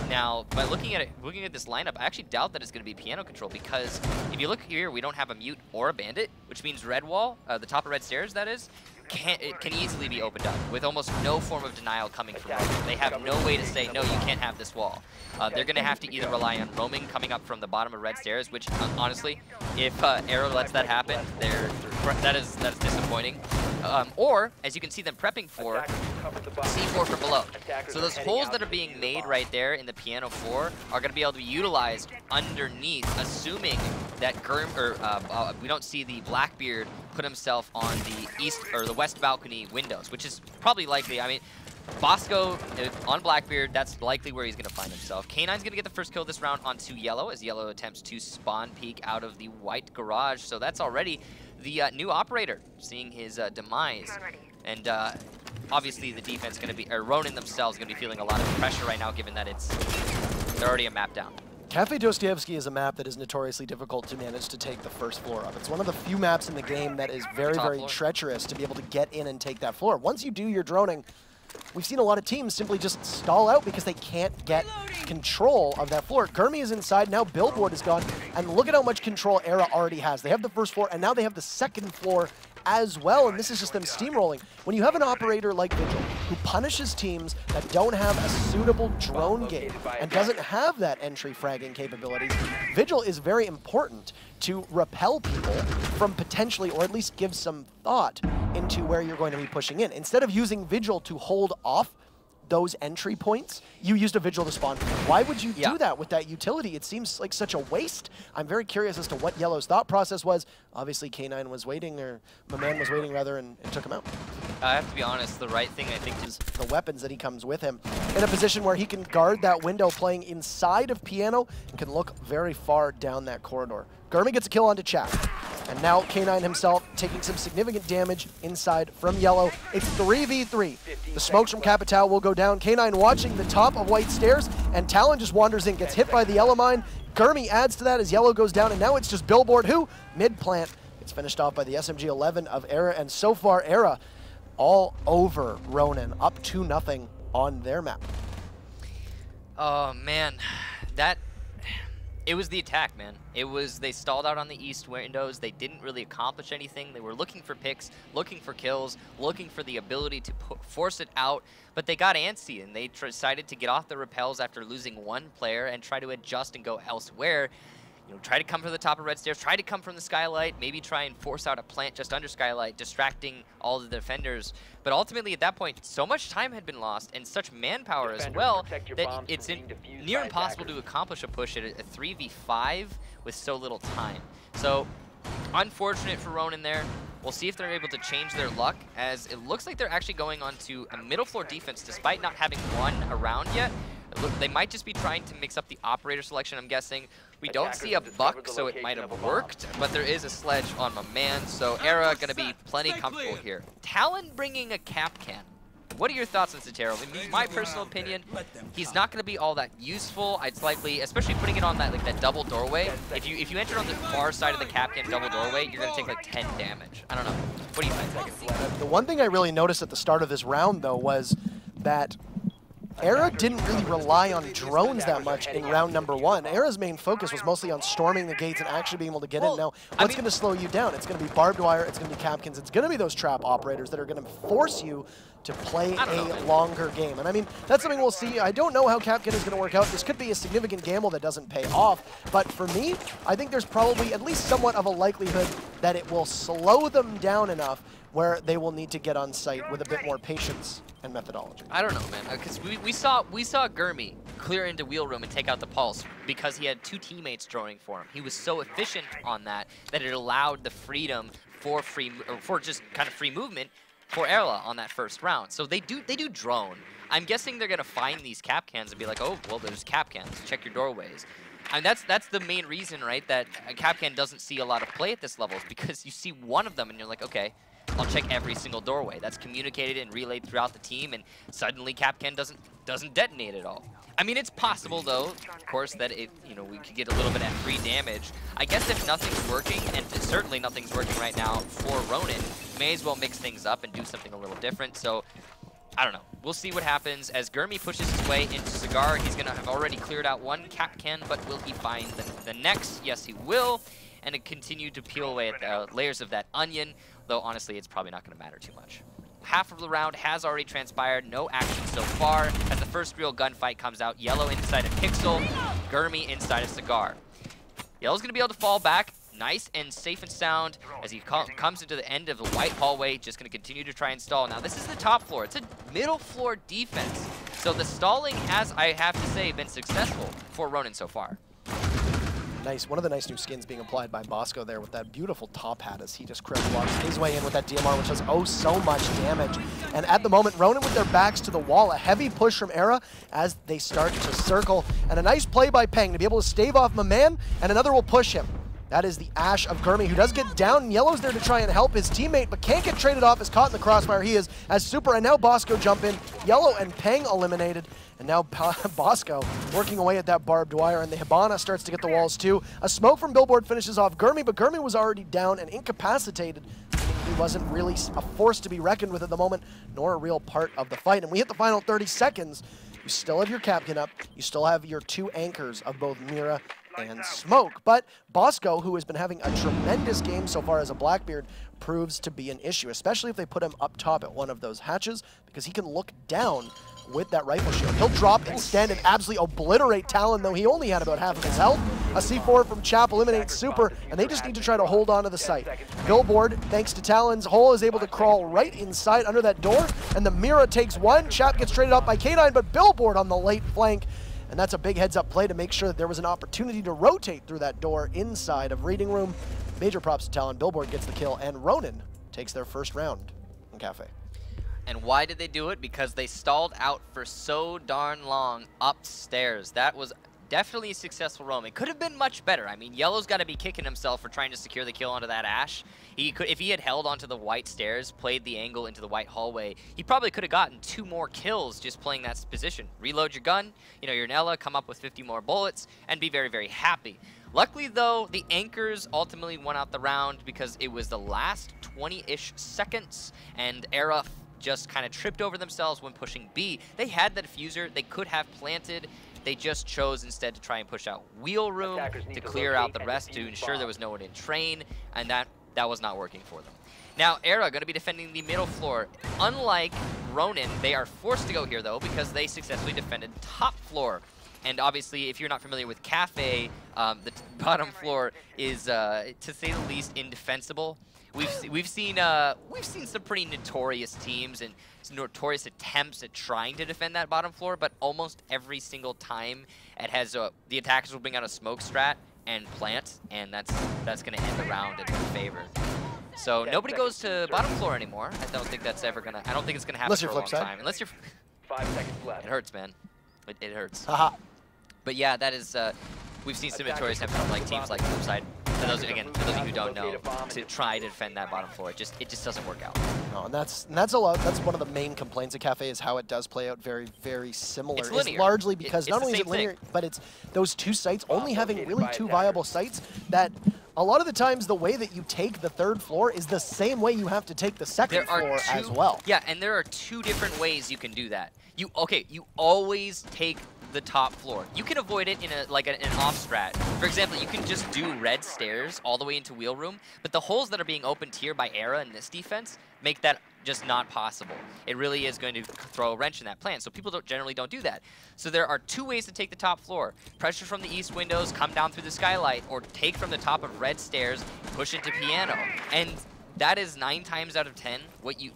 now, by looking at this lineup, I actually doubt that it's going to be Piano control, because if you look here, we don't have a Mute or a Bandit, which means Red Wall, the top of Red Stairs, that is, it can easily be opened up with almost no form of denial coming from Ronan. They have no way to say, no, you can't have this wall. They're going to have to either rely on roaming coming up from the bottom of Red Stairs, which honestly, if Arrow lets that happen, that is disappointing. Or, as you can see them prepping for, C4 from below. So those holes that are being made right there in the Piano 4 are going to be able to be utilized underneath, assuming that we don't see the Blackbeard put himself on the east or the west balcony windows, which is probably likely. I mean, Bosco on Blackbeard, that's likely where he's going to find himself. K9's going to get the first kill this round onto Yellow, as Yellow attempts to spawn peek out of the white garage. So that's already the new operator seeing his demise. And obviously the defense going to be, or Ronan themselves going to be feeling a lot of pressure right now, given that they're already a map down. Cafe Dostoevsky is a map that is notoriously difficult to manage to take the first floor of. It's one of the few maps in the game that is very treacherous to be able to get in and take that floor. Once you do your droning, we've seen a lot of teams simply just stall out because they can't get control of that floor. Gurmi is inside, now Billboard is gone, and look at how much control Era already has. They have the first floor, and now they have the second floor as well, and this is just them steamrolling. When you have an operator like Vigil, who punishes teams that don't have a suitable drone game and doesn't have that entry fragging capabilities, Vigil is very important to repel people from potentially, or at least give some thought into where you're going to be pushing in. Instead of using Vigil to hold off those entry points, you used a Vigil to spawn. Why would you Yeah. do that with that utility? It seems like such a waste. I'm very curious as to what Yellow's thought process was. Obviously, K9 was waiting, or my man was waiting rather, and took him out. I have to be honest, the right thing I think is The weapons that he comes with him in a position where he can guard that window playing inside of Piano and can look very far down that corridor. Gurmy gets a kill onto Chap. And now K9 himself taking some significant damage inside from Yellow. It's 3v3. The smokes from Capitao will go down. K9 watching the top of White Stairs, and Talon just wanders in, gets hit by the Yellow Mine. Gurmy adds to that as Yellow goes down, and now it's just Billboard, who, mid-plant, gets finished off by the SMG-11 of Era, and so far Era all over Ronan, up 2-0 on their map. oh man, it was the attack, man. They stalled out on the east windows. They didn't really accomplish anything. They were looking for picks, looking for kills, looking for the ability to force it out, but they got antsy and they decided to get off the rappels after losing one player and try to adjust and go elsewhere. You know, try to come from the top of Red Stairs, try to come from the Skylight, maybe try and force out a plant just under Skylight, distracting all the defenders. But ultimately, at that point, so much time had been lost and such manpower as well that it's near impossible to accomplish a push at a 3v5 with so little time. So, unfortunate for Ronan there. We'll see if they're able to change their luck, as it looks like they're actually going on to a middle floor defense despite not having one around yet. They might just be trying to mix up the operator selection, I'm guessing. We don't see a buck, so it might have worked, but there is a sledge on my man, so Era gonna be plenty comfortable here. Talon bringing a cap can. What are your thoughts on Sotero? In my personal opinion, he's not going to be all that useful. It's likely, especially putting it on that that double doorway. If you enter on the far side of the cap can double doorway, you're going to take like 10 damage. I don't know. What do you think? The one thing I really noticed at the start of this round, though, was that Era didn't really rely on drones that much in round number 1. Era's main focus was mostly on storming the gates and actually being able to get in. Now, what's going to slow you down? It's going to be barbed wire, it's going to be Capkins, it's going to be those trap operators that are going to force you to play a longer game. And I mean, that's something we'll see. I don't know how Capkin is going to work out. This could be a significant gamble that doesn't pay off. But for me, I think there's probably at least somewhat of a likelihood that it will slow them down enough where they will need to get on site with a bit more patience and methodology. I don't know, man, because we saw Gurmy clear into wheel room and take out the pulse because he had 2 teammates drawing for him. He was so efficient on that that it allowed the freedom for just kind of free movement for Erla on that first round. So they do drone. I'm guessing they're gonna find these cap cans and be like, oh, well, there's cap cans. Check your doorways. And that's the main reason, right, that a cap can doesn't see a lot of play at this level, is because you see one of them and you're like, okay, I'll check every single doorway. That's communicated and relayed throughout the team, and suddenly Capcan doesn't detonate at all. I mean, it's possible though, of course, that we could get a little bit of free damage. I guess if nothing's working, and certainly nothing's working right now for Ronan, may as well mix things up and do something a little different. So I don't know. We'll see what happens as Gurmy pushes his way into Cigar. He's gonna have already cleared out one Capcan, but will he find the next? Yes, he will. And it continue to peel away at the layers of that onion, though honestly it's probably not going to matter too much. Half of the round has already transpired, no action so far, as the first real gunfight comes out. Yellow inside of Pixel, Gurmy inside of Cigar. Yellow's going to be able to fall back, nice and safe and sound, as he comes into the end of the white hallway, just going to continue to try and stall. Now this is the top floor, it's a middle floor defense, so the stalling has, I have to say, been successful for Ronan so far. Nice. One of the nice new skins being applied by Bosco there with that beautiful top hat as he just walks his way in with that DMR, which does so much damage. And at the moment, Ronan with their backs to the wall, a heavy push from Era as they start to circle. And a nice play by Peng to be able to stave off Maman, and another will push him. That is the Ash of Gurmy, who does get down. Yellow's there to try and help his teammate, but can't get traded off, is caught in the crossfire. He is, as Super, and now Bosco jump in. Yellow and Peng eliminated. And now Bosco working away at that barbed wire, and the Hibana starts to get the walls too. A smoke from Billboard finishes off Gurmy, but Gurmy was already down and incapacitated. He wasn't really a force to be reckoned with at the moment, nor a real part of the fight. And we hit the final 30 seconds. You still have your Capkin up. You still have your 2 anchors of both Mira and Smoke. But Bosco, who has been having a tremendous game so far as a Blackbeard, proves to be an issue, especially if they put him up top at one of those hatches, because he can look down with that rifle shield. He'll drop and stand and absolutely obliterate Talon, though he only had about half of his health. A C4 from Chap eliminates Super, and they just need to try to hold on to the site. Billboard, thanks to Talon's hole, is able to crawl right inside under that door, and the Mira takes one. Chap gets traded up by K9, but Billboard on the late flank, and that's a big heads-up play to make sure that there was an opportunity to rotate through that door inside of Reading Room. Major props to Talon. Billboard gets the kill, and Ronan takes their first round in Cafe. And why did they do it? Because they stalled out for so darn long upstairs. That was definitely a successful roam. It could have been much better. I mean, Yellow's got to be kicking himself for trying to secure the kill onto that Ash. He could, if he had held onto the white stairs, played the angle into the white hallway, he probably could have gotten 2 more kills just playing that position. Reload your gun, you know, your Nella, come up with 50 more bullets, and be very, very happy. Luckily, though, the Anchors ultimately won out the round because it was the last 20-ish seconds, and Era just kind of tripped over themselves when pushing B. They had the diffuser. They could have planted. They just chose instead to try and push out Wheel Room to clear out the rest to ensure there was no one in train, and that was not working for them. Now, Era going to be defending the middle floor. Unlike Ronan, they are forced to go here, though, because they successfully defended top floor. And obviously, if you're not familiar with Cafe, the bottom floor is, to say the least, indefensible. We've seen some pretty notorious teams and some notorious attempts at trying to defend that bottom floor, but almost every single time it has the attackers will bring out a smoke strat and plant, and that's going to end the round in their favor. So nobody goes to bottom floor anymore. I don't think that's ever gonna. I don't think it's gonna happen for a long time. Unless you're 5 seconds left. It hurts, man. It hurts. Haha. But yeah, that is. We've seen some notorious attempts from like teams like Flipside. For those of you who don't know, to try to defend that bottom floor, it just doesn't work out. No, and that's a lot. That's one of the main complaints of Cafe is how it does play out very, very similar. It's linear. It's largely because it's not only is it linear, but it's those 2 sites only having really 2 viable sites that a lot of the times the way that you take the 3rd floor is the same way you have to take the 2nd floor as well. Yeah, and there are 2 different ways you can do that. You always take the top floor. You can avoid it in an off strat. For example, you can just do red stairs all the way into Wheel Room, but the holes that are being opened here by Era in this defense make that just not possible. It really is going to throw a wrench in that plan, so people generally don't do that. So there are 2 ways to take the top floor. Pressure from the east windows, come down through the skylight, or take from the top of red stairs, push into piano. And that is 9 times out of 10,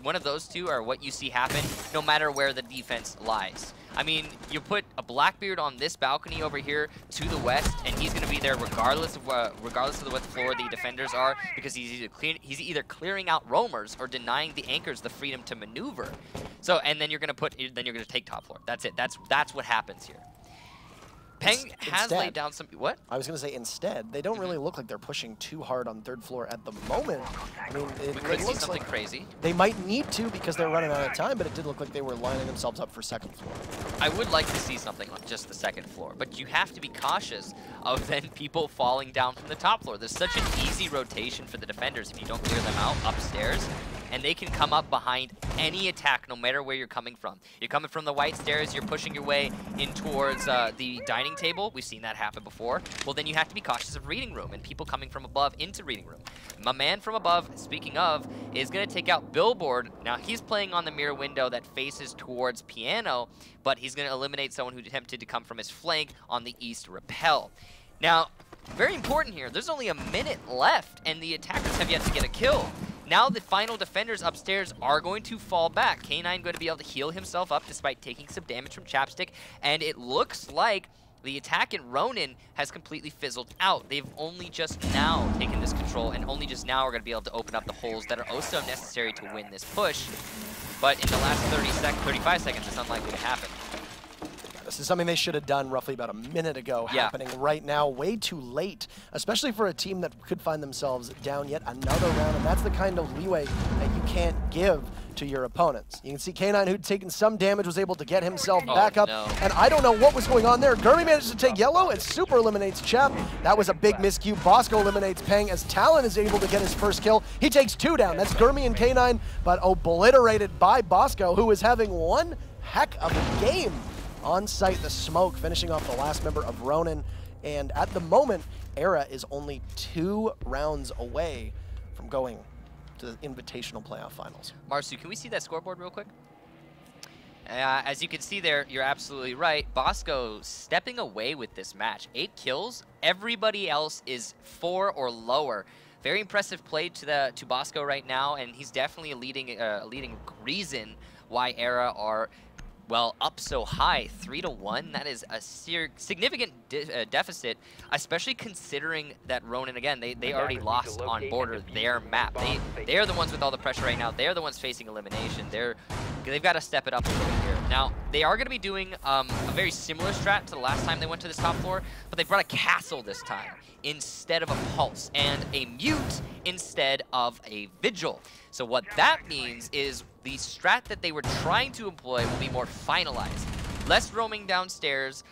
one of those 2 are what you see happen no matter where the defense lies. I mean, you put a Blackbeard on this balcony over here to the west, and he's going to be there regardless of what floor the defenders are, because he's either clearing out roamers or denying the Anchors the freedom to maneuver. So, and then you're going to take top floor. That's it. That's what happens here. Peng has laid down some... What? I was going to say, instead, they don't really look like they're pushing too hard on 3rd floor at the moment. I mean, we could see something crazy. They might need to because they're running out of time, but it did look like they were lining themselves up for 2nd floor. I would like to see something on just the 2nd floor, but you have to be cautious of then people falling down from the top floor. There's such an easy rotation for the defenders if you don't clear them out upstairs, and they can come up behind any attack no matter where you're coming from. You're coming from the white stairs, you're pushing your way in towards the dining table. We've seen that happen before. Well, then you have to be cautious of Reading Room and people coming from above into Reading Room. My man from above, speaking of, is going to take out Billboard. Now, he's playing on the mirror window that faces towards Piano, but he's going to eliminate someone who attempted to come from his flank on the east rappel. Now, very important here, there's only a minute left, and the attackers have yet to get a kill. Now the final defenders upstairs are going to fall back. K9 going to be able to heal himself up despite taking some damage from Chapstick, and it looks like the attack in Ronan has completely fizzled out. They've only just now taken this control, and only just now are going to be able to open up the holes that are also necessary to win this push. But in the last 35 seconds, it's unlikely to happen. This is something they should have done roughly about a minute ago, happening right now, way too late, especially for a team that could find themselves down yet another round, and that's the kind of leeway that you can't give to your opponents. You can see K9, who'd taken some damage, was able to get himself back up, and I don't know what was going on there. Gurmy managed to take yellow, and Super eliminates Chap. That was a big miscue. Bosco eliminates Peng as Talon is able to get his first kill. He takes 2 down. That's Gurmy and K9, but obliterated by Bosco, who is having one heck of a game. On site, the smoke finishing off the last member of Ronan, and at the moment, Era is only 2 rounds away from going to the Invitational playoff finals. Marsu, can we see that scoreboard real quick? As you can see there, you're absolutely right. Bosco stepping away with this match. 8 kills. Everybody else is 4 or lower. Very impressive play to Bosco right now, and he's definitely a leading reason why Era are, well, up so high, 3-1. That is a significant deficit, especially considering that Ronan, again, they already lost on border their map. They are the ones with all the pressure right now. They're the ones facing elimination. They've got to step it up a little here. Now, they are going to be doing a very similar strat to the last time they went to this top floor, but they brought a castle this time instead of a pulse, and a mute instead of a vigil. So what that means is the strat that they were trying to employ will be more finalized. Less roaming downstairs,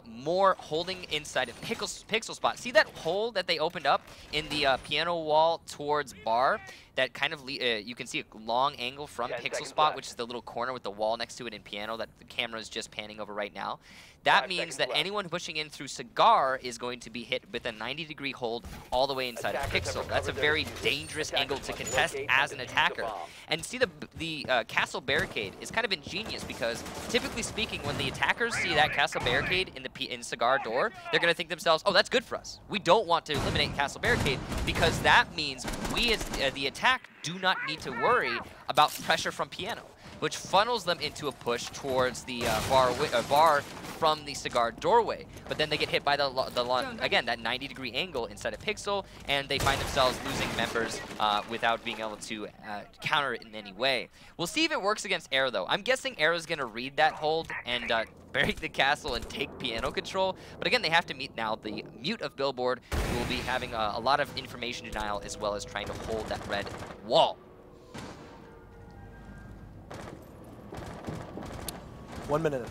more holding inside of pixel spot. See that hole that they opened up in the piano wall towards bar? That kind of, you can see a long angle from pixel spot, which is the little corner with the wall next to it in piano that the camera is just panning over right now. That means that anyone pushing in through Cigar is going to be hit with a 90-degree hold all the way inside of Pixel. That's a very dangerous angle to contest as an attacker. And see the castle barricade is kind of ingenious because typically speaking, when the attackers see that castle barricade in Cigar door, they're going to think themselves, oh, that's good for us. We don't want to eliminate castle barricade because that means we as the attack do not need to worry about pressure from piano, which funnels them into a push towards the bar from the Cigar doorway. But then they get hit by again, that 90-degree angle inside of Pixel, and they find themselves losing members without being able to counter it in any way. We'll see if it works against Era, though. I'm guessing Era's going to read that hold and bury the castle and take piano control. But again, they have to meet now the mute of Billboard, who will be having a lot of information denial as well as trying to hold that red wall. 1 minute.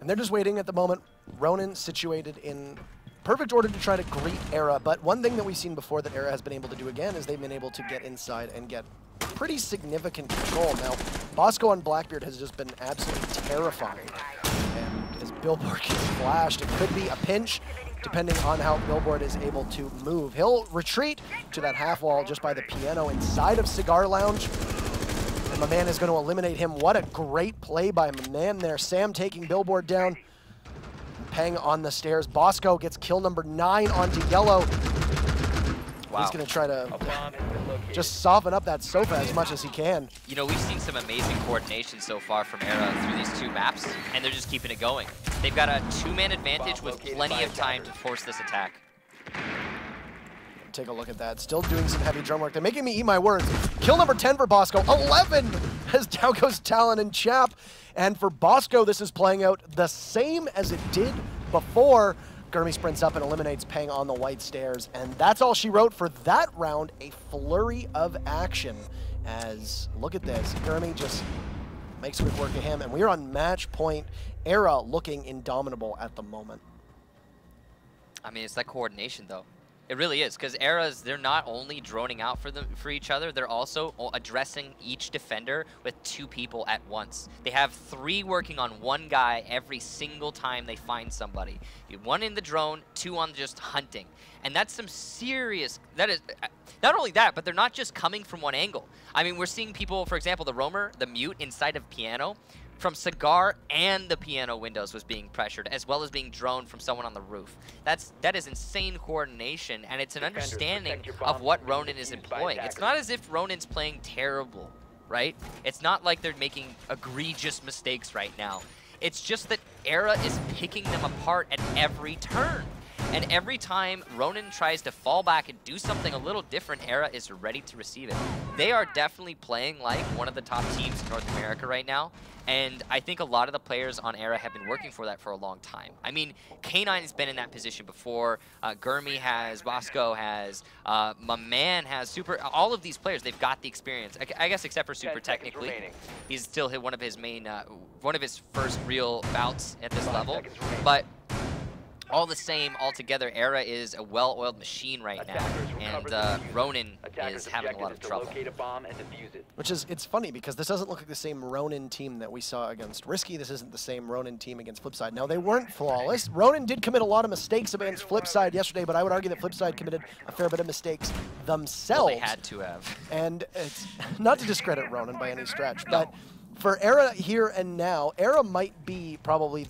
And they're just waiting at the moment. Ronan situated in perfect order to try to greet Era, but one thing that we've seen before that Era has been able to do again is they've been able to get inside and get pretty significant control. Now, Bosco on Blackbeard has just been absolutely terrifying. And as Billboard gets flashed, it could be a pinch, depending on how Billboard is able to move. He'll retreat to that half wall just by the piano inside of Cigar Lounge. And my man is going to eliminate him. What a great play by my man there. Sam taking Billboard down. Peng on the stairs. Bosco gets kill number 9 onto yellow. Wow. He's going to try to just soften up that sofa as much as he can. You know, we've seen some amazing coordination so far from Era through these 2 maps, and they're just keeping it going. They've got a 2-man advantage with plenty of time to force this attack. Take a look at that. Still doing some heavy drum work. They're making me eat my words. Kill number 10 for Bosco. 11 as down goes Talon and Chap. And for Bosco, this is playing out the same as it did before. Gurmy sprints up and eliminates Peng on the white stairs. And that's all she wrote for that round. A flurry of action. As, look at this, Gurmy just makes quick work of him. And we are on match point. Era looking indomitable at the moment. I mean, it's that coordination, though. It really is, because Era's, they're not only droning out for each other, they're also addressing each defender with 2 people at once. They have 3 working on 1 guy every single time they find somebody. 1 in the drone, 2 on just hunting. And that's some serious, that is, not only that, but they're not just coming from 1 angle. I mean, we're seeing people, for example, the roamer, the mute inside of piano, from Cigar and the piano windows was being pressured, as well as being droned from someone on the roof. That is insane coordination, and it's an understanding of what Ronan is employing. It's not as if Ronan's playing terrible, right? It's not like they're making egregious mistakes right now. It's just that Era is picking them apart at every turn. And every time Ronan tries to fall back and do something a little different, Era is ready to receive it. They are definitely playing like one of the top teams in North America right now. And I think a lot of the players on Era have been working for that for a long time. I mean, K9 has been in that position before. Gurmy has, Bosco has, my man has, Super. All of these players, they've got the experience. I guess except for Super technically. He's still hit one of his main, one of his first real bouts at this level. But all the same, altogether, Era is a well-oiled machine right now, and Ronan is having a lot of trouble. Which is, it's funny because this doesn't look like the same Ronan team that we saw against Risky. This isn't the same Ronan team against Flipside. Now, they weren't flawless. Ronan did commit a lot of mistakes against Flipside yesterday, but I would argue that Flipside committed a fair bit of mistakes themselves. Well, they had to have. And it's not to discredit Ronan by any stretch, but for Era here and now, Era might be probably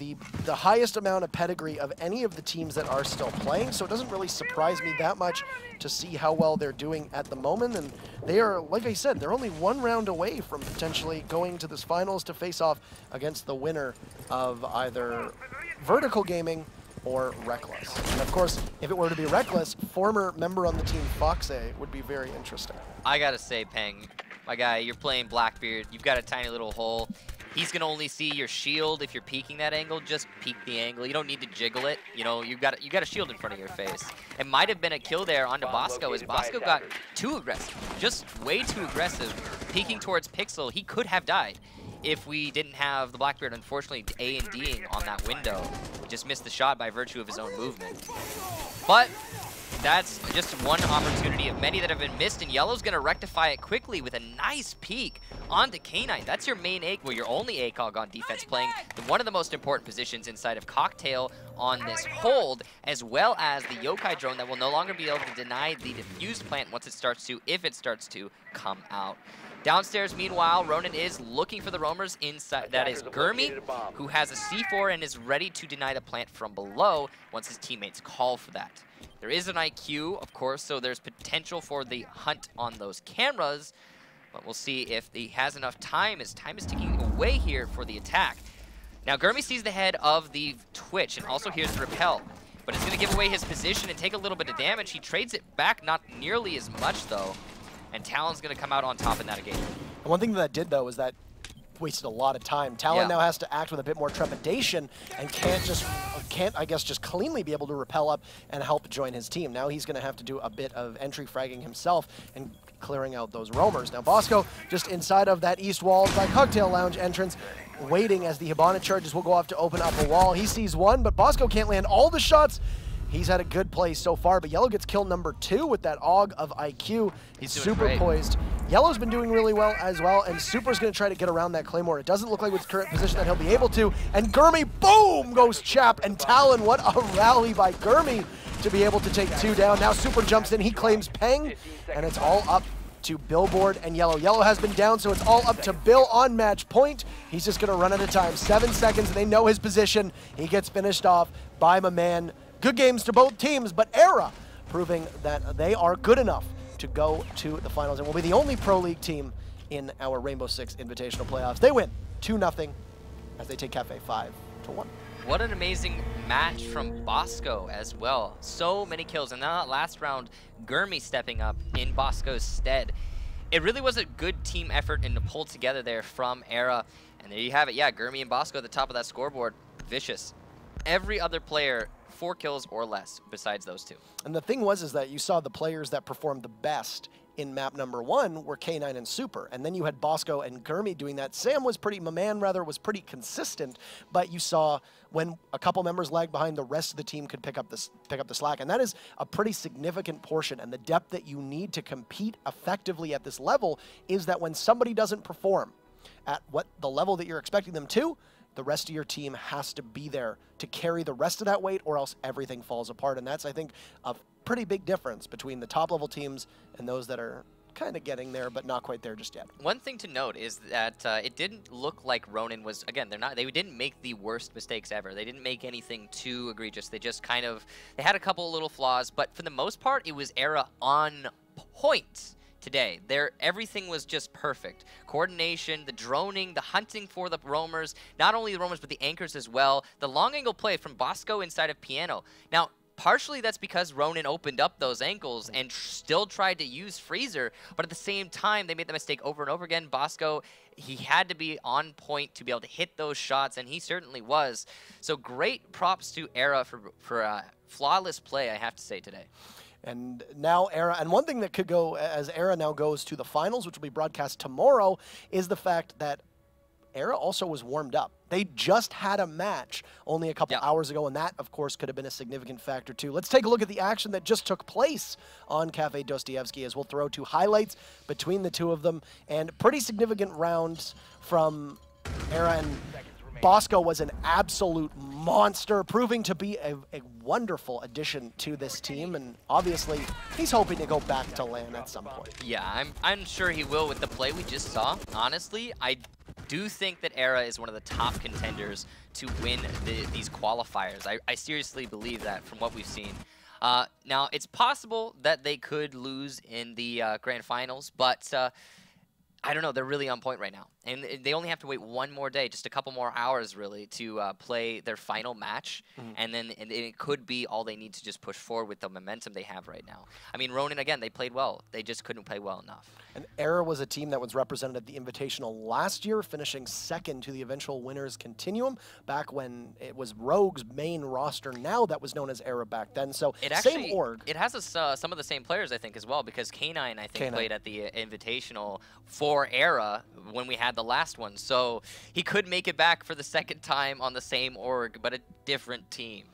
the highest amount of pedigree of any of the teams that are still playing, so it doesn't really surprise me that much to see how well they're doing at the moment. And they are, like I said, they're only one round away from potentially going to this finals to face off against the winner of either Vertical Gaming or Reckless. And of course, if it were to be Reckless, former member on the team Foxe would be very interesting. I gotta say, Peng, my guy, you're playing Blackbeard. You've got a tiny little hole. He's gonna only see your shield if you're peeking that angle. Just peek the angle. You don't need to jiggle it. You know, you got a shield in front of your face. It might have been a kill there onto Bosco, as Bosco got too aggressive, just way too aggressive, peeking towards Pixel. He could have died if we didn't have the Blackbeard, unfortunately, A and D'ing on that window. He just missed the shot by virtue of his own movement. But that's just one opportunity of many that have been missed, and Yellow's going to rectify it quickly with a nice peek onto K9. That's your main ACOG, well, your only ACOG on defense, playing one of the most important positions inside of Cocktail on this hold, as well as the Yokai drone that will no longer be able to deny the defused plant once it starts to, if it starts to, come out. Downstairs, meanwhile, Ronan is looking for the roamers inside. That is Gurmy, who has a C4 and is ready to deny the plant from below once his teammates call for that. There is an IQ, of course, so there's potential for the hunt on those cameras, but we'll see if he has enough time, as time is ticking away here for the attack. Now, Gurmy sees the head of the Twitch and also hears the repel, but it's going to give away his position and take a little bit of damage. He trades it back, not nearly as much, though. And Talon's going to come out on top in that engagement. And one thing that did, though, is that wasted a lot of time. Talon now has to act with a bit more trepidation and can't, I guess, just cleanly be able to rappel up and help join his team. Now he's going to have to do a bit of entry fragging himself and clearing out those roamers. Now Bosco just inside of that east wall by Cocktail Lounge entrance, waiting as the Hibana charges will go off to open up a wall. He sees one, but Bosco can't land all the shots. He's had a good play so far, but Yellow gets kill number 2 with that AUG of IQ. He's super great. Poised. Yellow's been doing really well as well, and Super's going to try to get around that Claymore. It doesn't look like with current position that he'll be able to, and Gurmy, boom, goes Chap, and Talon, what a rally by Gurmy to be able to take 2 down. Now Super jumps in, he claims Peng, and it's all up to Billboard and Yellow. Yellow has been down, so it's all up to Bill on match point. He's just going to run out of time. 7 seconds, and they know his position. He gets finished off by my man. Good games to both teams, but Era proving that they are good enough to go to the finals and will be the only Pro League team in our Rainbow Six Invitational playoffs. They win 2-0 as they take Cafe 5-1. What an amazing match from Bosco as well. So many kills, and now that last round, Gurmy stepping up in Bosco's stead. It really was a good team effort and to pull together there from Era. And there you have it. Yeah, Gurmy and Bosco at the top of that scoreboard. Vicious. Every other player 4 kills or less besides those 2. And the thing is that you saw the players that performed the best in map number 1 were K9 and Super, and then you had Bosco and Gurmy doing that. Sam was pretty, was pretty consistent, but you saw when a couple members lagged behind, the rest of the team could pick up the slack, and that is a pretty significant portion. And the depth that you need to compete effectively at this level is that when somebody doesn't perform at what the level that you're expecting them to, the rest of your team has to be there to carry the rest of that weight, or else everything falls apart. And that's, I think, a pretty big difference between the top-level teams and those that are kind of getting there, but not quite there just yet. One thing to note is that it didn't look like Ronan was, again, they didn't make the worst mistakes ever. They didn't make anything too egregious. They just kind of, they had a couple of little flaws, but for the most part, it was Era on point today. Everything was just perfect. Coordination, the droning, the hunting for the roamers, not only the roamers, but the anchors as well. The long angle play from Bosco inside of Piano. Now, partially that's because Ronan opened up those ankles and still tried to use Freezer, but at the same time, they made the mistake over and over again. Bosco, he had to be on point to be able to hit those shots, and he certainly was. So great props to Era for flawless play, I have to say, today. And now Era, and one thing that could go as Era now goes to the finals, which will be broadcast tomorrow, is the fact that Era also was warmed up. They just had a match only a couple hours ago, and that, of course, could have been a significant factor, too. Let's take a look at the action that just took place on Cafe Dostoevsky, as we'll throw 2 highlights between the 2 of them, and pretty significant rounds from Era, and Bosco was an absolute monster, proving to be a wonderful addition to this team, and obviously he's hoping to go back to LAN at some point. Yeah, I'm sure he will with the play we just saw. Honestly, I do think that Era is one of the top contenders to win these qualifiers. I seriously believe that from what we've seen. Now, it's possible that they could lose in the grand finals, but I don't know. They're really on point right now. And they only have to wait one more day, just a couple more hours, really, to play their final match. And then it could be all they need to just push forward with the momentum they have right now. I mean, Ronan, again, they played well. They just couldn't play well enough. And Era was a team that was represented at the Invitational last year, finishing second to the eventual winners continuum back when it was Rogue's main roster now that was known as Era back then. So it actually, same org. It has some of the same players, I think, as well, because K9, I think, played at the Invitational for Era when we had the last one. So he could make it back for the second time on the same org, but a different team.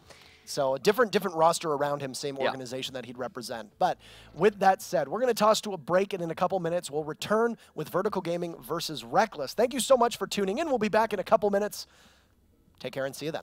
So a different roster around him, same organization that he'd represent. But with that said, we're going to toss to a break, and in a couple minutes, we'll return with Vertical Gaming versus Reckless. Thank you so much for tuning in. We'll be back in a couple minutes. Take care and see you then.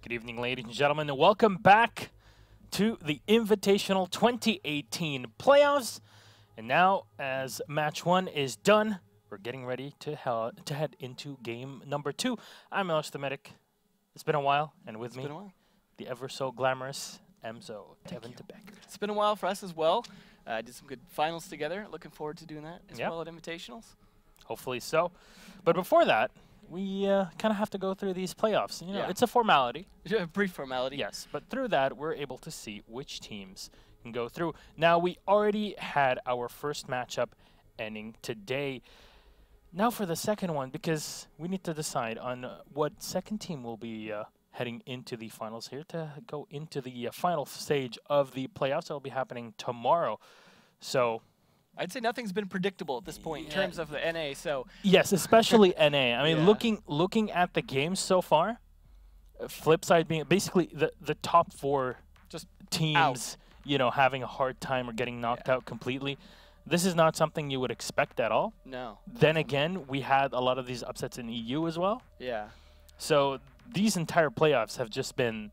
Good evening, ladies and gentlemen, and welcome back to the Invitational 2018 playoffs. And now, as match 1 is done, we're getting ready to head into game number 2. I'm Elish the Medic. It's been a while, and with me, the ever so glamorous Emzo, Tevin Tebecker. It's been a while for us as well. Did some good finals together. Looking forward to doing that as well at Invitationals. Hopefully so. But before that, we kind of have to go through these playoffs. You know, it's a formality. A brief formality. Yes, but through that, we're able to see which teams can go through. Now, we already had our first matchup ending today. Now for the second one, because we need to decide on what second team will be heading into the finals here to go into the final stage of the playoffs that will be happening tomorrow. So I'd say nothing's been predictable at this point in terms of the NA. So yes, especially NA. I mean, looking at the games so far, flip side being basically the top 4 just teams, out. You know, having a hard time or getting knocked out completely. This is not something you would expect at all. No. Then again, we had a lot of these upsets in EU as well. Yeah. So these entire playoffs have just been,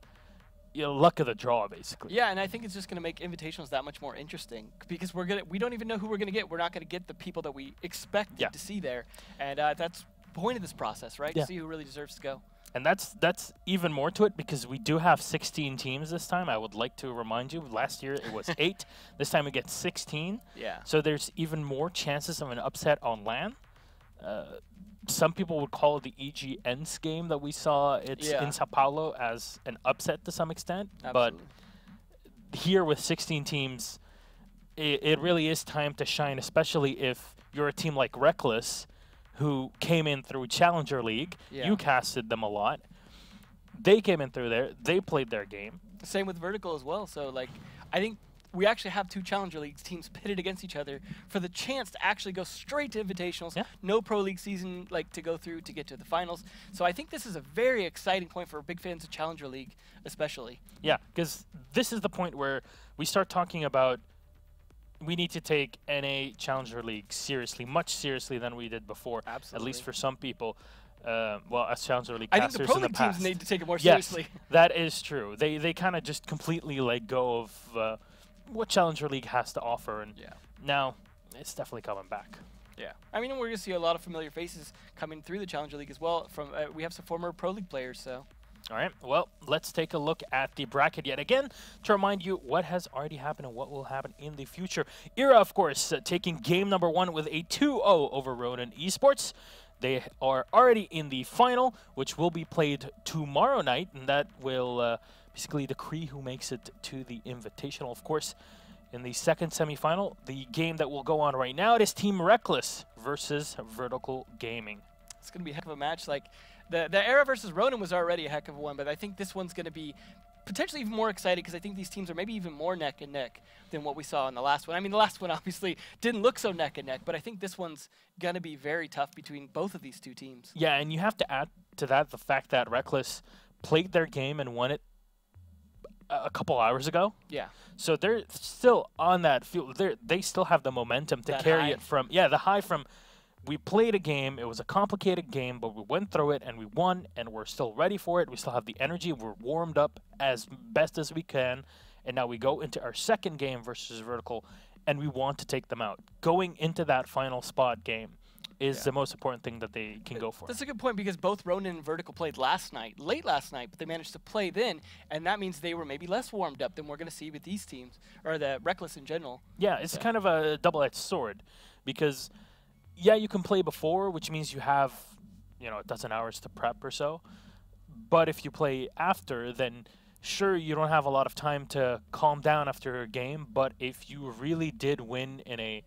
you know, luck of the draw, basically. Yeah, and I think it's just going to make Invitationals that much more interesting because we don't even know who we're going to get. We're not going to get the people that we expected to see there, and that's the point of this process, right? To see who really deserves to go. And that's even more to it because we do have 16 teams this time. I would like to remind you, last year it was 8. This time we get 16. Yeah. So there's even more chances of an upset on LAN. Some people would call it the EGN's game that we saw in Sao Paulo as an upset to some extent. Absolutely. But here with 16 teams, it really is time to shine, especially if you're a team like Reckless, who came in through Challenger League. You casted them a lot. They came in through there. They played their game. Same with Vertical as well. So, like, I think we actually have 2 Challenger League teams pitted against each other for the chance to actually go straight to Invitationals. No Pro League season to go through to get to the finals. So I think this is a very exciting point for big fans of Challenger League, especially. Yeah, because this is the point where we start talking about we need to take NA Challenger League seriously, much seriously than we did before. Absolutely. At least for some people. Well, as Challenger League I casters think the Pro in the League past. teams need to take it more Yes, seriously. that is true. They kind of just completely let go of what Challenger League has to offer, and now it's definitely coming back. Yeah, I mean, we're going to see a lot of familiar faces coming through the Challenger League as well. From we have some former Pro League players, so. All right, well, let's take a look at the bracket yet again to remind you what has already happened and what will happen in the future. Era, of course, taking game number 1 with a 2-0 over Ronan Esports. They are already in the final, which will be played tomorrow night, and that will basically decree who makes it to the Invitational. Of course, in the second semifinal, the game that will go on right now, it is Team Reckless versus Vertical Gaming. It's going to be a heck of a match. Like, the Era versus Ronan was already a heck of a one, but I think this one's going to be potentially even more exciting because I think these teams are maybe even more neck and neck than what we saw in the last one. I mean, the last one obviously didn't look so neck and neck, but I think this one's going to be very tough between both of these 2 teams. Yeah, and you have to add to that the fact that Reckless played their game and won it a couple hours ago. Yeah. So they're still on that field. They still have the momentum to carry it from, the high from, we played a game, it was a complicated game, but we went through it and we won, and we're still ready for it. We still have the energy. We're warmed up as best as we can, and now we go into our second game versus Vertical, and we want to take them out. Going into that final spot game is the most important thing that they can go for. That's a good point because both Ronan and Vertical played late last night, but they managed to play then, and that means they were maybe less warmed up than we're going to see with these teams, or the Reckless in general. Yeah, it's kind of a double-edged sword because you can play before, which means you have, a dozen hours to prep or so. But if you play after, then sure, you don't have a lot of time to calm down after a game. But if you really did win in a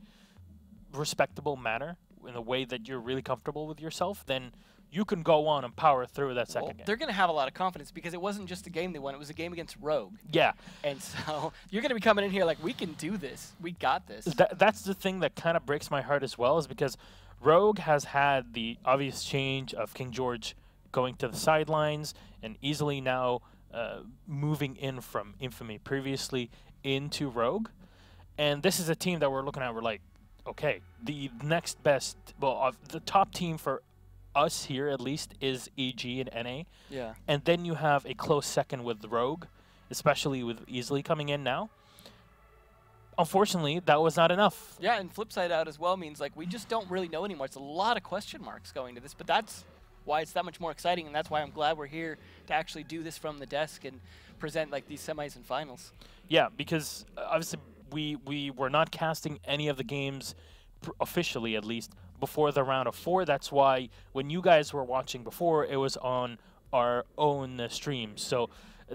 respectable manner, in a way that you're really comfortable with yourself, then you can go on and power through that second game. They're going to have a lot of confidence because it wasn't just a game they won. It was a game against Rogue. Yeah. And so you're going to be coming in here like, we can do this. We got this. That's the thing that kind of breaks my heart as well, is because Rogue has had the obvious change of King George going to the sidelines and easily now moving in from Infamy previously into Rogue. And this is a team that we're looking at. We're like, okay, the next best, the top team for us here at least is EG and NA. Yeah. And then you have a close second with Rogue, especially with Easily coming in now. Unfortunately, that was not enough. Yeah, and flip side out as well means like we just don't really know anymore. It's a lot of question marks going to this, but that's why it's that much more exciting, and that's why I'm glad we're here to actually do this from the desk and present like these semis and finals. Yeah, because obviously we were not casting any of the games officially, at least, before the round of 4. That's why when you guys were watching before, it was on our own stream. So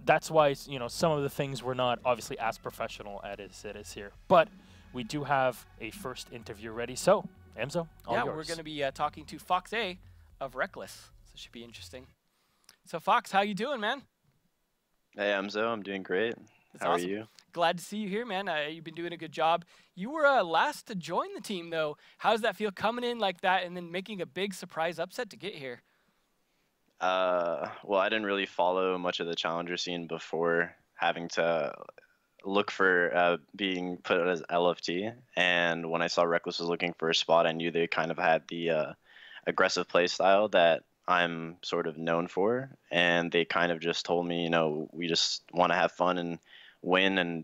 that's why, you know, some of the things were not obviously as professional as it is here. But we do have a first interview ready. So, Emzo, all yours. We're going to be talking to Fox A of Reckless. So it should be interesting. So Fox, how you doing, man? Hey, Emzo, I'm doing great. That's How awesome. are you? Glad to see you here, man. You've been doing a good job. You were last to join the team, though. How does that feel coming in like that and then making a big surprise upset to get here? Well, I didn't really follow much of the challenger scene before having to look for being put as LFT. And when I saw Reckless was looking for a spot, I knew they kind of had the aggressive play style that I'm sort of known for. And they kind of just told me, you know, we just want to have fun and win. And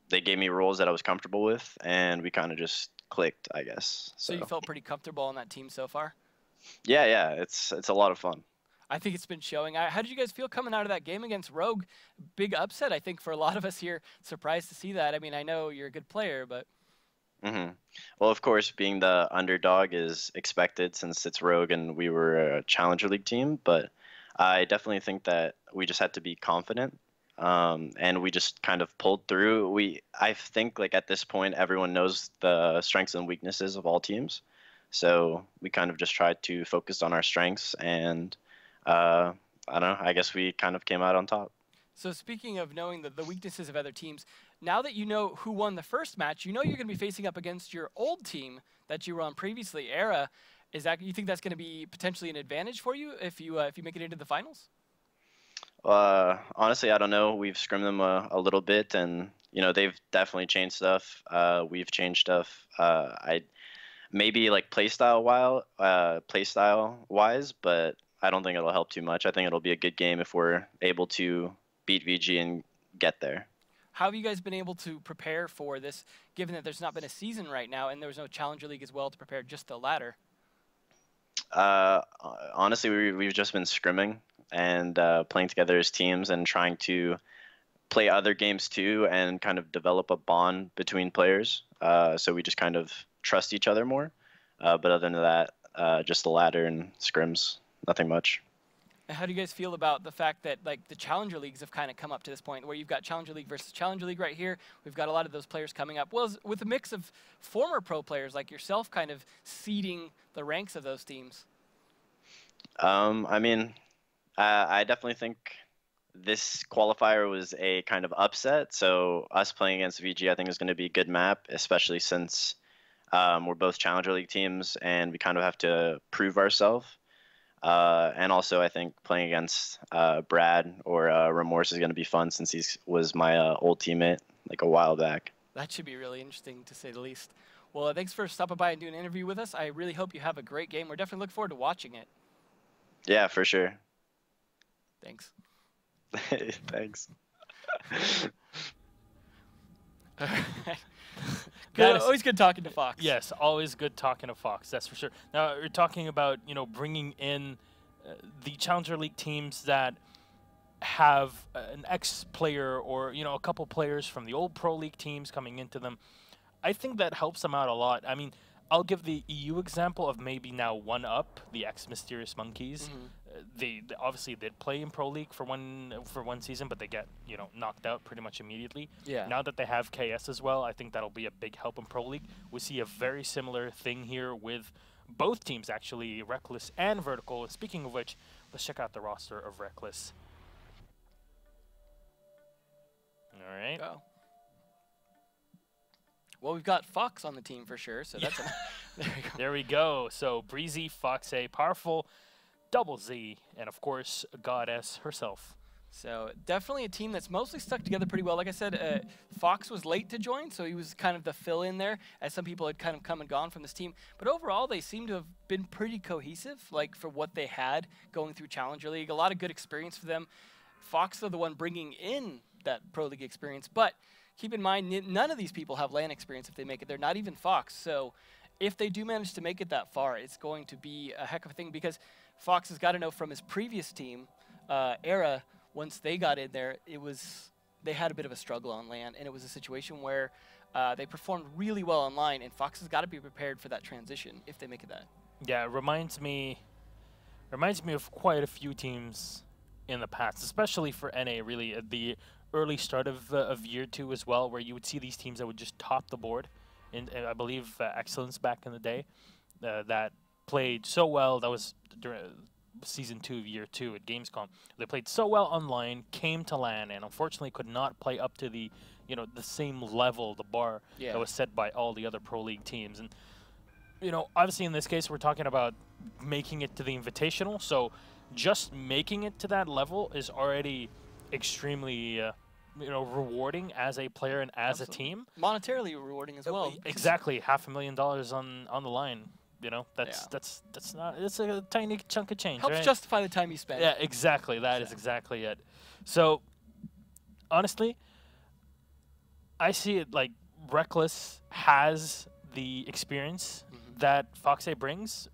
they gave me roles that I was comfortable with, and we kind of just clicked, I guess. So you felt pretty comfortable on that team so far? Yeah, it's a lot of fun. I think it's been showing. How did you guys feel coming out of that game against Rogue? Big upset, I think, for a lot of us here. Surprised to see that. I mean, I know you're a good player, but... Well, of course, being the underdog is expected since it's Rogue and we were a Challenger League team, but I definitely think that we just had to be confident, and we just kind of pulled through. I think, like, at this point, everyone knows the strengths and weaknesses of all teams, so we kind of just tried to focus on our strengths, and I don't know, I guess we kind of came out on top. So speaking of knowing the weaknesses of other teams, now that you know who won the first match, you know you're going to be facing up against your old team that you were on previously, Era. Is that, you think that's going to be potentially an advantage for you if you make it into the finals? Honestly, I don't know. We've scrimmed them a little bit, and you know they've definitely changed stuff. We've changed stuff. I maybe like playstyle wise, but I don't think it'll help too much. I think it'll be a good game if we're able to beat VG and get there. How have you guys been able to prepare for this, given that there's not been a season right now and there's no Challenger League as well to prepare just the ladder? Honestly, we've just been scrimming and playing together as teams and trying to play other games too and kind of develop a bond between players. So we just kind of trust each other more. But other than that, just the ladder and scrims, nothing much. And how do you guys feel about the fact that like the Challenger Leagues have kind of come up to this point where you've got Challenger League versus Challenger League right here? We've got a lot of those players coming up. Well, with a mix of former pro players like yourself kind of seeding the ranks of those teams. I mean, I definitely think this qualifier was a kind of upset. So us playing against VG, I think, is going to be a good map, especially since we're both Challenger League teams and we kind of have to prove ourselves. And also, I think playing against Brad or Remorse is going to be fun since he was my old teammate like a while back. That should be really interesting, to say the least. Well, thanks for stopping by and doing an interview with us. I really hope you have a great game. We're definitely looking forward to watching it. Yeah, for sure. Thanks. Thanks. Good, always good talking to Fox. Yes, always good talking to Fox, that's for sure. Now, you're talking about, you know, bringing in the Challenger League teams that have an ex-player or, you know, a couple players from the old Pro League teams coming into them. I think that helps them out a lot. I mean, I'll give the EU example of maybe now 1UP, the ex-Mysterious Monkeys. They obviously did play in Pro League for one season, but they get, you know, knocked out pretty much immediately. Yeah. Now that they have KS as well, I think that'll be a big help in Pro League. We see a very similar thing here with both teams, actually, Reckless and Vertical. Speaking of which, let's check out the roster of Reckless. All right. Go. Well, we've got Fox on the team for sure, so that's there we go. There we go. So Breezy, Fox A, Powerful, Double Z, and of course, Goddess herself. So definitely a team that's mostly stuck together pretty well. Like I said, Fox was late to join, so he was kind of the fill-in there, as some people had kind of come and gone from this team. But overall, they seem to have been pretty cohesive, like for what they had going through Challenger League. A lot of good experience for them. Fox are the one bringing in that Pro League experience, but keep in mind, none of these people have LAN experience if they make it. They're not even Fox, so if they do manage to make it that far, it's going to be a heck of a thing, because Fox has got to know from his previous team, Era, once they got in there, they had a bit of a struggle on LAN, and it was a situation where they performed really well online, and Fox has got to be prepared for that transition if they make it that. Yeah, it reminds me of quite a few teams in the past, especially for NA, really, at the early start of year 2 as well, where you would see these teams that would just top the board. And I believe Excellence back in the day that played so well. That was during Season 2 of Year 2 at Gamescom. They played so well online, came to LAN, and unfortunately could not play up to the same level, the bar that was set by all the other Pro League teams. And obviously in this case we're talking about making it to the Invitational, so just making it to that level is already extremely rewarding as a player and as a team. Monetarily rewarding as well. Exactly, $500,000 on the line. That's not. It's a tiny chunk of change. Helps right? justify the time you spend. Yeah, exactly. That is exactly it. So, honestly, I see it like Reckless has the experience that Foxay brings,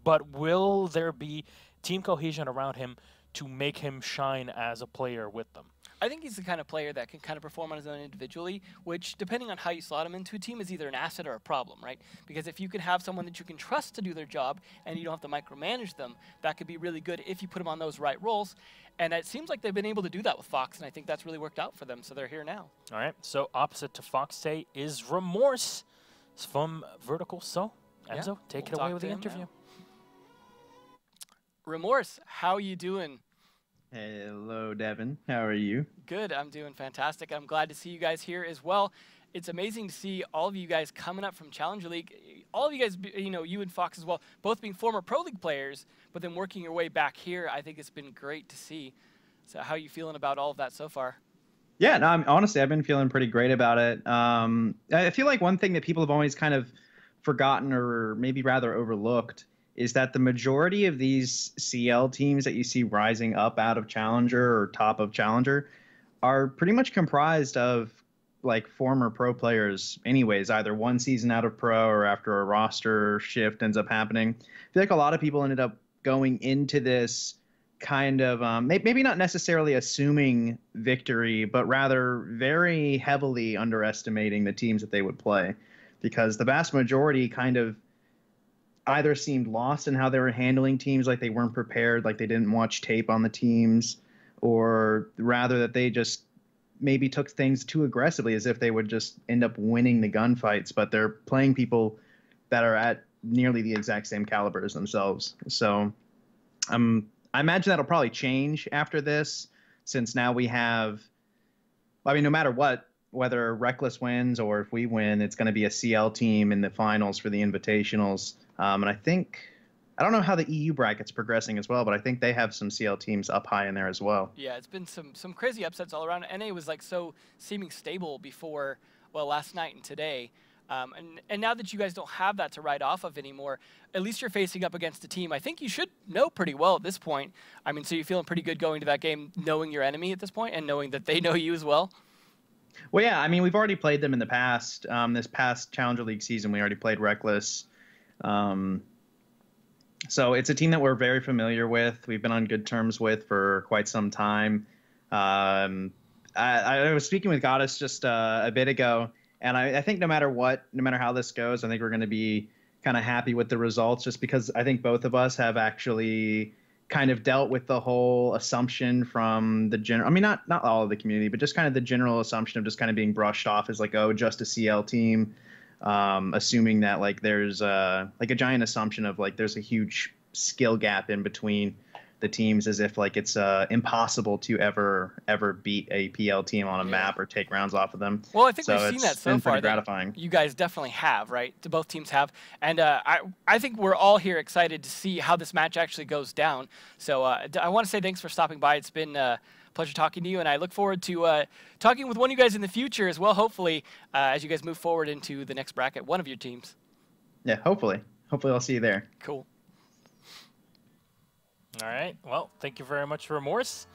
but will there be team cohesion around him to make him shine as a player with them? I think he's the kind of player that can kind of perform on his own individually, which, depending on how you slot him into a team, is either an asset or a problem, right? Because if you can have someone that you can trust to do their job and you don't have to micromanage them, that could be really good if you put them on those right roles. And it seems like they've been able to do that with Fox, and I think that's really worked out for them, so they're here now. All right, so opposite to Foxay is Remorse from Vertical. So, Enzo, take it away with the interview. Now. Remorse, how are you doing? Hello, Devin. How are you? Good. I'm doing fantastic. I'm glad to see you guys here as well. It's amazing to see all of you guys coming up from Challenger League. All of you guys, you and Fox as well, both being former Pro League players, but then working your way back here. I think it's been great to see. So how are you feeling about all of that so far? Yeah, no, honestly, I've been feeling pretty great about it. I feel like one thing that people have always kind of forgotten or maybe rather overlooked is that the majority of these CL teams that you see rising up out of Challenger or top of Challenger are pretty much comprised of like former pro players anyways, either one season out of pro or after a roster shift ends up happening. I feel like a lot of people ended up going into this kind of maybe not necessarily assuming victory, but rather very heavily underestimating the teams that they would play, because the vast majority kind of either seemed lost in how they were handling teams, like they weren't prepared, like they didn't watch tape on the teams, or rather that they just maybe took things too aggressively as if they would just end up winning the gunfights, but they're playing people that are at nearly the exact same caliber as themselves. So I imagine that'll probably change after this, since now we have, I mean, no matter what, whether Reckless wins or if we win, it's going to be a CL team in the finals for the Invitationals. And I don't know how the EU bracket's progressing as well, but I think they have some CL teams up high in there as well. Yeah, it's been some crazy upsets all around. NA was like so seeming stable before, well, last night and today. And now that you guys don't have that to ride off of anymore, at least you're facing up against a team I think you should know pretty well at this point. I mean, so you're feeling pretty good going to that game, knowing your enemy at this point and knowing that they know you as well? Well, yeah, I mean, we've already played them in the past. This past Challenger League season, we already played Reckless. So it's a team that we're very familiar with. We've been on good terms with for quite some time. I was speaking with Goddess just a bit ago, and I think no matter how this goes, I think we're going to be kind of happy with the results, just because I think both of us have actually kind of dealt with the whole assumption from the general, I mean, not all of the community, but just kind of the general assumption of just kind of being brushed off as like, oh, just a CL team, assuming that like there's like a giant assumption of like there's a huge skill gap in between the teams as if like it's impossible to ever beat a PL team on a map or take rounds off of them. Well, I think so we've seen that it's so been far. pretty gratifying. You guys definitely have, right? Both teams have. And I think we're all here excited to see how this match actually goes down. So I want to say thanks for stopping by. It's been a pleasure talking to you, and I look forward to talking with one of you guys in the future as well, hopefully, as you guys move forward into the next bracket, one of your teams. Yeah, hopefully. Hopefully I'll see you there. Cool. All right. Well, thank you very much, Remorse.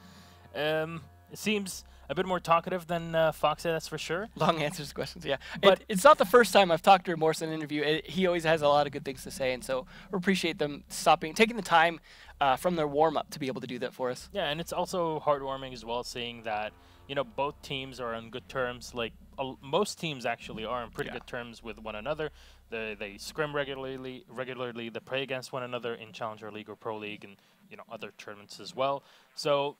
It seems a bit more talkative than Foxy, that's for sure. Long answers to questions, yeah. But it's not the first time I've talked to Remorse in an interview. He always has a lot of good things to say, and so we appreciate them taking the time from their warm-up to be able to do that for us. Yeah, and it's also heartwarming as well, seeing that, you know, both teams are on good terms. Like, most teams actually are on pretty good terms with one another. They scrim regularly. They play against one another in Challenger League or Pro League and, you know, other tournaments as well. So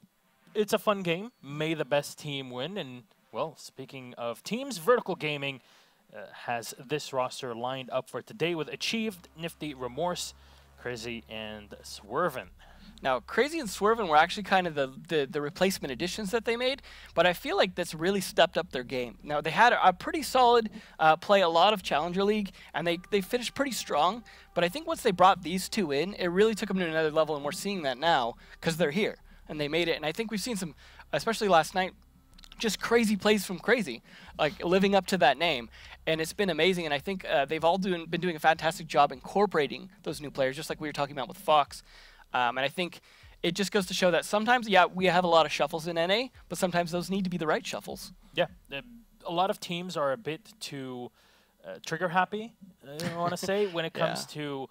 it's a fun game. May the best team win. And, well, speaking of teams, Vertical Gaming has this roster lined up for today with Achieved, Nifty, Remorse, Crazy, and Swervin. Now, Crazy and Swervin were actually kind of the replacement additions that they made, but I feel like that's really stepped up their game. Now, they had a pretty solid play, a lot of Challenger League, and they finished pretty strong, but I think once they brought these two in, it really took them to another level, and we're seeing that now because they're here, and they made it. And I think we've seen some, especially last night, just crazy plays from Crazy, like living up to that name. And it's been amazing, and I think they've all been doing a fantastic job incorporating those new players, just like we were talking about with Fox. And I think it just goes to show that sometimes, yeah, we have a lot of shuffles in NA, but sometimes those need to be the right shuffles. Yeah, a lot of teams are a bit too trigger happy, I want to say, when it comes to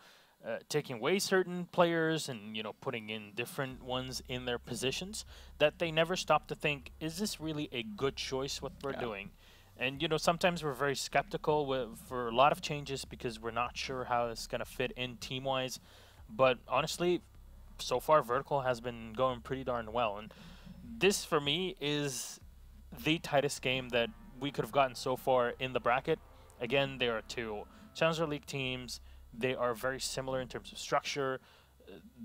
taking away certain players and, you know, putting in different ones in their positions, that they never stop to think, is this really a good choice what we're doing? And, you know, sometimes we're very skeptical for a lot of changes because we're not sure how it's going to fit in team-wise. But honestly, so far, Vertical has been going pretty darn well. And this, for me, is the tightest game that we could have gotten so far in the bracket. Again, there are two Challenger League teams. They are very similar in terms of structure.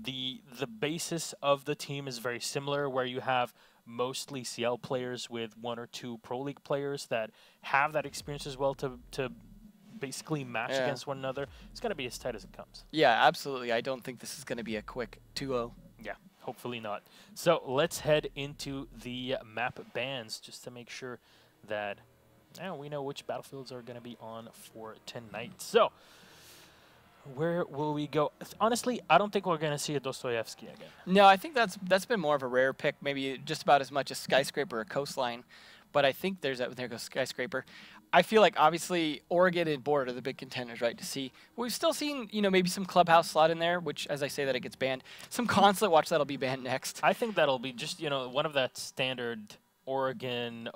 The basis of the team is very similar, where you have mostly CL players with 1 or 2 Pro League players that have that experience as well to basically match against one another. It's going to be as tight as it comes. Yeah, absolutely. I don't think this is going to be a quick 2-0. Yeah, hopefully not. So let's head into the map bans just to make sure that we know which battlefields are going to be on for tonight. So where will we go? Honestly, I don't think we're going to see a Dostoevsky again. No, I think that's been more of a rare pick, maybe just about as much as Skyscraper or Coastline. But I think there goes Skyscraper. I feel like obviously Oregon and Board are the big contenders, right? To see, we've still seen, you know, maybe some Clubhouse slot in there, which, as I say that, it gets banned. Some Consulate, watch that'll be banned next. I think that'll be just, you know, one of that standard Oregon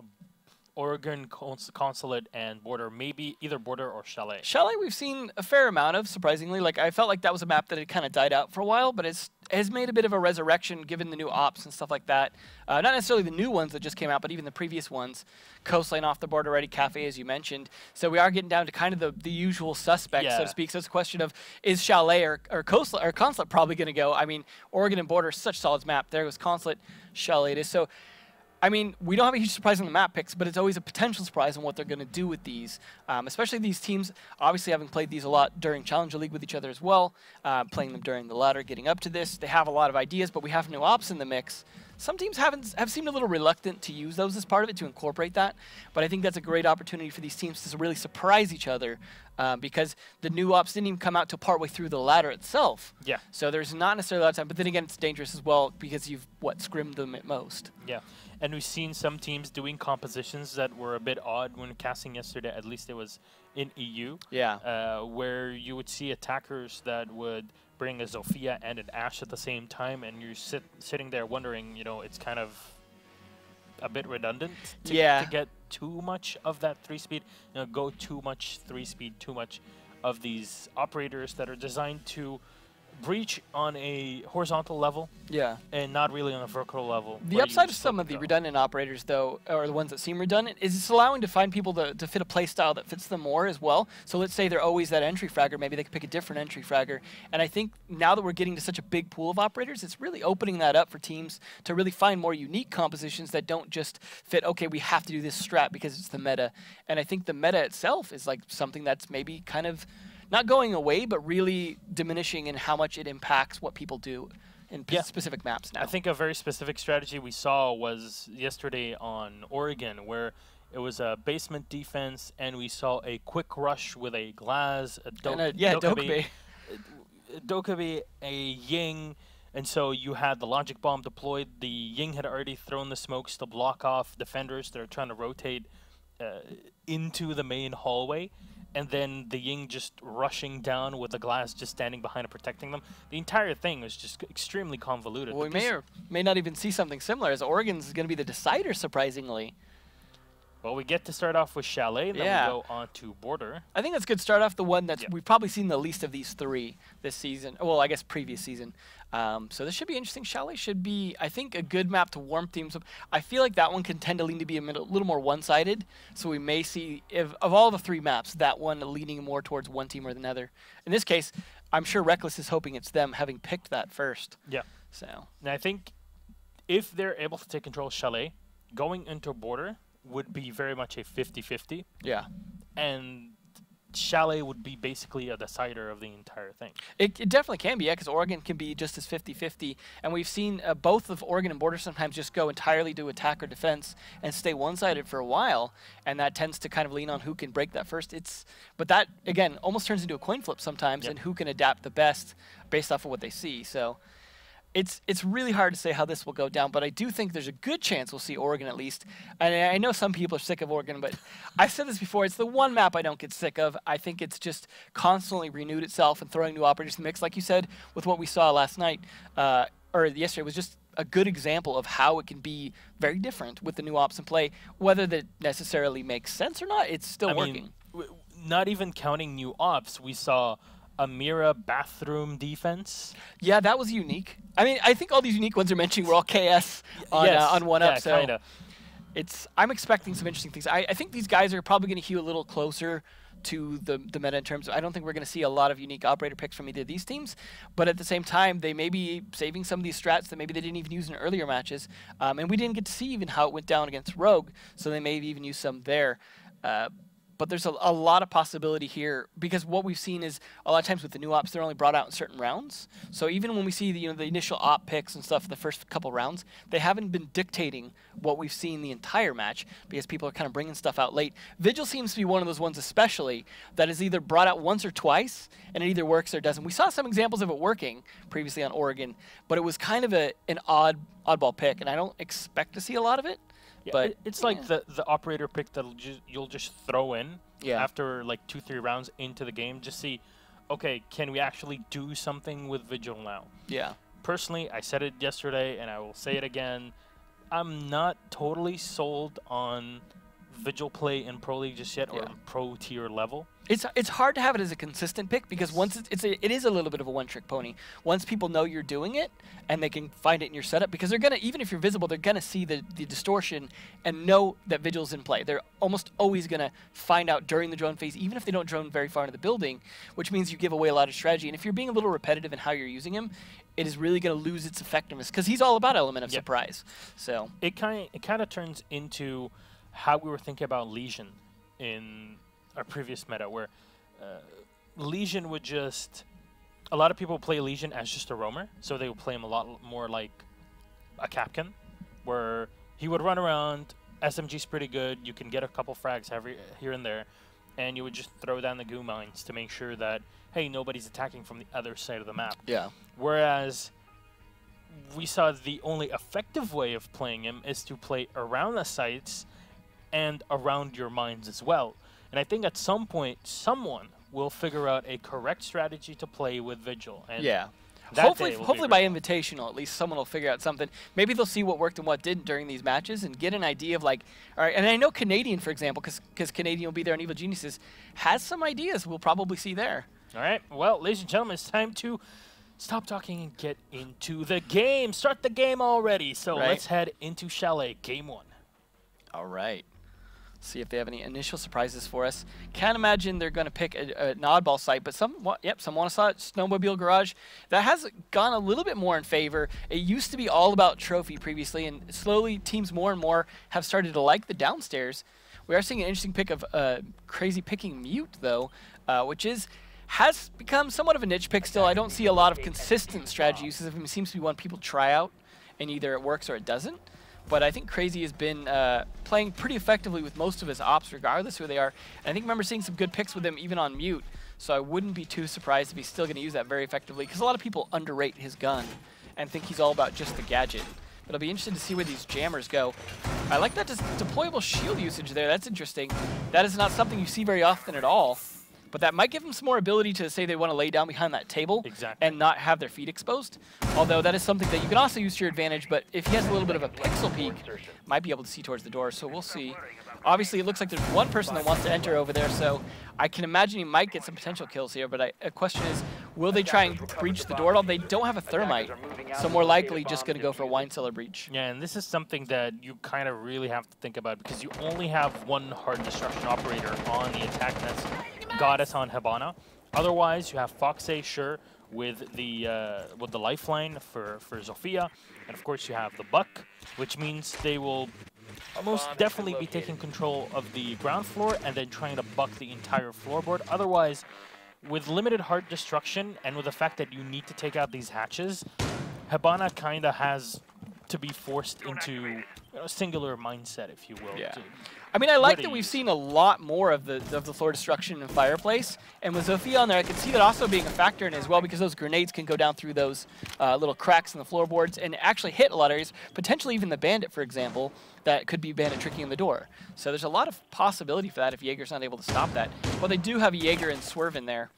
Consulate and Border, maybe either Border or Chalet. Chalet we've seen a fair amount of, surprisingly. Like, I felt like that was a map that had kind of died out for a while, but it has made a bit of a resurrection given the new ops and stuff like that. Not necessarily the new ones that just came out, but even the previous ones. Coastline off the board already, Cafe, as you mentioned. So we are getting down to kind of the usual suspects, so to speak. So it's a question of, is Chalet or Consulate probably going to go? I mean, Oregon and Border, such solid map. There goes Consulate, Chalet it is. So I mean, we don't have a huge surprise on the map picks, but it's always a potential surprise on what they're going to do with these, especially these teams, obviously having played these a lot during Challenger League with each other as well, playing them during the ladder, getting up to this. They have a lot of ideas, but we have new ops in the mix. Some teams have seemed a little reluctant to use those as part of it, to incorporate that, but I think that's a great opportunity for these teams to really surprise each other, because the new ops didn't even come out till partway through the ladder itself. Yeah. So there's not necessarily a lot of time, but then again, it's dangerous as well because you've, scrimmed them at most. Yeah. And we've seen some teams doing compositions that were a bit odd when casting yesterday. At least it was in EU. Yeah. Where you would see attackers that would bring a Zofia and an Ashe at the same time, and you're sitting there wondering, you know, it's kind of a bit redundant to get too much of that 3-speed. You know, go too much 3-speed, too much of these operators that are designed to Breach on a horizontal level Yeah. and not really on a vertical level. The where upside you of still some of can the go. redundant operators, though, or the ones that seem redundant, is it's allowing to find people to fit a play style that fits them more as well. So let's say they're always that entry fragger, maybe they could pick a different entry fragger. And I think now that we're getting to such a big pool of operators, it's really opening that up for teams to really find more unique compositions that don't just fit, okay, we have to do this strat because it's the meta. And I think the meta itself is like something that's maybe kind of not going away, but really diminishing in how much it impacts what people do in specific maps now. I think a very specific strategy we saw was yesterday on Oregon, where it was a basement defense, and we saw a quick rush with a Glass, a Dokkaebi. Dokkaebi, a Ying, and so you had the logic bomb deployed. The Ying had already thrown the smokes to block off defenders that are trying to rotate into the main hallway. And then the Ying just rushing down with the Glass just standing behind and protecting them. The entire thing was just extremely convoluted. Well, we may or may not even see something similar, as Oregon's going to be the decider, surprisingly. Well, we get to start off with Chalet, then Yeah. we go on to Border. I think that's good. Start off the one that we've probably seen the least of these three this season. Well, I guess previous season. So this should be interesting. Chalet should be, I think, a good map to warm teams up. I feel like that one can tend to lean to be a little more one-sided. So we may see, of all the three maps, that one leaning more towards one team or another. In this case, I'm sure Reckless is hoping it's them having picked that first. Yeah. So. And I think if they're able to take control of Chalet, going into Border would be very much a 50-50. Yeah. And Chalet would be basically a decider of the entire thing. It definitely can be, yeah, because Oregon can be just as 50-50. And we've seen both of Oregon and Border sometimes just go entirely to attack or defense and stay one-sided for a while. And that tends to kind of lean on who can break that first. But that, again, almost turns into a coin flip sometimes, and who can adapt the best based off of what they see. So it's really hard to say how this will go down, but I do think there's a good chance we'll see Oregon at least. And I know some people are sick of Oregon, but I've said this before, it's the one map I don't get sick of. I think it's just constantly renewed itself and throwing new operators in the mix. Like you said, with what we saw last night, or yesterday, was just a good example of how it can be very different with the new ops in play. Whether that necessarily makes sense or not, it's still working. Not even counting new ops, we saw a Mira bathroom defense. Yeah, that was unique. I mean, I think all these unique ones you're mentioning were all KS on one up. So kinda. I'm expecting some interesting things. I think these guys are probably going to hew a little closer to the meta in terms of, I don't think we're going to see a lot of unique operator picks from either of these teams, but at the same time, they may be saving some of these strats that maybe they didn't even use in earlier matches, and we didn't get to see even how it went down against Rogue, so they may have even used some there. But there's a lot of possibility here, because what we've seen is a lot of times with the new ops, they're only brought out in certain rounds. So even when we see the initial op picks and stuff, the first couple rounds, they haven't been dictating what we've seen the entire match, because people are kind of bringing stuff out late. Vigil seems to be one of those ones especially that is either brought out once or twice, and it either works or doesn't. We saw some examples of it working previously on Oregon, but it was kind of an oddball pick, and I don't expect to see a lot of it. Yeah, but it's like the operator pick that you'll just throw in after like 2-3 rounds into the game. Just see, okay, can we actually do something with Vigil now? Yeah. Personally, I said it yesterday, and I will say it again. I'm not totally sold on Vigil play in Pro League just yet, or pro tier level. It's hard to have it as a consistent pick, because once it is a little bit of a one-trick pony. Once people know you're doing it and they can find it in your setup, because they're gonna, even if you're visible, they're gonna see the distortion and know that Vigil's in play. They're almost always gonna find out during the drone phase, even if they don't drone very far into the building, which means you give away a lot of strategy. And if you're being a little repetitive in how you're using him, it is really gonna lose its effectiveness, because he's all about element of surprise. So it kind of turns into how we were thinking about Legion in our previous meta, where Legion would just, a lot of people play Legion as just a roamer, so they would play him a lot more like a Capcan, where he would run around, SMG's pretty good, you can get a couple frags here and there, and you would just throw down the goo mines to make sure that, hey, nobody's attacking from the other side of the map. yeah. Whereas we saw the only effective way of playing him is to play around the sites and around your mines as well. And I think at some point, someone will figure out a correct strategy to play with Vigil. And hopefully by Invitational, at least someone will figure out something. Maybe they'll see what worked and what didn't during these matches and get an idea of, like, all right, and I know Canadian, for example, because Canadian will be there on Evil Geniuses, has some ideas we'll probably see there. All right, well, ladies and gentlemen, it's time to Stop talking and get into the game. Start the game already. So let's head into Chalet, game 1. All right. See if they have any initial surprises for us. Can't imagine they're going to pick an oddball site, but some want to saw it, Snowmobile Garage. That has gone a little bit more in favor. It used to be all about trophy previously, and slowly teams more and more have started to like the downstairs. We are seeing an interesting pick of Crazy picking Mute, though, which has become somewhat of a niche pick still. I don't see a lot of consistent strategy uses of him. It seems to be one people try out, and either it works or it doesn't. But I think Crazy has been playing pretty effectively with most of his ops, regardless who they are. And I think I remember seeing some good picks with him even on Mute, so I wouldn't be too surprised if he's still going to use that very effectively, because a lot of people underrate his gun and think he's all about just the gadget. But I'll be interested to see where these jammers go. I like that deployable shield usage there. That's interesting. That is not something you see very often at all. But that might give them some more ability to say they want to lay down behind that table and not have their feet exposed. Although that is something that you can also use to your advantage, but if he has a little bit of a pixel peek, might be able to see towards the door, so we'll see. Obviously, it looks like there's one person that wants to enter over there, so I can imagine he might get some potential kills here, but a question is, will they try and breach the door at all? They don't have a thermite, so more likely just going to go for a wine cellar breach. Yeah, and this is something that you kind of really have to think about, because you only have one hard destruction operator on the attack, and that's Goddess on Hibana. Otherwise, you have Foxay, sure, with the lifeline for Zofia, and of course you have the Buck, which means they will most definitely be taking control of the ground floor and then trying to buck the entire floorboard. Otherwise, with limited hard destruction and with the fact that you need to take out these hatches, Hibana kind of has to be forced into a singular mindset, if you will. Yeah. I mean, I like that we've seen a lot more of the floor destruction and fireplace, and with Zofia on there, I could see that also being a factor in it as well, because those grenades can go down through those little cracks in the floorboards and actually hit a lot of areas, potentially even the Bandit, for example, that could be Bandit tricking in the door. So there's a lot of possibility for that if Jaeger's not able to stop that. Well, they do have Jaeger and Swerve in there.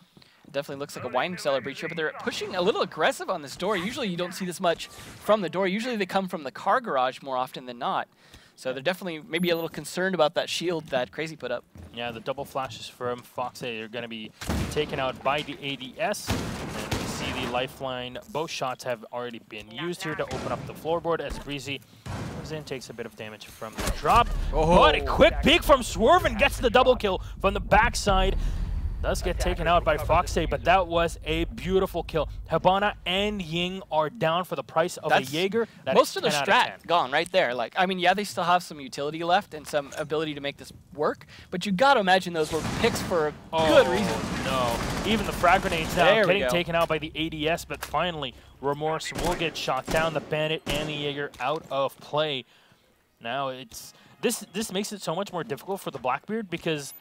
Definitely looks like a wine cellar breach here, but they're pushing a little aggressive on this door. Usually you don't see this much from the door. Usually they come from the car garage more often than not. So they're definitely maybe a little concerned about that shield that Crazy put up. Yeah, the double flashes from Foxay are going to be taken out by the ADS. And we see the lifeline. Both shots have already been used here to open up the floorboard as Breezy comes in, takes a bit of damage from the drop. Oh. But a quick peek from Swerve and gets the double kill from the backside. Does get taken out by Foxay, but that was a beautiful kill. Hibana and Ying are down for the price of a Jaeger. Most of the strat gone right there. Like, I mean, yeah, they still have some utility left and some ability to make this work, but you got to imagine those were picks for a good reason. No, even the frag grenades now getting taken out by the ADS, but finally Remorse will get shot down. The Bandit and the Jaeger out of play. Now it's this makes it so much more difficult for the Blackbeard, because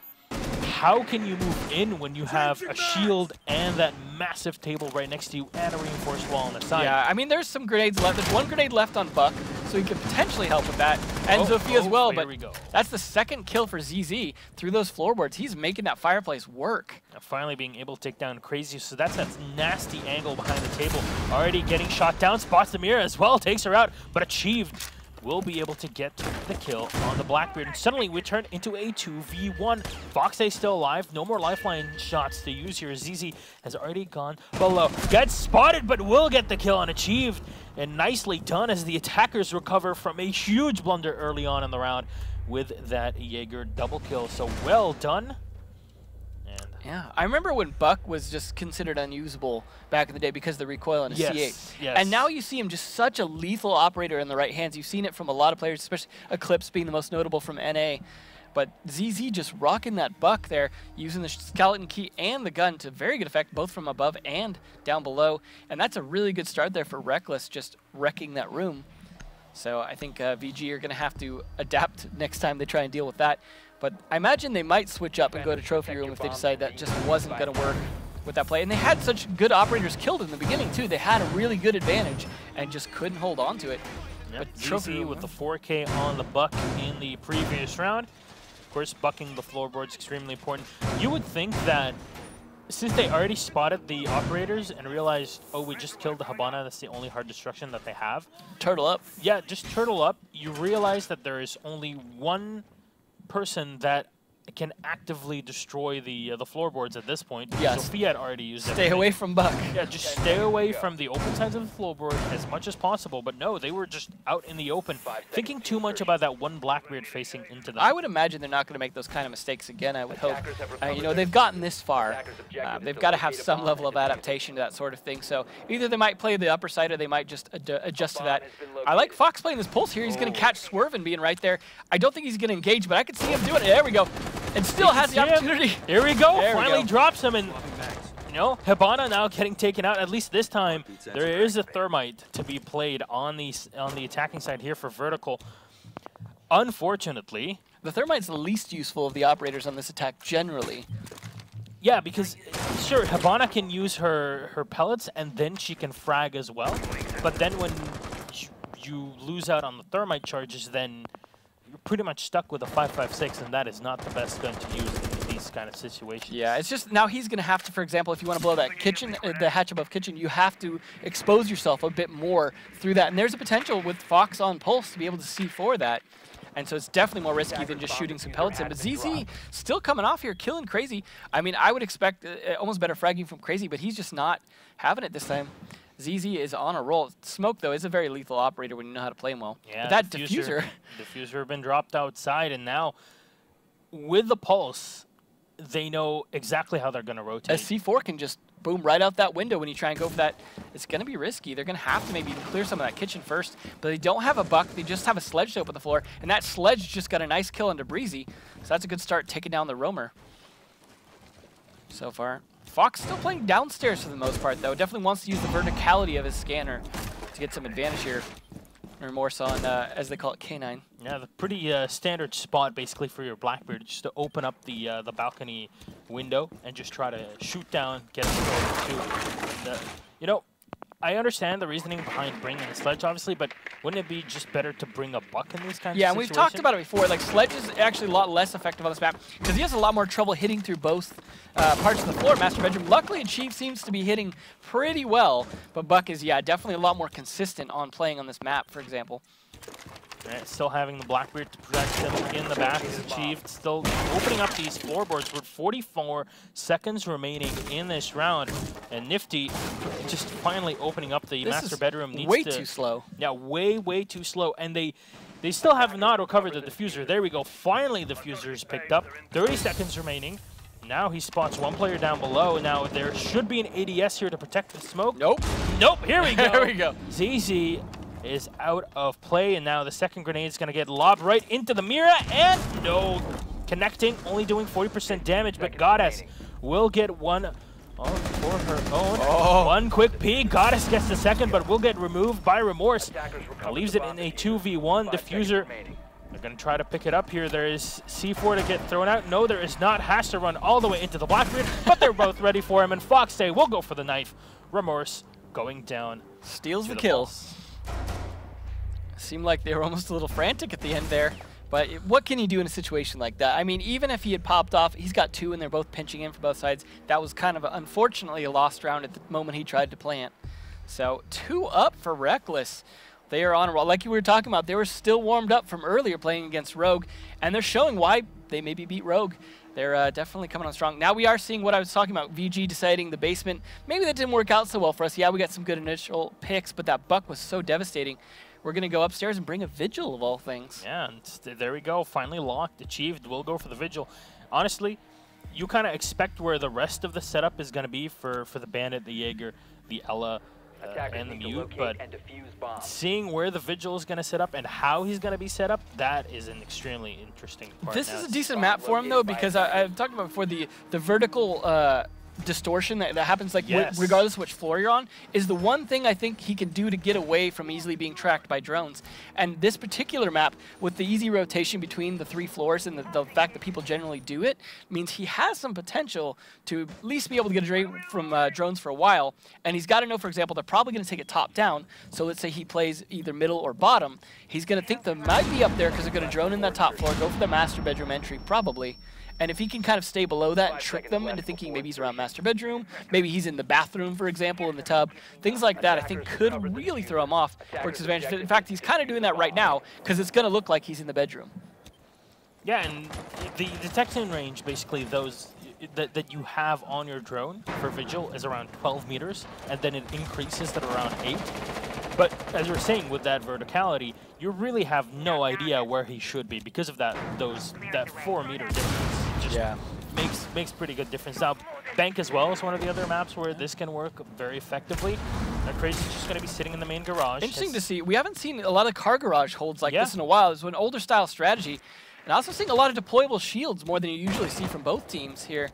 how can you move in when you have a shield and that massive table right next to you and a reinforced wall on the side? Yeah, I mean, there's some grenades left. There's one grenade left on Buck, so he could potentially help with that. And Zofia as well, but that's the second kill for ZZ through those floorboards. He's making that fireplace work. Finally being able to take down Crazy, so that's that nasty angle behind the table. Already getting shot down, spots the mirror as well, takes her out, but achieved. Will be able to get the kill on the Blackbeard. And suddenly we turn into a 2v1. Foxay still alive. No more lifeline shots to use here. ZZ has already gone below. Gets spotted, but will get the kill and achieved. And nicely done as the attackers recover from a huge blunder early on in the round with that Jaeger double kill. So well done. Yeah, I remember when Buck was just considered unusable back in the day because of the recoil in a C8. Yes. And now you see him just such a lethal operator in the right hands. You've seen it from a lot of players, especially Eclipse being the most notable from NA. But ZZ just rocking that Buck there, using the skeleton key and the gun to very good effect, both from above and down below. And that's a really good start there for Reckless, just wrecking that room. So I think VG are going to have to adapt next time they try and deal with that. But I imagine they might switch up and go to Trophy Room if they decide that just wasn't going to work with that play. And they had such good operators killed in the beginning, too. They had a really good advantage and just couldn't hold on to it. Yep. But Trophy Room with the 4K on the Buck in the previous round. Of course, bucking the floorboards extremely important. You would think that since they already spotted the operators and realized, oh, we just killed the Hibana, that's the only hard destruction that they have. Turtle up. Yeah, just turtle up. You realize that there is only one person that can actively destroy the floorboards at this point. Yes. Sophia had already used Stay everything. away from Buck. Yeah, just stay away from the open sides of the floorboard as much as possible. But no, they were just out in the open, thinking too much about that one Blackbeard facing into them. I would imagine they're not going to make those kind of mistakes again, I would hope. You know, they've gotten this far. They've got to have some level of adaptation to that sort of thing. So either they might play the upper side or they might just adjust to that. I like Fox playing this pulse here. He's going to catch Swerve and being right there. I don't think he's going to engage, but I could see him doing it. There we go. And still has the opportunity. Here we go. There we Finally go. drops him, and you know, Hibana now getting taken out. At least this time, there is a thermite to be played on the attacking side here for Vertical. Unfortunately, The Thermite's the least useful of the operators on this attack generally. yeah, because sure, Hibana can use her pellets, and then she can frag as well. But then when you lose out on the thermite charges, then you're pretty much stuck with a 5.56, and that is not the best gun to use in these kind of situations. Yeah, it's just now he's going to have to, for example, if you want to blow that kitchen, the hatch above kitchen, you have to expose yourself a bit more through that. And there's a potential with Fox on Pulse to be able to see for that. And so it's definitely more risky than just shooting some pellets in. But ZZ still coming off here, killing Crazy. I mean, I would expect almost better fragging from Crazy, but he's just not having it this time. ZZ is on a roll. Smoke, though, is a very lethal operator when you know how to play him well. Yeah, but that diffuser. Diffuser been dropped outside, and now with the Pulse, they know exactly how they're going to rotate. C4 can just boom right out that window when you try and go for that. It's going to be risky. They're going to have to maybe clear some of that kitchen first, but they don't have a Buck. They just have a Sledge to open the floor, and that Sledge just got a nice kill into Breezy, so that's a good start taking down the Roamer so far. Fox still playing downstairs for the most part, though. Definitely wants to use the verticality of his scanner to get some advantage here. Remorse on, as they call it, K9. Yeah, the pretty standard spot basically for your Blackbeard, just to open up the balcony window and just try to shoot down, get him to. You know, I understand the reasoning behind bringing the Sledge, obviously, but wouldn't it be just better to bring a Buck in these kinds of situations? Yeah, and we've talked about it before. Like, Sledge is actually a lot less effective on this map because he has a lot more trouble hitting through both parts of the floor. Master Bedroom, luckily, Chief seems to be hitting pretty well, but Buck is, yeah, definitely a lot more consistent on playing on this map, for example. Right, still having the Blackbeard to protect him in the back is achieved. Still opening up these floorboards with 44 seconds remaining in this round. And Nifty just finally opening up the Master Bedroom. Needs way too slow. Yeah, way too slow. And they still have not recovered the diffuser. There we go. Finally, the diffuser is picked up. 30 seconds remaining. Now he spots one player down below. Now there should be an ADS here to protect the smoke. Nope. Nope. Here we go. There we go. ZZ is out of play, and now the second grenade is going to get lobbed right into the Mira, and no connecting, only doing 40% damage, but Goddess will get one for her own. Oh. One quick peek, Goddess gets the second, but will get removed by Remorse. Leaves it in a 2v1. Diffuser, they're going to try to pick it up here. There is C4 to get thrown out. No, there is not. Has to run all the way into the Blackbeard, but they're both ready for him, and Foxday will go for the knife. Remorse going down. Steals the kill. Seemed like they were almost a little frantic at the end there, but what can he do in a situation like that? I mean, even if he had popped off, he's got two and they're both pinching in for both sides. That was kind of, unfortunately, a lost round at the moment he tried to plant. So 2 up for Reckless. They are on a roll. Like you were talking about, they were still warmed up from earlier playing against Rogue, and they're showing why they maybe beat Rogue. They're definitely coming on strong. Now we are seeing what I was talking about, VG deciding the basement. Maybe that didn't work out so well for us. Yeah, we got some good initial picks, but that Buck was so devastating. We're going to go upstairs and bring a Vigil of all things. Yeah, and there we go. Finally locked, achieved. We'll go for the Vigil. Honestly, you kind of expect where the rest of the setup is going to be for the Bandit, the Jaeger, the Ella, and the Mute, but seeing where the Vigil is going to set up and how he's going to be set up, that is an extremely interesting part. This is a decent map for him, though, because I've talked about before, the vertical distortion that happens, like regardless of which floor you're on, is the one thing I think he can do to get away from easily being tracked by drones. And this particular map, with the easy rotation between the 3 floors and the fact that people generally do it, means he has some potential to at least be able to get away from drones for a while. And he's got to know, for example, they're probably going to take it top down. So let's say he plays either middle or bottom. He's going to think they might be up there because they're going to drone in that top floor, go for the Master Bedroom entry, probably. And if he can kind of stay below that and trick them into thinking maybe he's around Master Bedroom, maybe he's in the bathroom, for example, in the tub, things like that I think could really throw him off for his advantage. In fact, he's kind of doing that right now because it's going to look like he's in the bedroom. Yeah, and the detection range, basically those that you have on your drone for Vigil is around 12 meters, and then it increases to around 8. But as you're saying, with that verticality, you really have no idea where he should be because of that 4-meter difference. Just makes pretty good difference. Now, Bank as well is one of the other maps where this can work very effectively. Now, Crazy's just going to be sitting in the main garage. Interesting to see. We haven't seen a lot of car garage holds like this in a while. It's an older style strategy. And also seeing a lot of deployable shields more than you usually see from both teams here.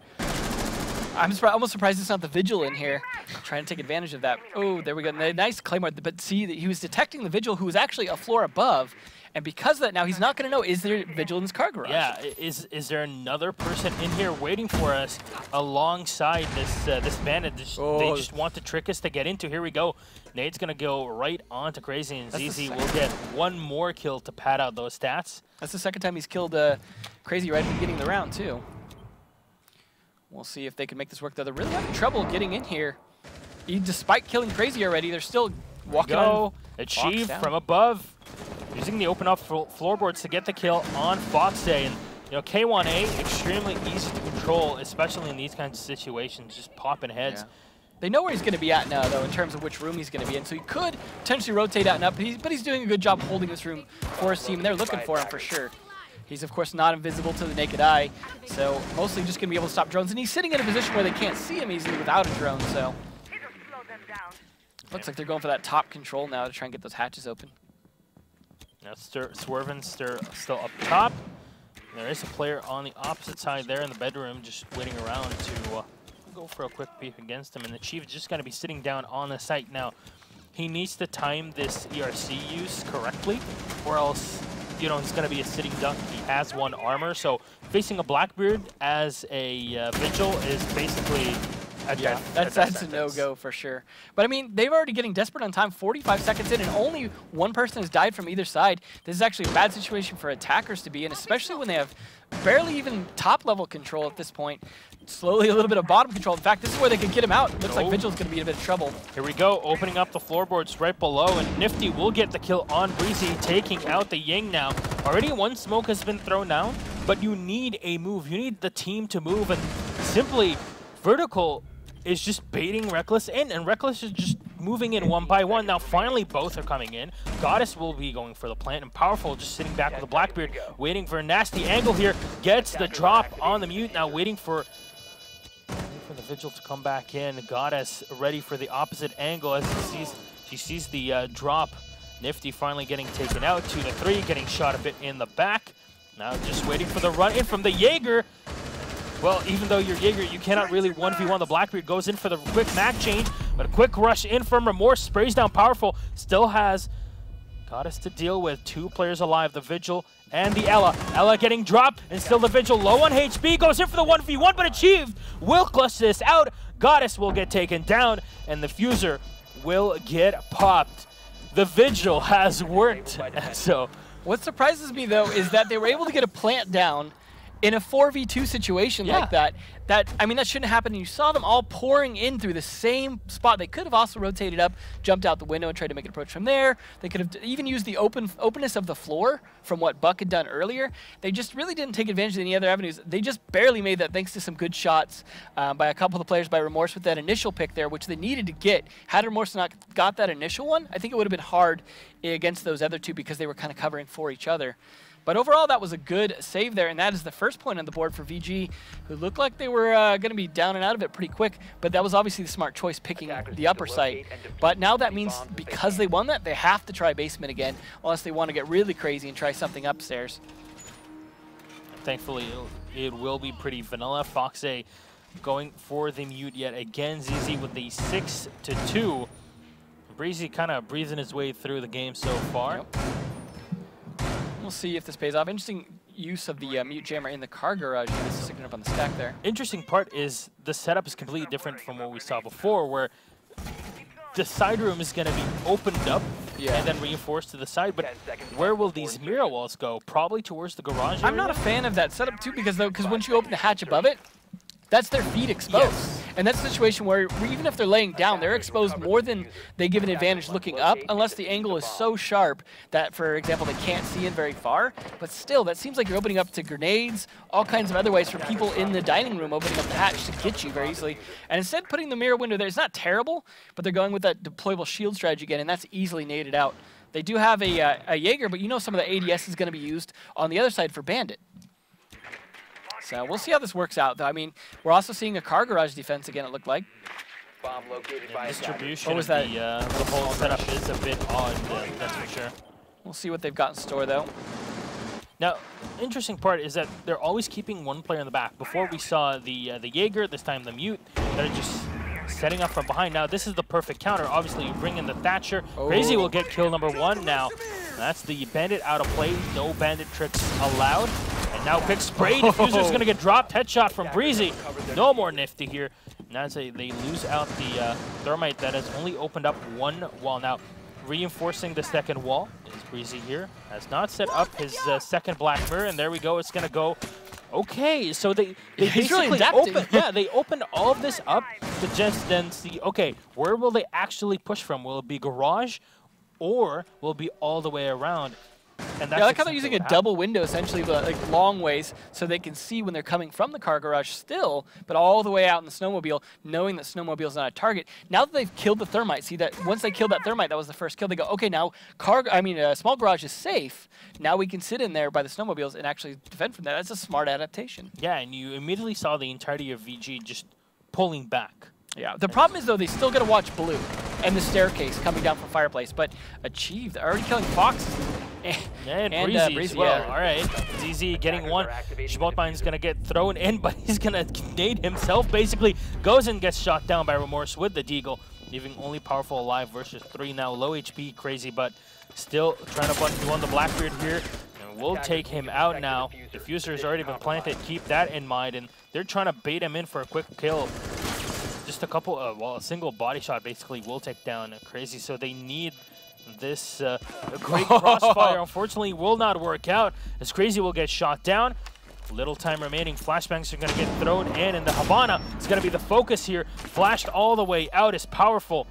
I'm almost surprised it's not the Vigil in here, trying to take advantage of that. Oh, there we go. Nice Claymore. But see, he was detecting the Vigil, who was actually a floor above. And because of that, now he's not going to know, is there Vigil in his car garage? Yeah, is there another person in here waiting for us alongside this bandit? They just want to trick us to get into. Here we go. Nade's going to go right on to Crazy, and ZZ will get one more kill to pad out those stats. That's the second time he's killed Crazy right at the beginning of the round, too. We'll see if they can make this work, though. They're really having trouble getting in here. Despite killing Crazy already, they're still walking on. Achieve from above. Using the open up floorboards to get the kill on Foxay. And K1A, extremely easy to control, especially in these kinds of situations, just popping heads. Yeah. They know where he's going to be at now, though, in terms of which room he's going to be in. So he could potentially rotate out and up, but he's doing a good job holding this room for his team, and they're looking for him for sure. He's, of course, not invisible to the naked eye, so mostly just going to be able to stop drones. And he's sitting in a position where they can't see him easily without a drone, so looks like they're going for that top control now to try and get those hatches open. Now Swerven's still up top. There is a player on the opposite side there in the bedroom just waiting around to go for a quick peek against him. And the Chief is just going to be sitting down on the site. Now, he needs to time this ERC use correctly, or else, he's going to be a sitting duck. He has 1 armor, so facing a Blackbeard as a Vigil is basically that's a no-go for sure. But I mean, they're already getting desperate on time, 45 seconds in, and only one person has died from either side. This is actually a bad situation for attackers to be in, especially when they have barely even top-level control at this point. Slowly a little bit of bottom control. In fact, this is where they could get him out. Looks like Vigil's going to be in a bit of trouble. Here we go, opening up the floorboards right below, and Nifty will get the kill on Breezy, taking out the Ying now. Already 1 smoke has been thrown down, but you need a move. You need the team to move, and simply Vertical is just baiting Reckless in, and Reckless is just moving in 1 by 1. Now finally both are coming in. Goddess will be going for the plant, and Powerful just sitting back with a Blackbeard, waiting for a nasty angle here. Gets the drop on the mute, now waiting for the Vigil to come back in. Goddess ready for the opposite angle as she sees the drop. Nifty finally getting taken out, 2 to 3, getting shot a bit in the back. Now just waiting for the run in from the Jaeger. Well, even though you're Jaeger, you cannot really 1v1. The Blackbeard goes in for the quick mag change, but a quick rush in from Remorse, sprays down Powerful, still has Goddess to deal with. 2 players alive, the Vigil and the Ella. Ella getting dropped, and still the Vigil low on HP, goes in for the 1v1, but achieved. Will clutch this out. Goddess will get taken down, and the Fuser will get popped. The Vigil has worked, so... What surprises me, though, is that they were able to get a plant down in a 4v2 situation like that. I mean, that shouldn't happen. You saw them all pouring in through the same spot. They could have also rotated up, jumped out the window, and tried to make an approach from there. They could have even used the openness of the floor from what Buck had done earlier. They just really didn't take advantage of any other avenues. They just barely made that thanks to some good shots by a couple of players, by Remorse with that initial pick there, which they needed to get. Had Remorse not got that initial one, I think it would have been hard against those other 2 because they were kind of covering for each other. But overall, that was a good save there, and that is the first point on the board for VG, who looked like they were going to be down and out of it pretty quick, but that was obviously the smart choice, picking the upper site. But now that means because they won that, they have to try basement again, unless they want to get really crazy and try something upstairs. Thankfully, it will be pretty vanilla. Foxay going for the mute yet again. ZZ with the 6 to 2. Breezy kind of breathing his way through the game so far. Yep. We'll see if this pays off. Interesting use of the mute jammer in the car garage. This is sticking up on the stack there. Interesting part is the setup is completely different from what we saw before, where the side room is going to be opened up and then reinforced to the side. But where will these mirror walls go? Probably towards the garage area? I'm not a fan of that setup too, because once you open the hatch above it, that's their feet exposed. And that's a situation where even if they're laying down, they're exposed more than they give an advantage looking up, unless the angle is so sharp that, for example, they can't see in very far. But still, that seems like you're opening up to grenades, all kinds of other ways for people in the dining room opening up the hatch to get you very easily. And instead putting the mirror window there, it's not terrible, but they're going with that deployable shield strategy again, and that's easily naded out. They do have a Jaeger, but you know some of the ADS is going to be used on the other side for Bandit. So we'll see how this works out, though. I mean, we're also seeing a car garage defense again, it looked like. The distribution of the whole setup is a bit odd, that's for sure. We'll see what they've got in store, though. Now, interesting part is that they're always keeping one player in the back. Before we saw the Jaeger, this time the Mute, that are just setting up from behind. Now, this is the perfect counter. Obviously, you bring in the Thatcher. Crazy will get kill number 1 now. That's the Bandit out of play. No Bandit tricks allowed. And now quick spray. Diffuser's going to get dropped. Headshot from Breezy. No more Nifty here. Now they lose out the Thermite that has only opened up one wall. Now, reinforcing the second wall is Breezy here. Has not set up his second Black Mirror. And there we go. It's going to go. Okay, so they basically they opened all of this up to just then see, okay, where will they actually push from? Will it be garage, or will it be all the way around? And that's I like how they're using a double window, essentially, but like long ways, so they can see when they're coming from the car garage still, but all the way out in the snowmobile, knowing that snowmobile's not a target. Now that they've killed the Thermite, see that once they killed that Thermite, that was the first kill. They go, okay, now small garage is safe. Now we can sit in there by the snowmobiles and actually defend from that. That's a smart adaptation. Yeah, and you immediately saw the entirety of VG just pulling back. Yeah, the problem is, though, they still got to watch Blue and the staircase coming down from Fireplace, but achieved. They're already killing Fox. And Breezy as well. All right, ZZ getting one. Schmoltmein's going to get thrown in, but he's going to nade himself, basically. Goes and gets shot down by Remorse with the Deagle, leaving only Powerful alive versus 3 now. Low HP, Crazy, but still trying to button on the Blackbeard here. And we'll take him out now. Diffuser has already been planted. Keep that in mind, and they're trying to bait him in for a quick kill. Just a couple, a single body shot basically will take down Crazy, so they need this great crossfire. Unfortunately, will not work out as Crazy will get shot down. Little time remaining. Flashbangs are going to get thrown in the Havana is going to be the focus here. Flashed all the way out is Powerful.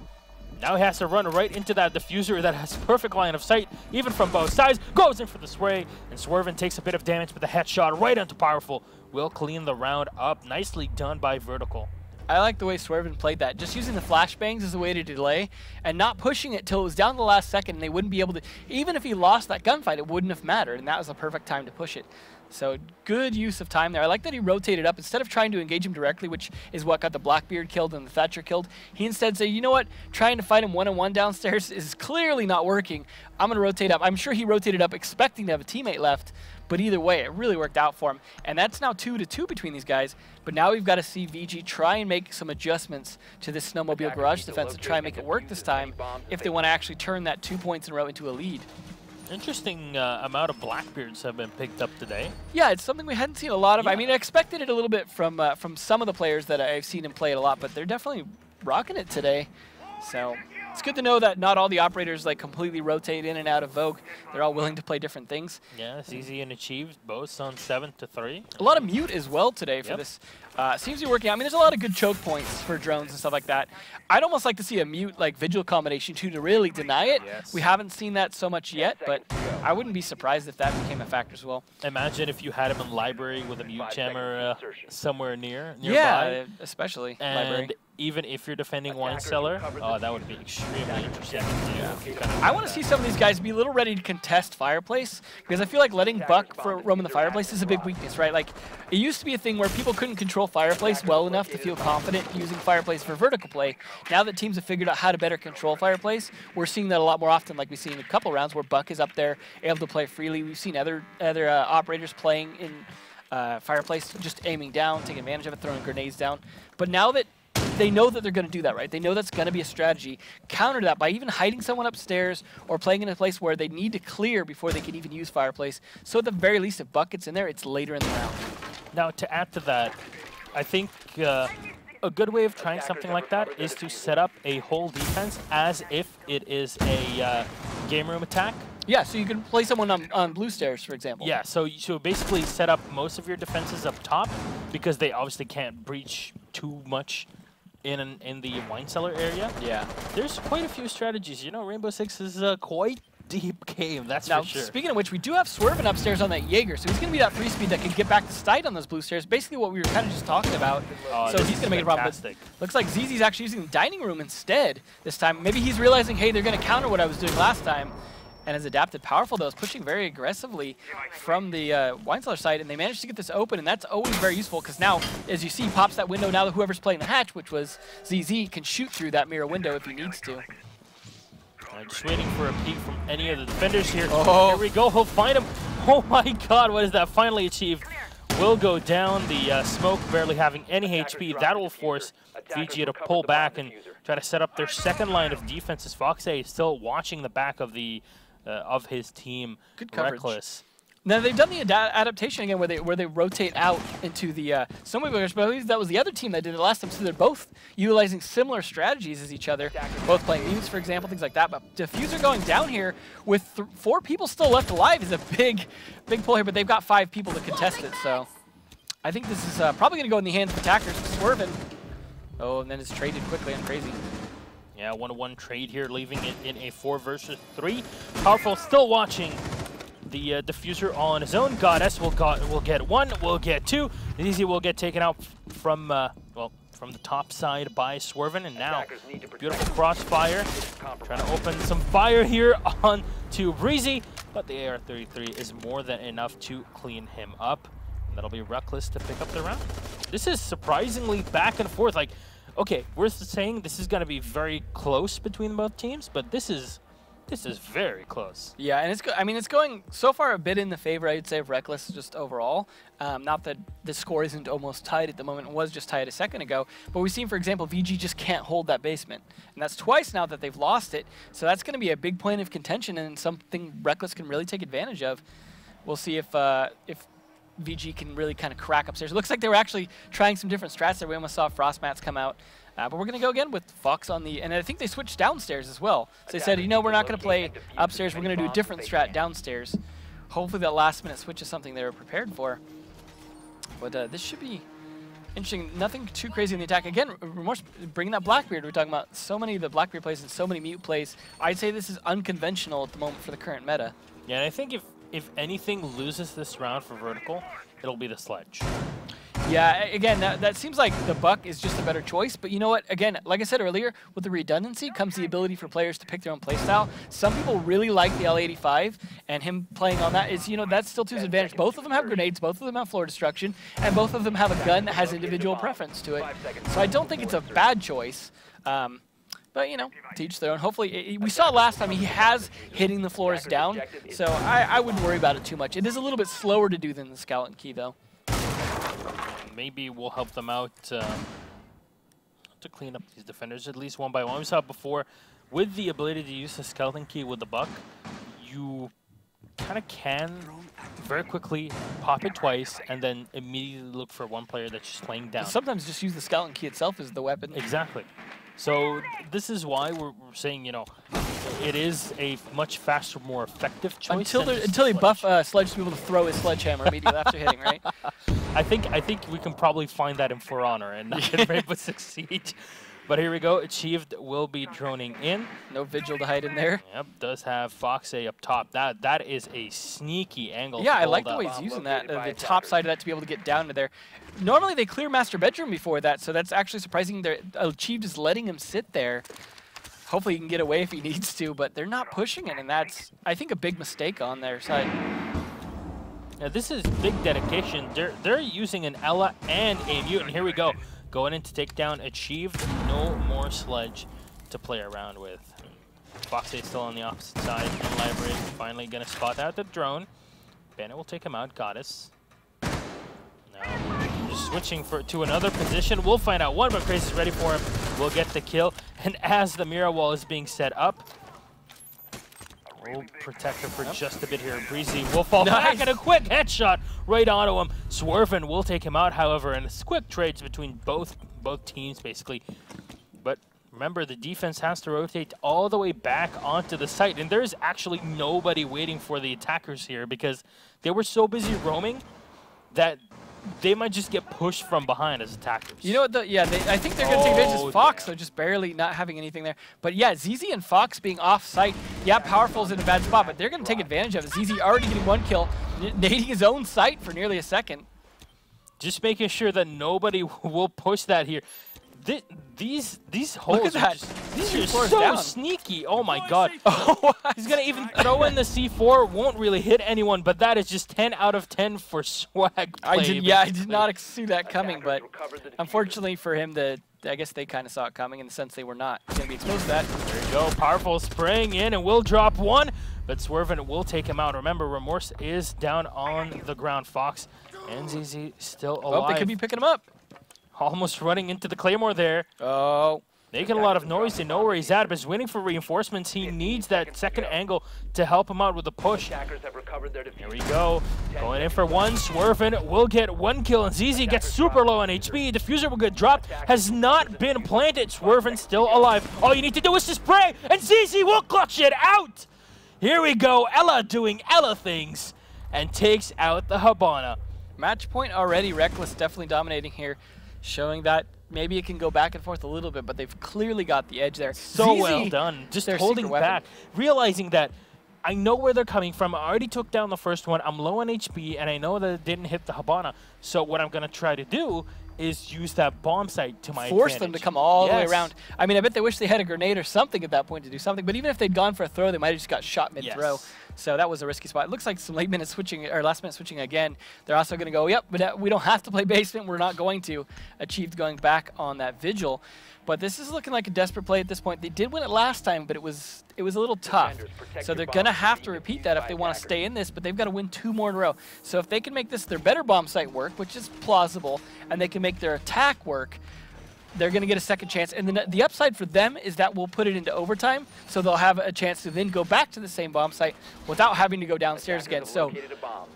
Now he has to run right into that Diffuser that has perfect line of sight, even from both sides. Goes in for the spray, and Swervin takes a bit of damage with the headshot right onto Powerful. Will clean the round up. Nicely done by Vertical. I like the way Swervin played that. Just using the flashbangs as a way to delay and not pushing it till it was down to the last second and they wouldn't be able to, even if he lost that gunfight, it wouldn't have mattered, and that was the perfect time to push it. So good use of time there. I like that he rotated up. Instead of trying to engage him directly, which is what got the Blackbeard killed and the Thatcher killed, he instead said, you know what, trying to fight him one-on-one downstairs is clearly not working. I'm going to rotate up. I'm sure he rotated up expecting to have a teammate left, but either way, it really worked out for him. And that's now 2-2 between these guys. But now we've got to see VG try and make some adjustments to this snowmobile garage defense and try and make it work this time if they want to actually turn that 2 points in a row into a lead. Interesting amount of Blackbeards have been picked up today. Yeah, it's something we hadn't seen a lot of. Yeah. I mean, I expected it a little bit from some of the players that I've seen him play it a lot, but they're definitely rocking it today. So it's good to know that not all the operators like completely rotate in and out of Vogue. They're all willing to play different things. Yeah, it's easy and achieved, both on 7-3. A lot of Mute as well today for this. Seems to be working out. I mean, there's a lot of good choke points for drones and stuff like that. I'd almost like to see a Mute like Vigil combination too to really deny it. Yes. We haven't seen that so much yet, but I wouldn't be surprised if that became a factor as well. Imagine if you had him in library with a Mute jammer somewhere nearby. Yeah, especially and library. Even if you're defending Wine Cellar, that would be extremely interesting. I want to see some of these guys be a little ready to contest Fireplace, because I feel like letting Buck roam in the Fireplace is a big weakness, right? Like, it used to be a thing where people couldn't control Fireplace well enough to feel confident using Fireplace for vertical play. Now that teams have figured out how to better control Fireplace, we're seeing that a lot more often, like we've seen in a couple rounds where Buck is up there able to play freely. We've seen other operators playing in Fireplace, just aiming down, taking advantage of it, throwing grenades down. But now that they know that they're going to do that, right? They know that's going to be a strategy. Counter that by even hiding someone upstairs or playing in a place where they need to clear before they can even use Fireplace. So at the very least, if Buck gets in there, it's later in the round. Now, to add to that, I think a good way of trying something like that is to set up a whole defense as if it is a game room attack. Yeah, so you can play someone on blue stairs, for example. Yeah, so basically set up most of your defenses up top because they obviously can't breach too much in the wine cellar area. Yeah. There's quite a few strategies. You know, Rainbow Six is a quite deep game, that's Now, for sure. speaking of which, we do have Swervin upstairs on that Jaeger, so he's going to be that 3-speed that can get back to Stite on those blue stairs. Basically what we were kind of just talking about. Oh, So this he's is going to make it a problem. But fantastic. looks like ZZ's actually using the dining room instead this time. Maybe he's realizing, hey, they're going to counter what I was doing last time, and has adapted. Powerful, though, is pushing very aggressively from the wine cellar side, and they managed to get this open, and that's always very useful, because now, as you see, he pops that window. Now that whoever's playing the hatch, which was ZZ, can shoot through that mirror window if he needs to. Just waiting for a peek from any of the defenders here. Oh. Here we go, he'll find him. Oh my god, what is that? Finally achieved. Will go down, the smoke barely having any HP. That will force Vigil to pull back and try to set up their second line of defense, as Foxay is still watching the back of the of his team. Good coverage. Reckless. Now they've done the adaptation again, where they rotate out into the snowmobile players, but I believe that was the other team that did it last time. So they're both utilizing similar strategies as each other, both playing Eames, for example, things like that. But Diffuser going down here with 4 people still left alive is a big pull here, but they've got 5 people to contest it. So I think this is probably going to go in the hands of attackers. Swervin. Oh, and then it's traded quickly and crazy. Yeah, 1-1 trade here, leaving it in a 4 versus 3. Powerful still watching the Diffuser on his own. Goddess will get 1, will get 2. Easy will get taken out from from the top side by Swervin, and now beautiful crossfire, trying to open some fire here on to Breezy, but the AR-33 is more than enough to clean him up, and that'll be Reckless to pick up the round. This is surprisingly back and forth. Like, okay, we're saying this is going to be very close between both teams, but this is very close. Yeah, and it's going so far a bit in the favor, I'd say, of Reckless just overall. Not that the score isn't almost tied at the moment. It was just tied a second ago. But we've seen, for example, VG just can't hold that basement. And that's twice now that they've lost it. So that's going to be a big point of contention and something Reckless can really take advantage of. We'll see if VG can really kind of crack upstairs. It looks like they were actually trying some different strats there. We almost saw Frost Mats come out. But we're going to go again with Fox on the... And I think they switched downstairs as well. So they said, you know, we're not going to play upstairs. We're going to do a different strat downstairs. Hopefully that last-minute switch is something they were prepared for. But this should be interesting. Nothing too crazy in the attack. Again, Remorse bringing that Blackbeard. We're talking about so many of the Blackbeard plays and so many mute plays. I'd say this is unconventional at the moment for the current meta. Yeah, and I think if anything loses this round for Vertical, it'll be the Sledge. Yeah, again, that seems like the Buck is just a better choice. But you know what? Again, like I said earlier, with the redundancy comes the ability for players to pick their own playstyle. Some people really like the L85, and him playing on that is, you know, that's still to his advantage. Both of them have grenades, both of them have floor destruction, and both of them have a gun that has individual preference to it. So I don't think it's a bad choice. But, you know, to each their own. Hopefully, we saw last time he has hitting the floors down, so I wouldn't worry about it too much. It is a little bit slower to do than the Skeleton Key, though. Maybe we'll help them out to clean up these defenders at least one by one. We saw it before. With the ability to use the Skeleton Key with the Buck, you kind of can very quickly pop it twice and then immediately look for one player that's just laying down. Sometimes just use the Skeleton Key itself as the weapon. Exactly. So this is why we're saying, you know, it is a much faster, more effective choice. Until they buff Sledge to be able to throw his sledgehammer immediately after hitting, right? I think we can probably find that in For Honor and not in Rainbow Six Siege. But here we go. Achieved will be droning in. No Vigil to hide in there. Yep, does have Foxay up top. That is a sneaky angle. Yeah, I like the way he's using that, the top side of that to be able to get down to there. Normally they clear Master Bedroom before that, so that's actually surprising. Achieved is letting him sit there. Hopefully he can get away if he needs to, but they're not pushing it, and that's, I think, a big mistake on their side. Now this is big dedication. They're using an Ella and a Mutant. Here we go. Going in to take down Achieved. No more Sledge to play around with. Foxay still on the opposite side. And Library finally going to spot out the drone. Bennett will take him out. Goddess. Now just switching to another position. We'll find out. One, but Crazy's ready for him. We'll get the kill. And as the mirror wall is being set up, we'll protect her for just a bit here. Breezy will fall back and a quick headshot right onto him. Swervin will take him out, however, and it's quick trades between both teams, basically. But remember, the defense has to rotate all the way back onto the site, and there's actually nobody waiting for the attackers here because they were so busy roaming that they might just get pushed from behind as attackers. You know what? I think they're going to take advantage of Fox, so just barely not having anything there. But yeah, ZZ and Fox being off-site, yeah, Powerful's in a bad spot, but they're going to take advantage of it. ZZ already getting 1 kill, nading his own site for nearly a second. Just making sure that nobody will push that here. These holes are these are so down. sneaky. Oh my god. He's going to even throw in the C4. Won't really hit anyone, but that is just 10 out of 10 for swag play. I did not see that coming, but unfortunately for him, I guess they kind of saw it coming in the sense they were not going to be exposed to that. There you go. Powerful spraying in and will drop 1, but Swervin will take him out. Remember, Remorse is down on the ground. Fox and ZZ still alive. Oh, they could be picking him up. Almost running into the Claymore there. Oh. Making a lot of noise. They know where he's at, but he's waiting for reinforcements. He needs that second angle to help him out with the push. Here we go. Going in for 1. Swervin will get 1 kill, and ZZ gets super low on HP. Diffuser will get dropped. Has not been planted. Swervin still alive. All you need to do is to spray, and ZZ will clutch it out. Here we go. Ella doing Ella things and takes out the Habana. Match point already. Reckless definitely dominating here, showing that maybe it can go back and forth a little bit, but they've clearly got the edge there. So ZZ, well done. Just holding back, realizing that I know where they're coming from. I already took down the first one. I'm low on HP, and I know that it didn't hit the Habana. So what I'm going to try to do is use that bomb site to my force advantage. them to come all the way around. I mean, I bet they wish they had a grenade or something at that point to do something, but even if they'd gone for a throw, they might have just got shot mid-throw. Yes. So that was a risky spot. It looks like some late minute switching, or last minute switching again. They're also going to go, yep, but we don't have to play basement. We're not going to. Achieved going back on that Vigil. But this is looking like a desperate play at this point. They did win it last time, but it was a little tough. So they're going to have to repeat that if they want to stay in this, but they've got to win 2 more in a row. So if they can make this their better bomb site work, which is plausible, and they can make their attack work, they're going to get a second chance. And then the upside for them is that we'll put it into overtime, so they'll have a chance to then go back to the same bomb site without having to go downstairs again. So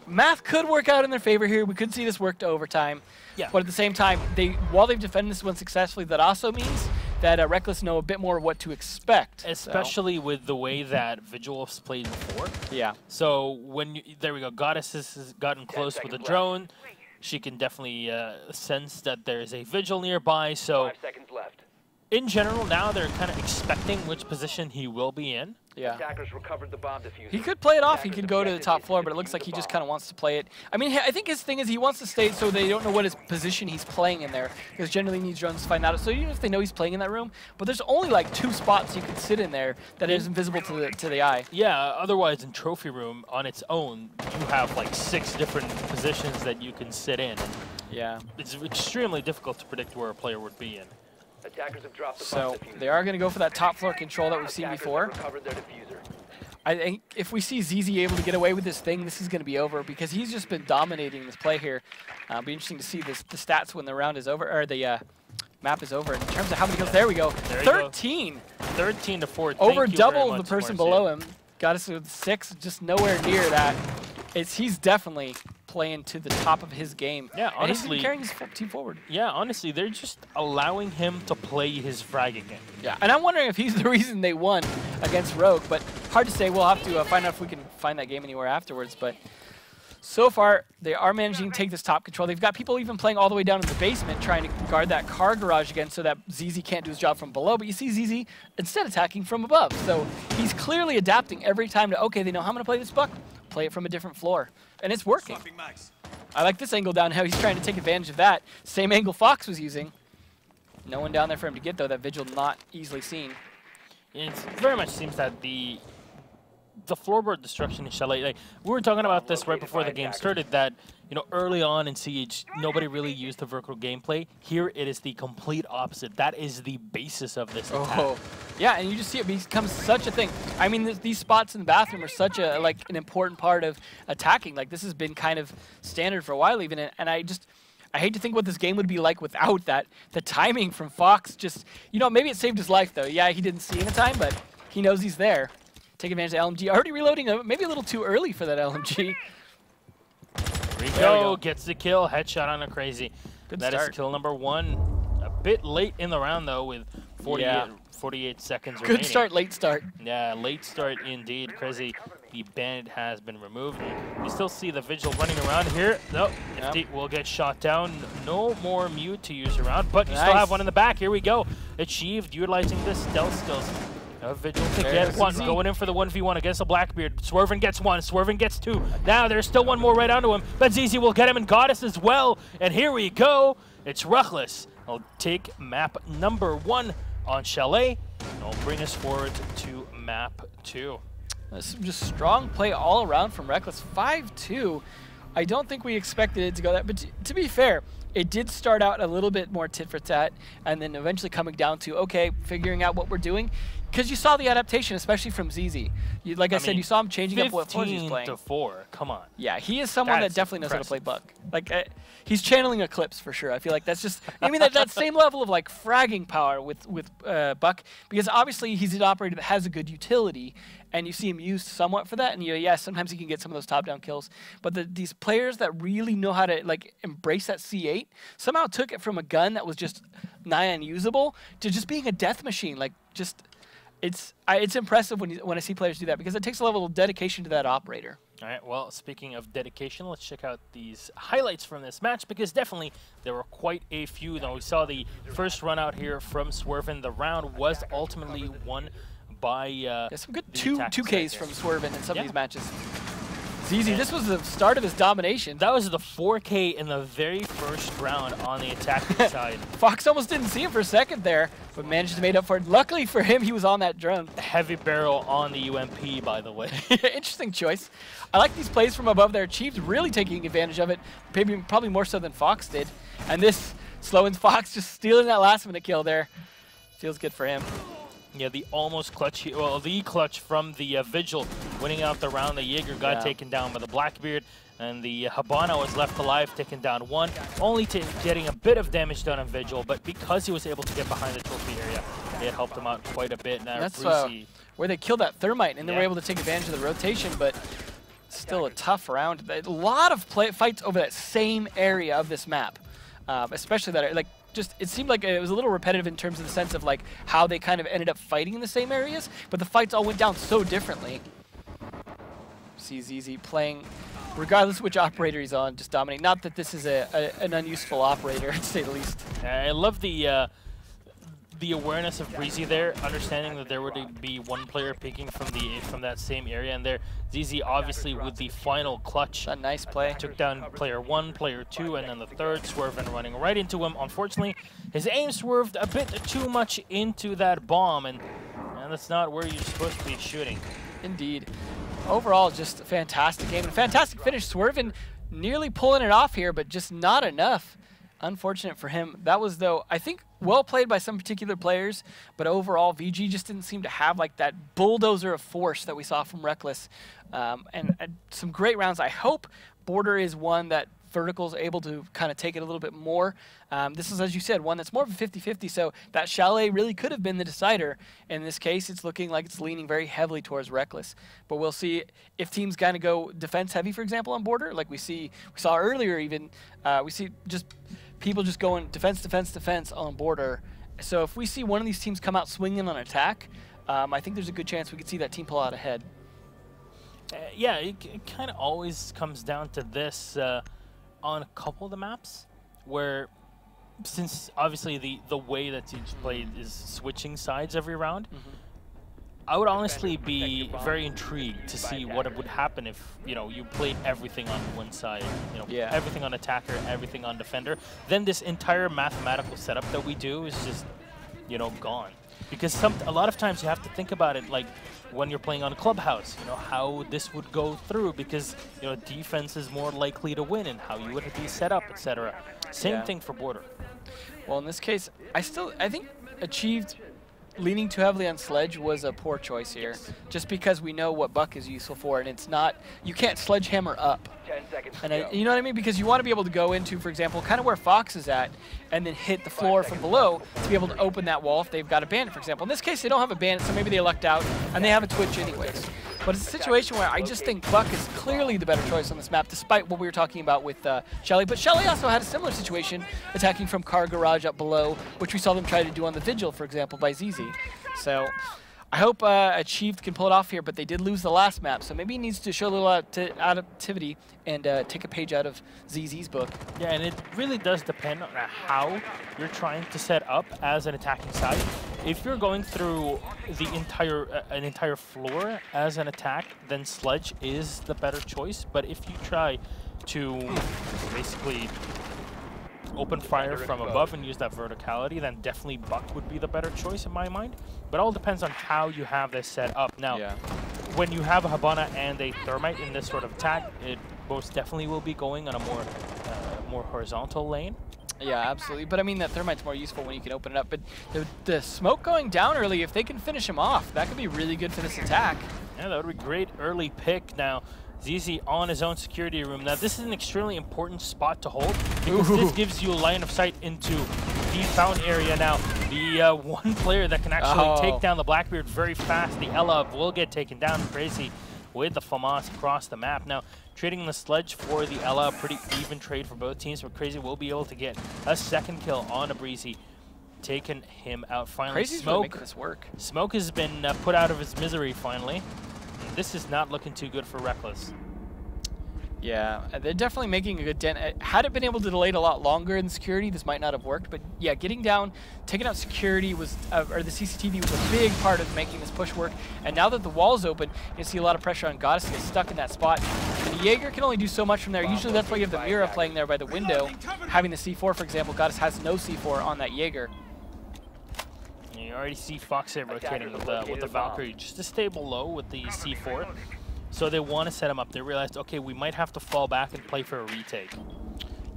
math could work out in their favor here. We could see this work to overtime. Yeah. But at the same time, while they've defended this one successfully, that also means that Reckless know a bit more of what to expect. Especially with the way that Vigil has played before. Yeah. So there we go. Goddess has gotten close with the drone. She can definitely sense that there is a Vigil nearby. So 5 seconds left. in general, now they're kind of expecting which position he will be in. Yeah. Attackers recovered the bomb diffuser. He could play it off. He could go to the top floor, but it looks like he just kind of wants to play it. I mean, I think his thing is he wants to stay so they don't know what his position he's playing in there, because generally he needs drones to find out. So even if they know he's playing in that room, but there's only like 2 spots you can sit in there that is invisible to the eye. Yeah, otherwise in Trophy Room on its own, you have like 6 different positions that you can sit in. Yeah. It's extremely difficult to predict where a player would be in. Attackers have dropped the So bomb diffuser. they are going to go for that top floor control that we've seen Attackers before. have recovered their diffuser. I think if we see ZZ able to get away with this thing, this is going to be over because he's just been dominating this play here. It'll be interesting to see the stats when the round is over, or the map is over. In terms of how many kills, there we go. 13. 13 to 4. Over Thank you double very the much, person Marcia. below him. Got us with 6, just nowhere near that. He's definitely playing to the top of his game. Yeah, and he's honestly, been carrying his team forward. Yeah, honestly, they're just allowing him to play his fragging game. Yeah, and I'm wondering if he's the reason they won against Rogue, but hard to say. We'll have to find out if we can find that game anywhere afterwards. But so far, they are managing to take this top control. They've got people even playing all the way down in the basement trying to guard that car garage again so that ZZ can't do his job from below. But you see ZZ instead attacking from above. So he's clearly adapting every time to, okay, they know how I'm going to play this buck. Play it from a different floor. And it's working. I like this angle down how he's trying to take advantage of that. Same angle Fox was using. No one down there for him to get, though. That Vigil not easily seen. It very much seems that the floorboard destruction in Chalet, like, we were talking about this right before the game started, that early on in Siege, nobody really used the vertical gameplay. Here it is the complete opposite. That is the basis of this attack. Oh, yeah, and you just see it becomes such a thing. I mean, these spots in the bathroom are such an important part of attacking. Like, this has been kind of standard for a while even, and I hate to think what this game would be like without that. The timing from Fox just, maybe it saved his life, though. Yeah, he didn't see it in time, but he knows he's there. Take advantage of the LMG. Already reloading, maybe a little too early for that LMG. There we go. Gets the kill. Headshot on a crazy. Good That start. is kill number 1. A bit late in the round, though, with 48 seconds remaining. Good start, late start. Yeah, late start indeed. Crazy The bandit has been removed. You still see the Vigil running around here. No, Nifty will get shot down. No more mute to use around, but you still have one in the back. Here we go. Achieved, utilizing the stealth skills. Vigil to get one, going in for the 1v1 against the Blackbeard. Swervin gets one, Swervin gets two. Now there's still one more right onto him, but ZZ will get him and Goddess as well. And here we go. It's Reckless. I'll take map number 1 on Chalet, and I'll bring us forward to map 2. This is just strong play all around from Reckless. 5-2. I don't think we expected it to go that, but to be fair, it did start out a little bit more tit for tat, and then eventually coming down to, okay, figuring out what we're doing. Because you saw the adaptation, especially from ZZ. Like I said, you saw him changing up what floors he's playing. 15-4, come on. Yeah, he is someone that definitely knows how to play Buck. Like, he's channeling Eclipse for sure. I feel like that's just, I mean, that same level of like fragging power with Buck, because obviously he's an operator that has a good utility, and you see him used somewhat for that. And yeah, sometimes he can get some of those top-down kills. But these players that really know how to like embrace that C8 somehow took it from a gun that was just nigh unusable to just being a death machine. Like, just. It's impressive when I see players do that, because it takes a level of dedication to that operator. All right, well, speaking of dedication, let's check out these highlights from this match, because definitely there were quite a few. Now, we saw the first run out here from Swervin. The round was ultimately won by some good 2Ks from Swervin in some of these matches. ZZ, this was the start of his domination. That was the 4K in the very first round on the attacking side. Fox almost didn't see him for a second there, but managed to make up for it. Luckily for him, he was on that drone. Heavy barrel on the UMP, by the way. Interesting choice. I like these plays from above there. Chiefs really taking advantage of it, probably more so than Fox did. And this Sloan's Fox just stealing that last minute kill there. Feels good for him. Yeah, the almost clutch, well, the clutch from the Vigil, winning out the round. The Jaeger got taken down by the Blackbeard, and the Habana was left alive, taken down one, only getting a bit of damage done on Vigil, but because he was able to get behind the trophy area, it helped him out quite a bit. Now, that's where they killed that Thermite, and they were able to take advantage of the rotation, but still a tough round. A lot of fights over that same area of this map, especially that, like, just it seemed like it was a little repetitive in terms of the sense of like how they kind of ended up fighting in the same areas, but the fights all went down so differently. See ZZ playing, regardless of which operator he's on, just dominating. Not that this is an unuseful operator, to say the least. I love the awareness of Breezy there, understanding that there would be one player picking from that same area, and there ZZ obviously with the final clutch. A nice play. Took down player 1, player 2, and then the third, Swervin running right into him. Unfortunately, his aim swerved a bit too much into that bomb, and that's not where you're supposed to be shooting. Indeed. Overall, just a fantastic game and a fantastic finish. Swervin nearly pulling it off here, but just not enough. Unfortunate for him. That was, though, I think, well played by some particular players, but overall, VG just didn't seem to have like that bulldozer of force that we saw from Reckless. And some great rounds. I hope Border is one that Vertical's able to kind of take it a little bit more. This is, as you said, one that's more of a 50-50, so that Chalet really could have been the decider. In this case, it's looking like it's leaning very heavily towards Reckless. But we'll see if teams kind of go defense heavy, for example, on Border, like we saw earlier even. We see just people just going defense, defense, defense on Border. So if we see one of these teams come out swinging on attack, I think there's a good chance we could see that team pull out ahead. Yeah, it kind of always comes down to this on a couple of the maps, where since obviously the way that teams play is switching sides every round, I would honestly be very intrigued to see what would happen if, you know, you played everything on one side, you know, everything on attacker, everything on defender. Then this entire mathematical setup that we do is just, you know, gone. Because a lot of times you have to think about it like when you're playing on a clubhouse, you know, how this would go through, because, you know, defense is more likely to win and how you would be set up, etc. Same thing for Border. Well, in this case, I think Achieved leaning too heavily on Sledge was a poor choice here, just because we know what Buck is useful for, and it's not, you can't sledgehammer up. 10 seconds And you know what I mean? Because you want to be able to go into, for example, kind of where Fox is at, and then hit the floor from below to be able to open that wall if they've got a bandit, for example. In this case, they don't have a bandit, so maybe they lucked out, and they have a Twitch anyways. But it's a situation where I just think Buck is clearly the better choice on this map, despite what we were talking about with Shelly. But Shelly also had a similar situation, attacking from Car Garage up below, which we saw them try to do on the Vigil, for example, by ZZ. So I hope Achieved can pull it off here, but they did lose the last map, so maybe he needs to show a little adaptivity and take a page out of ZZ's book. Yeah, and it really does depend on how you're trying to set up as an attacking side. If you're going through the an entire floor as an attack, then Sledge is the better choice. But if you try to basically open fire from above and use that verticality, then definitely Buck would be the better choice in my mind. But it all depends on how you have this set up. Now, when you have a Habana and a Thermite in this sort of attack, it most definitely will be going on a more horizontal lane. Yeah, absolutely. But I mean, that Thermite's more useful when you can open it up. But the smoke going down early, if they can finish him off, that could be really good for this attack. Yeah, that would be great early pick. Now, ZZ on his own security room. Now, this is an extremely important spot to hold because this gives you a line of sight into the fountain area. Now, the one player that can actually take down the Blackbeard very fast, the Ella, will get taken down. Crazy with the FAMAS across the map. Now, trading the Sledge for the Ella, a pretty even trade for both teams, but Crazy will be able to get a second kill on a Breezy, taking him out finally. Crazy's really making this work. Smoke has been put out of his misery finally. This is not looking too good for Reckless. Yeah, they're definitely making a good dent. Had it been able to delay it a lot longer in security, this might not have worked. But yeah, getting down, taking out security was, or the CCTV was a big part of making this push work. And now that the wall's open, you see a lot of pressure on Goddess to get stuck in that spot. And the Jaeger can only do so much from there. Usually that's why you have the Mira playing there by the window. Having the C4, for example, Goddess has no C4 on that Jaeger. You already see Foxy rotating with the Valkyrie just to stay below with the C4. So they want to set him up. They realized, okay, we might have to fall back and play for a retake.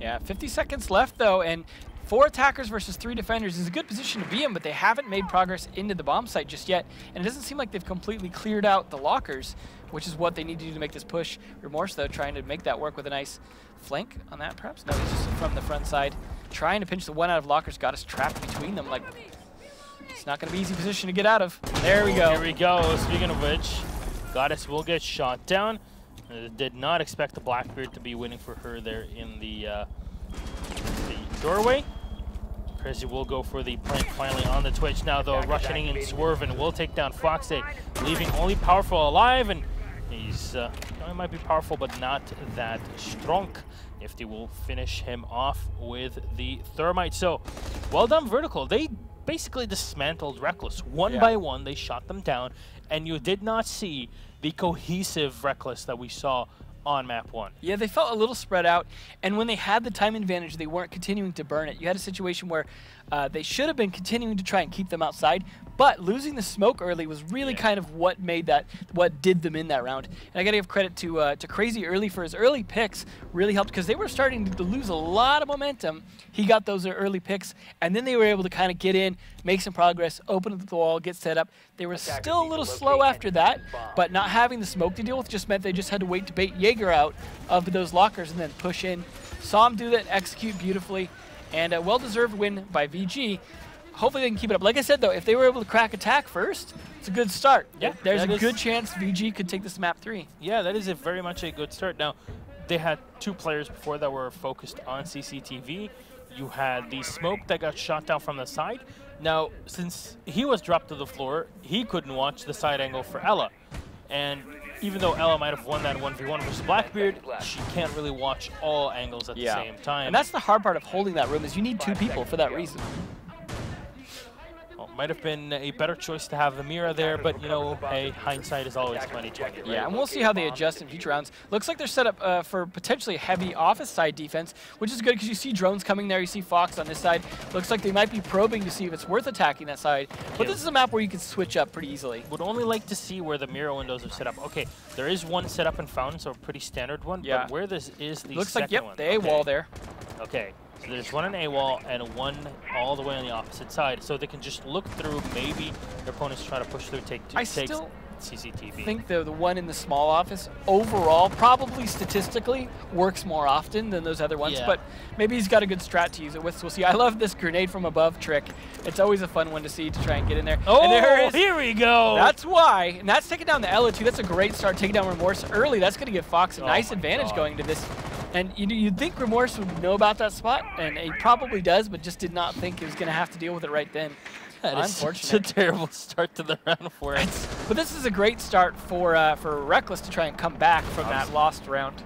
Yeah, 50 seconds left, though, and 4 attackers versus 3 defenders is a good position to be in, but they haven't made progress into the bomb site just yet, and it doesn't seem like they've completely cleared out the lockers, which is what they need to do to make this push. Remorse, though, trying to make that work with a nice flank on that, perhaps? No, he's just from the front side, trying to pinch the one out of lockers. Got us trapped between them. Like, it's not going to be an easy position to get out of. There we go. Here we go. Speaking of which, Goddess will get shot down. Did not expect the Blackbeard to be waiting for her there in the doorway. Crazy will go for the plant finally on the Twitch. Now, though, rushing in Swervin will take down Foxy, leaving only Powerful alive, and he's he might be powerful, but not that strong. Nifty will finish him off with the Thermite. So, well done, Vertical. They basically dismantled Reckless. One by one, they shot them down, and you did not see the cohesive Reckless that we saw on map 1. Yeah, they felt a little spread out, and when they had the time advantage, they weren't continuing to burn it. You had a situation where they should have been continuing to try and keep them outside, but losing the smoke early was really kind of what made that, what did them in that round. And I gotta give credit to Crazy early for his early picks. Really helped because they were starting to lose a lot of momentum. He got those early picks, and then they were able to kind of get in, make some progress, open up the wall, get set up. They were still a little slow after that, but not having the smoke to deal with just meant they just had to wait to bait Jaeger out of those lockers and then push in. Saw him do that, execute beautifully, and a well-deserved win by VG. Hopefully they can keep it up. Like I said, though, if they were able to crack attack first, it's a good start. Yeah, there's a good chance VG could take this map 3. Yeah, that is very much a good start. Now, they had 2 players before that were focused on CCTV. You had the Smoke that got shot down from the side. Now, since he was dropped to the floor, he couldn't watch the side angle for Ella. And even though Ella might have won that 1v1 versus Blackbeard, she can't really watch all angles at the same time. And that's the hard part of holding that room, is you need 2 people for that reason. Well, might have been a better choice to have the Mira there, but you know, hey, hindsight is always 20/20. Right? Yeah, and we'll see how they adjust in future rounds. Looks like they're set up for potentially a heavy office side defense, which is good because you see drones coming there, you see Fox on this side. Looks like they might be probing to see if it's worth attacking that side. But this is a map where you can switch up pretty easily. Would only like to see where the Mira windows are set up. Okay, there is one set up in Fountain, so a pretty standard one, but where this is the Looks second like, one. the A-wall there. Okay. So there's one in A-wall and one all the way on the opposite side. So they can just look through, maybe their opponents try to push through, take still CCTV. I think the one in the small office overall probably statistically works more often than those other ones, but maybe he's got a good strat to use it with. We'll see. I love this grenade from above trick. It's always a fun one to see to try and get in there. Oh, and there it is. Here we go. That's why. And that's taking down the Ella too. That's a great start, taking down Remorse early. That's going to give Fox a nice advantage going into this. And you'd think Remorse would know about that spot, and he probably does, but just did not think he was going to have to deal with it right then. That is such a Unfortunate. terrible start to the round for him. But this is a great start for Reckless to try and come back from that lost round.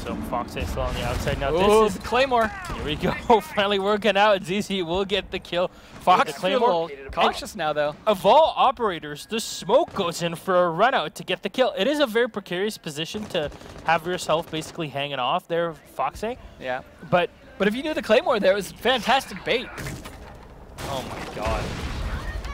So Fox is still on the outside now. Oh, This is Claymore. here we go. Finally working out. ZZ will get the kill. Fox the is a little cautious now, though. Of all operators, the smoke goes in for a run out to get the kill. It is a very precarious position to have yourself basically hanging off there, Foxy. Yeah. But But if you knew the Claymore there, it was fantastic bait. oh my god,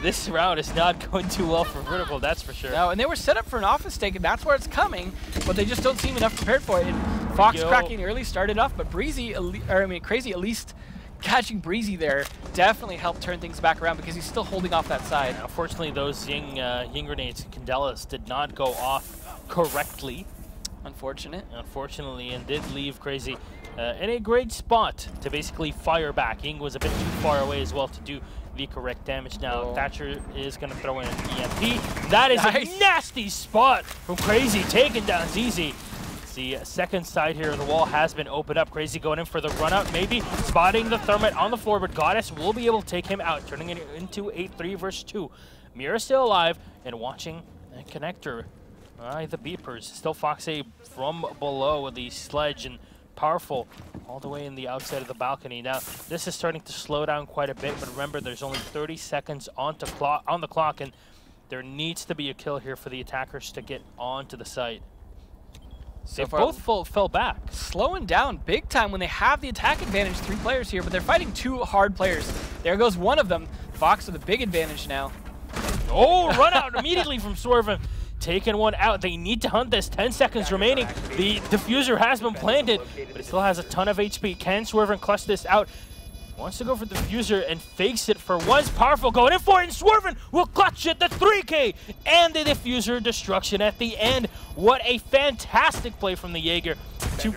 this round is not going too well for Vertical, that's for sure. No, and they were set up for an office stake, and that's where it's coming, but they just don't seem enough prepared for it. And Fox cracking early started off, but Crazy at least catching Breezy there definitely helped turn things back around because he's still holding off that side. Unfortunately, those Ying grenades, Candelas, did not go off correctly. Unfortunately, and did leave Crazy in a great spot to basically fire back. Ying was a bit too far away as well to do the correct damage. Now Thatcher is going to throw in an EMP. That is a nasty spot from Crazy, taking down ZZ. The second side here of the wall has been opened up. Crazy going in for the run out, maybe spotting the Thermite on the floor, but Goddess will be able to take him out, turning it into a 3 versus 2. Mira still alive and watching a connector. The beepers. Still Foxy from below with the sledge and powerful all the way in the outside of the balcony. Now, this is starting to slow down quite a bit, but remember, there's only 30 seconds on the clock, and there needs to be a kill here for the attackers to get onto the site. So they both fell back. Slowing down big time when they have the attack advantage, 3 players here, but they're fighting 2 hard players. There goes one of them. Fox with a big advantage now. Oh, run out immediately from Swervin. Taking one out. They need to hunt this. 10 seconds remaining. The diffuser has been planted, but it still has a ton of HP. Can Swervin clutch this out? Wants to go for the diffuser and fakes it for once. Powerful going in for it, and Swervin will clutch it. The 3K and the diffuser destruction at the end. What a fantastic play from the Jaeger to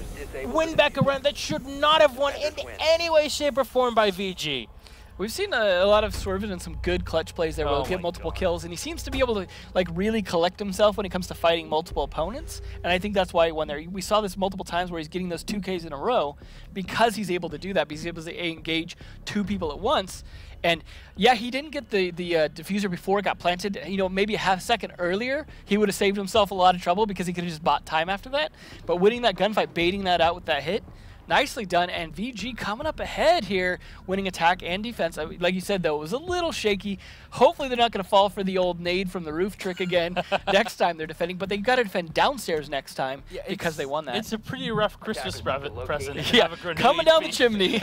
win back a round that should not have won in any way, shape, or form by VG. We've seen a lot of Swervin and some good clutch plays there where he'll get multiple kills, and he seems to be able to like really collect himself when it comes to fighting multiple opponents, and I think that's why he won there. We saw this multiple times where he's getting those 2Ks in a row because he's able to do that, because he's able to engage 2 people at once. And yeah, he didn't get the diffuser before it got planted. You know, maybe a half second earlier, he would have saved himself a lot of trouble because he could have just bought time after that. But winning that gunfight, baiting that out with that hit, nicely done. And VG coming up ahead here, winning attack and defense. Like you said, though, it was a little shaky. Hopefully they're not going to fall for the old nade from the roof trick again next time they're defending. But they got to defend downstairs next time because they won that. It's a pretty rough Christmas present. Yeah, coming down the chimney.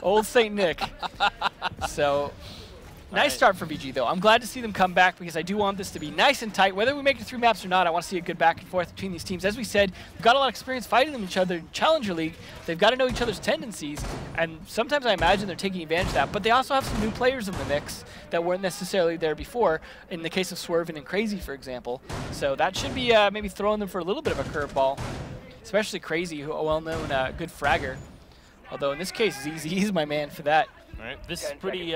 Old St. Nick. So, nice start for VG, though. I'm glad to see them come back because I do want this to be nice and tight. Whether we make it through maps or not, I want to see a good back and forth between these teams. As we said, we've got a lot of experience fighting each other in Challenger League. They've got to know each other's tendencies, and sometimes I imagine they're taking advantage of that. But they also have some new players in the mix that weren't necessarily there before, in the case of Swervin and Crazy, for example. So that should be maybe throwing them for a little bit of a curveball, especially Crazy, who a well-known good fragger. Although in this case, ZZ is my man for that. All right, this is pretty.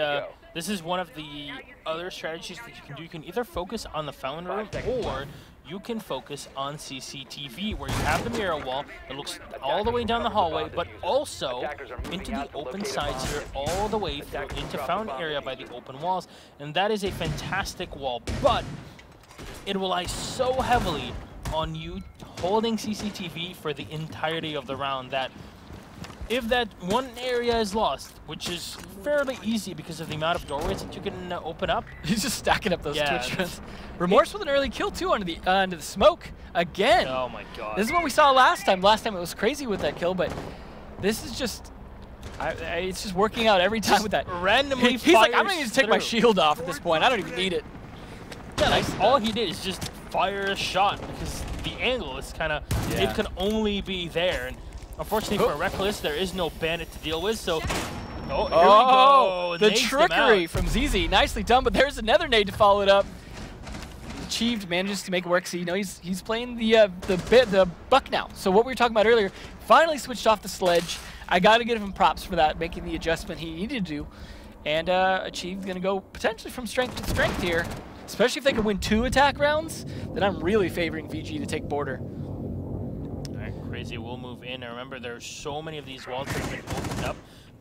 This is one of the other strategies that you can do. You can either focus on the fountain room, or you can focus on CCTV, where you have the mirror wall that looks all the way down the hallway, but also into the open sides here, all the way through into fountain area by the open walls. And that is a fantastic wall, but it relies so heavily on you holding CCTV for the entirety of the round that if that one area is lost, which is fairly easy because of the amount of doorways that you can open up. He's just stacking up those Twitch runs. Remorse with an early kill too under the smoke again. Oh my god. This is what we saw last time. Last time it was Crazy with that kill, but this is just it's just working out every time just with that. Randomly He's like, I'm gonna need to take my shield off at this point. I don't even need it. Yeah, nice. All he did is just fire a shot because the angle is kind of it can only be there. And unfortunately for Reckless, there is no bandit to deal with, so... Oh, here we go. The trickery from ZZ. Nicely done, but there's another nade to follow it up. Achieved, manages to make it work. So, you know, he's playing the buck now. So what we were talking about earlier, finally switched off the sledge. I got to give him props for that, making the adjustment he needed to do. And Achieved going to go potentially from strength to strength here. Especially if they can win 2 attack rounds, then I'm really favoring VG to take border. Crazy will move in. And remember, there's so many of these walls that have been opened up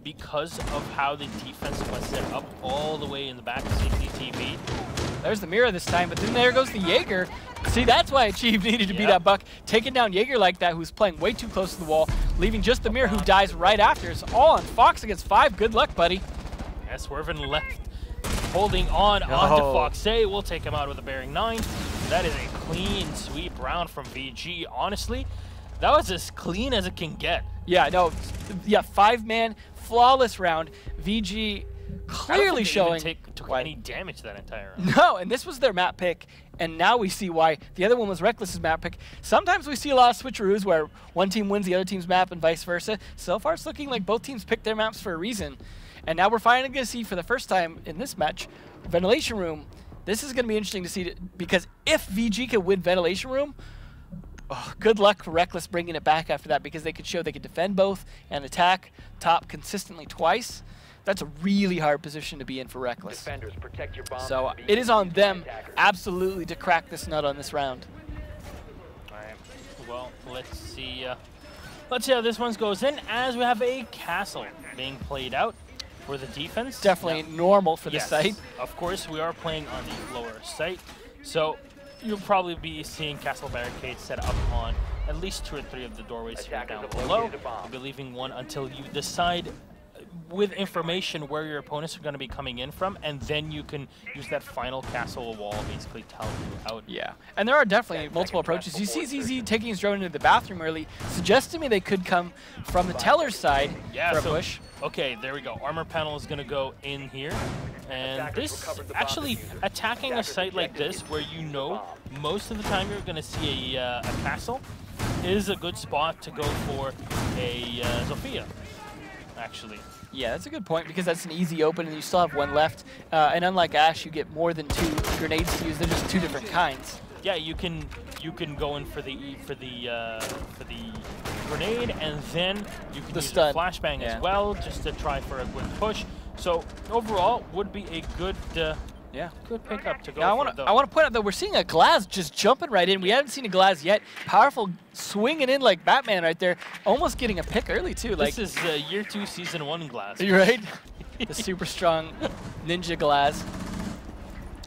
because of how the defense was set up all the way in the back of CCTV. There's the mirror this time, but then there goes the Jaeger. See, that's why Achieve needed to be that buck. Taking down Jaeger like that, who's playing way too close to the wall, leaving just the mirror who dies right after. It's all on Fox against 5. Good luck, buddy. Yeah, Swervin left, holding on to Fox. We'll take him out with a bearing 9. That is a clean sweep round from VG. Honestly, that was as clean as it can get. Yeah, no, yeah, 5-man, flawless round. VG clearly showing took any damage that entire round. No, and this was their map pick, and now we see why. The other one was Reckless's map pick. Sometimes we see a lot of switcheroos where one team wins the other team's map and vice versa. So far, it's looking like both teams picked their maps for a reason. And now we're finally going to see for the first time in this match, Ventilation Room. This is going to be interesting to see because if VG can win Ventilation Room, good luck for Reckless bringing it back after that, because they could show they could defend both and attack top consistently twice. That's a really hard position to be in for Reckless. Defenders, protect your bomb. So it is on them absolutely to crack this nut on this round. All right. Well, let's see. Let's see how this one goes in, as we have a castle being played out for the defense. Definitely normal for this site. Of course, we are playing on the lower site, so you'll probably be seeing castle barricades set up on at least 2 or 3 of the doorways here down below. You'll be leaving one until you decide with information where your opponents are going to be coming in from, and then you can use that final castle wall, basically tell you out. Yeah, and there are definitely multiple approaches. You see ZZ taking his drone into the bathroom early, suggests to me they could come from the teller's side for a push. Okay, there we go. Armor panel is going to go in here, and this actually attacking a site like this where you know most of the time you're going to see a castle is a good spot to go for a Zofia, actually. Yeah, that's a good point, because that's an easy open and you still have one left. And unlike Ash, you get more than 2 grenades to use. They're just 2 different kinds. Yeah, you can go in for the grenade, and then you can use the flashbang as well, just to try for a quick push. So overall, would be a good good pickup to go. Now, I want to point out that we're seeing a Glaz just jumping right in. We haven't seen a Glaz yet. Powerful, swinging in like Batman right there, almost getting a pick early too. This is year 2, season 1 Glaz. You're right. The super strong ninja Glaz.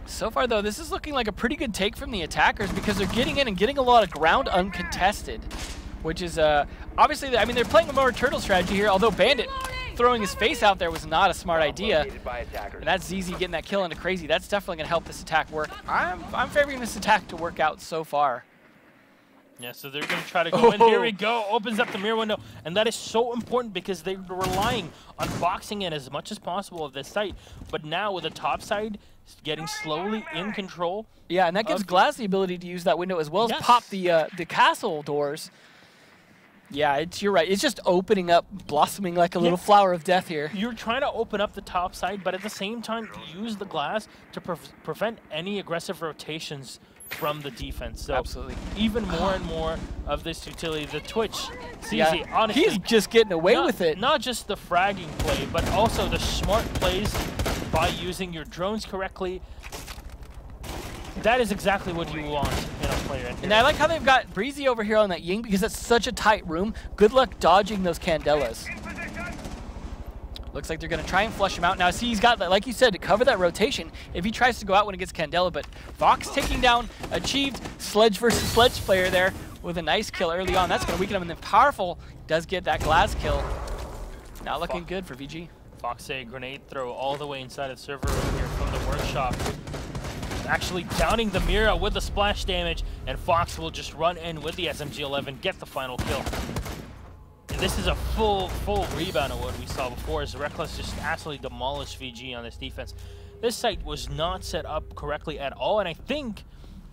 So far though, this is looking like a pretty good take from the attackers, because they're getting in and getting a lot of ground uncontested, which is obviously, I mean, they're playing a more turtle strategy here, although Bandit throwing his face out there was not a smart idea. And that's ZZ getting that kill into Crazy. That's definitely going to help this attack work. I'm favoring this attack to work out so far. Yeah, so they're going to try to go in. Here we go. Opens up the mirror window. And that is so important, because they're relying on boxing in as much as possible of this site. But now with the top side getting slowly in control. Yeah, and that gives Glaz the ability to use that window as well as pop the castle doors. Yeah, you're right. It's just opening up, blossoming like a little flower of death here. You're trying to open up the top side, but at the same time, use the glass to prevent any aggressive rotations from the defense. So absolutely. Even more and more of this utility. The Twitch, CZ, honestly, he's just getting away with it. Not just the fragging play, but also the smart plays by using your drones correctly. That is exactly what you want in a player. And I like how they've got Breezy over here on that Ying, because that's such a tight room. Good luck dodging those Candelas. Looks like they're going to try and flush him out. Now, see, he's got, like you said, to cover that rotation if he tries to go out when it gets Candela. But Fox taking down Achieved Sledge versus Sledge player there with a nice kill early on. That's going to weaken him. And then Powerful does get that Glaz kill. Not looking good for VG. Fox a grenade throw all the way inside of the server over here from the workshop. Actually downing the Mira with the splash damage, and Fox will just run in with the SMG-11, get the final kill. And this is a full rebound of what we saw before, as Reckless just absolutely demolished VG on this defense. This site was not set up correctly at all, and I think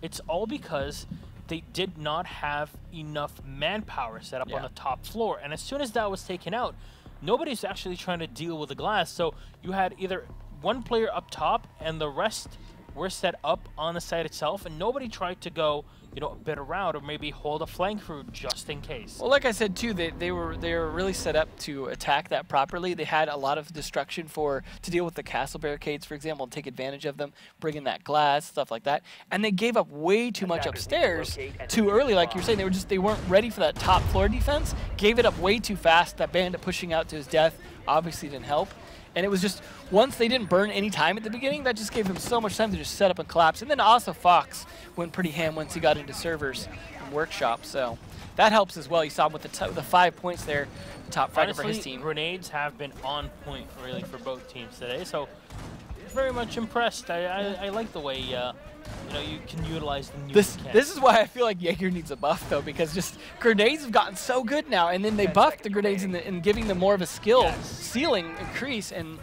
it's all because they did not have enough manpower set up on the top floor. And as soon as that was taken out, nobody's actually trying to deal with the glass. So you had either one player up top and the rest were set up on the site itself, and nobody tried to go, you know, a bit around or maybe hold a flank through just in case. Well, like I said too, they were really set up to attack that properly. They had a lot of destruction to deal with the castle barricades, for example, and take advantage of them, bring in that glass, stuff like that. And they gave up way too much upstairs too early, like you were saying. They weren't ready for that top floor defense. Gave it up way too fast. That bandit pushing out to his death obviously didn't help. And it was just, once they didn't burn any time at the beginning, that just gave them so much time to just set up and collapse. And then also Fox went pretty ham once he got into servers and workshop. So that helps as well. You saw him with the 5 points there, top fragger for his team. Grenades have been on point really for both teams today. So very much impressed. I like the way you know, you can utilize the new This is why I feel like Jaeger needs a buff, though, because just grenades have gotten so good now, and then they buffed the grenades in giving them more of a skill ceiling increase, and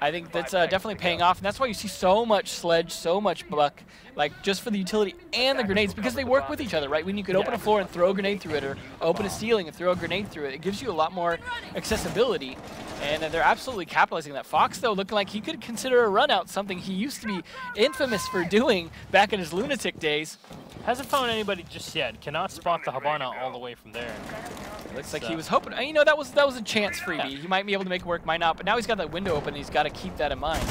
I think that's definitely paying off, and that's why you see so much sledge, so much buck, like just for the utility and the grenades, because they work with each other, right? When you could open a floor and throw a grenade through it, or open a ceiling and throw a grenade through it, it gives you a lot more accessibility. And they're absolutely capitalizing on that. Fox, though, looking like he could consider a run out, something he used to be infamous for doing back in his lunatic days. Hasn't found anybody just yet. Cannot spot the Habana all the way from there. Looks like he was hoping. You know, that was a chance freebie. He might be able to make it work, might not. But now he's got that window open. And he's got to keep that in mind.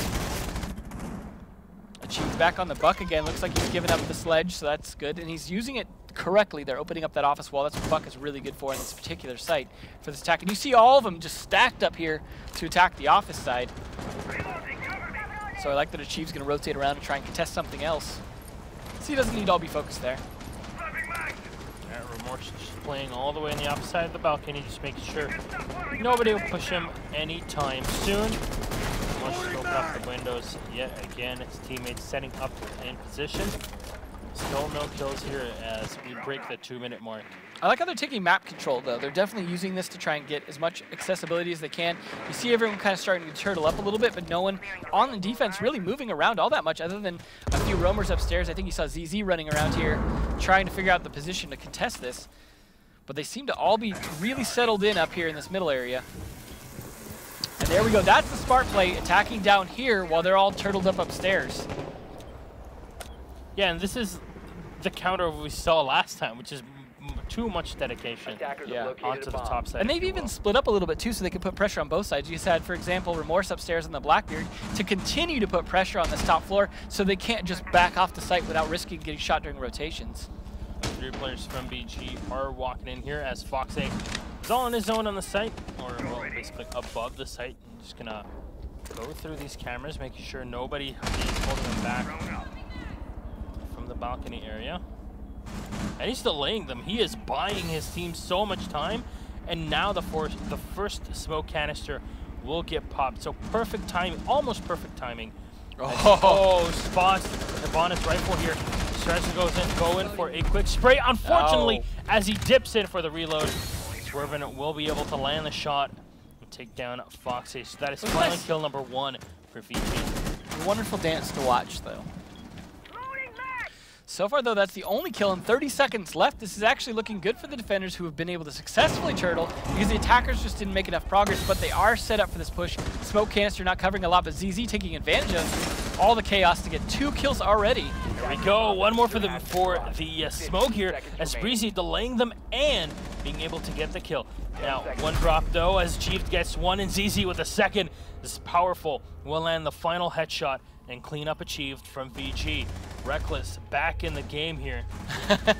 Achieved back on the buck again. Looks like he's given up the sledge, so that's good. And he's using it correctly. They're opening up that office wall. That's what Buck is really good for in this particular site for this attack. And you see all of them just stacked up here to attack the office side. So I like that Achieve's going to rotate around and try and contest something else. So he doesn't need to all be focused there. Remorse just playing all the way on the opposite side of the balcony, just making sure nobody will push him anytime soon. Wants to open up the windows yet again. His teammates setting up in position. Still no kills here as we break the 2-minute mark. I like how they're taking map control, though. They're definitely using this to try and get as much accessibility as they can. You see everyone kind of starting to turtle up a little bit, but no one on the defense really moving around all that much other than a few roamers upstairs. I think you saw ZZ running around here trying to figure out the position to contest this. But they seem to all be really settled in up here in this middle area. And there we go. That's the smart play, attacking down here while they're all turtled up upstairs. Yeah, and this is the counter we saw last time, which is too much dedication onto the top side. And they've even split up a little bit too, so they can put pressure on both sides. You just had, for example, Remorse upstairs on the Blackbeard to continue to put pressure on this top floor so they can't just back off the site without risking getting shot during rotations. 3 players from BG are walking in here as Foxay is all on his own on the site, or well, basically above the site. I'm just gonna go through these cameras, making sure nobody is holding them back from the balcony area. And he's delaying them. He is buying his team so much time, and now the first smoke canister will get popped. So perfect timing, almost perfect timing. Oh, spots the bonus rifle here. Stretcher go in for a quick spray. Unfortunately, as he dips in for the reload, Swervin will be able to land the shot and take down Foxy. So that is finally kill number 1 for VG. A wonderful dance to watch, though. So far, though, that's the only kill in 30 seconds left. This is actually looking good for the defenders who have been able to successfully turtle because the attackers just didn't make enough progress, but they are set up for this push. Smoke canister not covering a lot, but ZZ taking advantage of all the chaos to get 2 kills already. Here we go. One more for the smoke here as Breezy delaying them and being able to get the kill. Now, 1 drop, though, as Chief gets 1 and ZZ with a second. This is powerful. Will land the final headshot and clean up achieved from VG. Reckless back in the game here,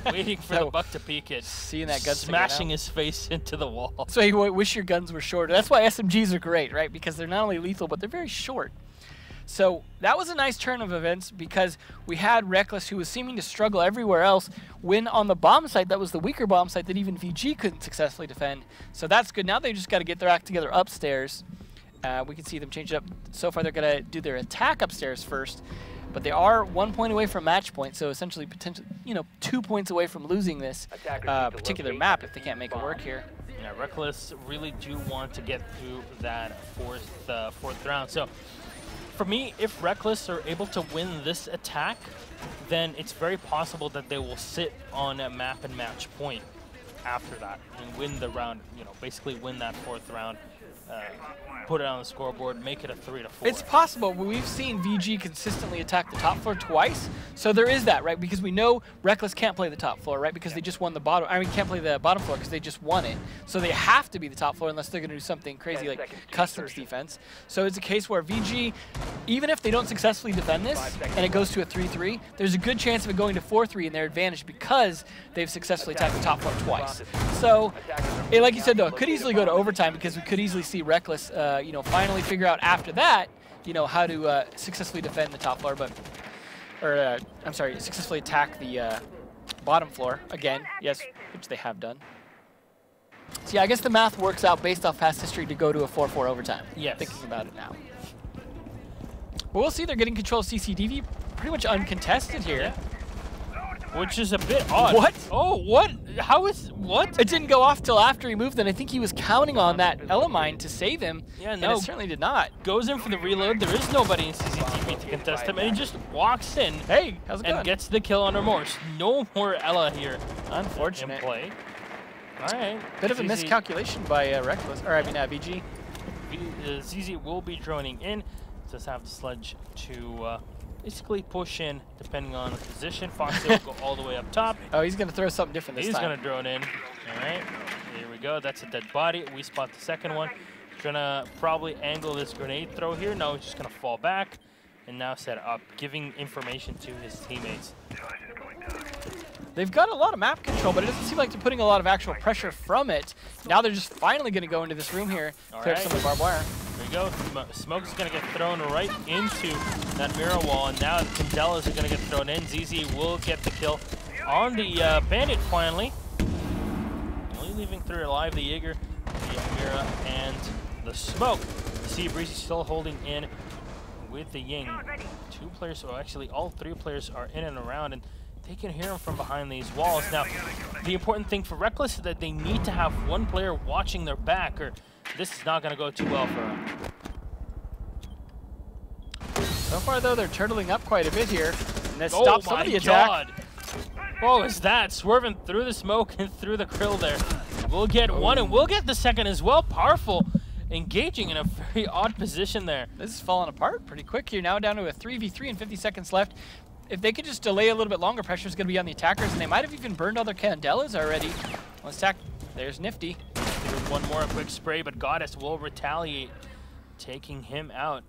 waiting for the buck to peek it. Seeing that gun smashing his face into the wall. So you wish your guns were shorter. That's why SMGs are great, right? Because they're not only lethal, but they're very short. So that was a nice turn of events because we had Reckless, who was seeming to struggle everywhere else, win on the bomb site. That was the weaker bomb site that even VG couldn't successfully defend. So that's good. Now they just got to get their act together upstairs. We can see them change it up. So far, they're going to do their attack upstairs first. But they are 1 point away from match point, so essentially, potentially, 2 points away from losing this particular map if they can't make it work here. Yeah, Reckless really do want to get through that fourth round. So, for me, if Reckless are able to win this attack, then it's very possible that they will sit on a map and match point after that and win the round. Basically win that 4th round put it on the scoreboard, make it a 3-4. It's possible. We've seen VG consistently attack the top floor twice, so there is that, right? Because we know Reckless can't play the top floor, right? Because they just won the bottom. I mean, can't play the bottom floor because they just won it. So they have to be the top floor unless they're going to do something crazy like customs defense. So it's a case where VG, even if they don't successfully defend this and it goes to a 3-3, there's a good chance of it going to 4-3 in their advantage because they've successfully attacked the top floor twice. So, like you said, though, it could easily go to overtime because we could easily see Reckless, finally figure out after that, how to successfully defend the top floor, I'm sorry, successfully attack the bottom floor again, yes, which they have done. So yeah, I guess the math works out based off past history to go to a 4-4 overtime. Yes. Thinking about it now. But we'll see, they're getting control of CCTV pretty much uncontested here. Yeah. Which is a bit odd. What? Oh, what? How is, what? It didn't go off till after he moved, and I think he was counting on that Elamine to save him, Yeah, and no. it certainly did not. Goes in for the reload. There is nobody in CCTV to contest him, and he just walks in Hey, how's it and going? gets the kill on remorse. No more Ella here in Unfortunate. play. All right. Bit of a ZZ miscalculation by Reckless, or I mean VG. ZZ will be joining in. Just have the sledge to basically push in depending on the position. Foxy will go all the way up top. Oh, he's going to throw something different this He's time. going to drone in. All right. Here we go. That's a dead body. We spot the second one. Going to probably angle this grenade throw here. No, he's just going to fall back and now set up, giving information to his teammates. They've got a lot of map control, but it doesn't seem like they're putting a lot of actual pressure from it. Now they're just finally going to go into this room here, clear up some of the barbed wire. There we go. Smoke's going to get thrown right into that mirror wall, and now the Candelas are going to get thrown in. ZZ will get the kill on the Bandit finally. Only leaving through alive the Jaeger, the Mira, and the Smoke. Sea Breezy still holding in with the Ying. Two players, or actually all three players are in and around, and they can hear him from behind these walls. Now, the important thing for Reckless is that they need to have one player watching their back, or this is not going to go too well for them. So far, though, they're turtling up quite a bit here, and that stops some of the attack. God. What was that? Swerving through the smoke and through the krill there. We'll get one, and we'll get the second as well. Powerful, engaging in a very odd position there. This is falling apart pretty quick here. Now down to a 3v3 and 50 seconds left. If they could just delay a little bit longer, pressure is going to be on the attackers, and they might have even burned all their Candelas already. Let's attack. There's Nifty. There's one more quick spray, but Goddess will retaliate, taking him out.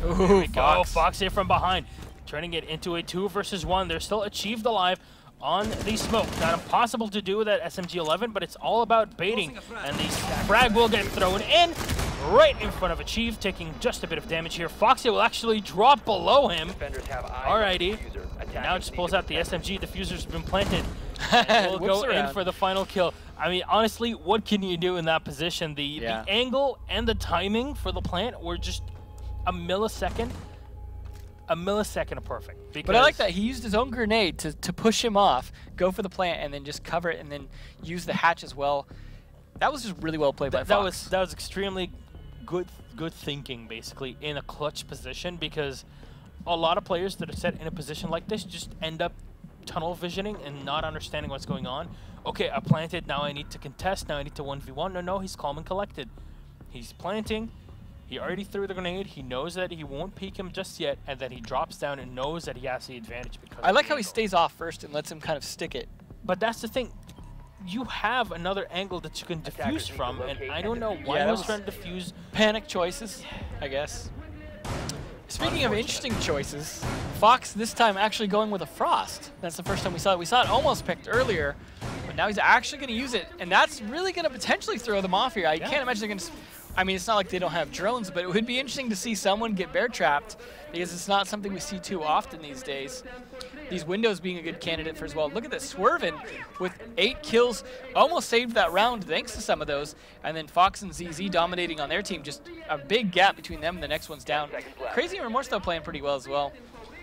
Ooh, Here we go. Fox. Fox here from behind, turning it into a 2 versus 1. They're still achieved alive on the smoke. Not impossible to do with that SMG-11, but it's all about baiting, and the frag will get thrown in right in front of Achieve, taking just a bit of damage here. Foxy will actually drop below him. Alrighty. Now just pulls out the SMG. The fuser's been planted. And we'll go in for the final kill. I mean, honestly, what can you do in that position? The angle and the timing for the plant were just a millisecond of perfect. But I like that. He used his own grenade to push him off, go for the plant, and then just cover it, and then use the hatch as well. That was just really well played by Fox. That was extremely good thinking, basically, in a clutch position, because a lot of players that are set in a position like this just end up tunnel visioning and not understanding what's going on. Okay, I planted, now I need to contest, now I need to 1v1. No, he's calm and collected. He's planting, he already threw the grenade, he knows that he won't peek him just yet, and then he drops down and knows that he has the advantage. Because I like how he stays off first and lets him kind of stick it. But that's the thing. You have another angle that you can defuse from, and I don't know why he was trying to defuse. Panic choices, I guess. Speaking of interesting choices, Fox this time actually going with a Frost. That's the first time we saw it. We saw it almost picked earlier, but now he's actually going to use it, and that's really going to potentially throw them off here. I can't imagine they're going to... I mean, it's not like they don't have drones, but it would be interesting to see someone get bear trapped, because it's not something we see too often these days. These windows being a good candidate for as well. Look at this, Swervin with 8 kills, almost saved that round thanks to some of those. And then Fox and ZZ dominating on their team, just a big gap between them and the next one's down. Crazy and Remorse though playing pretty well as well.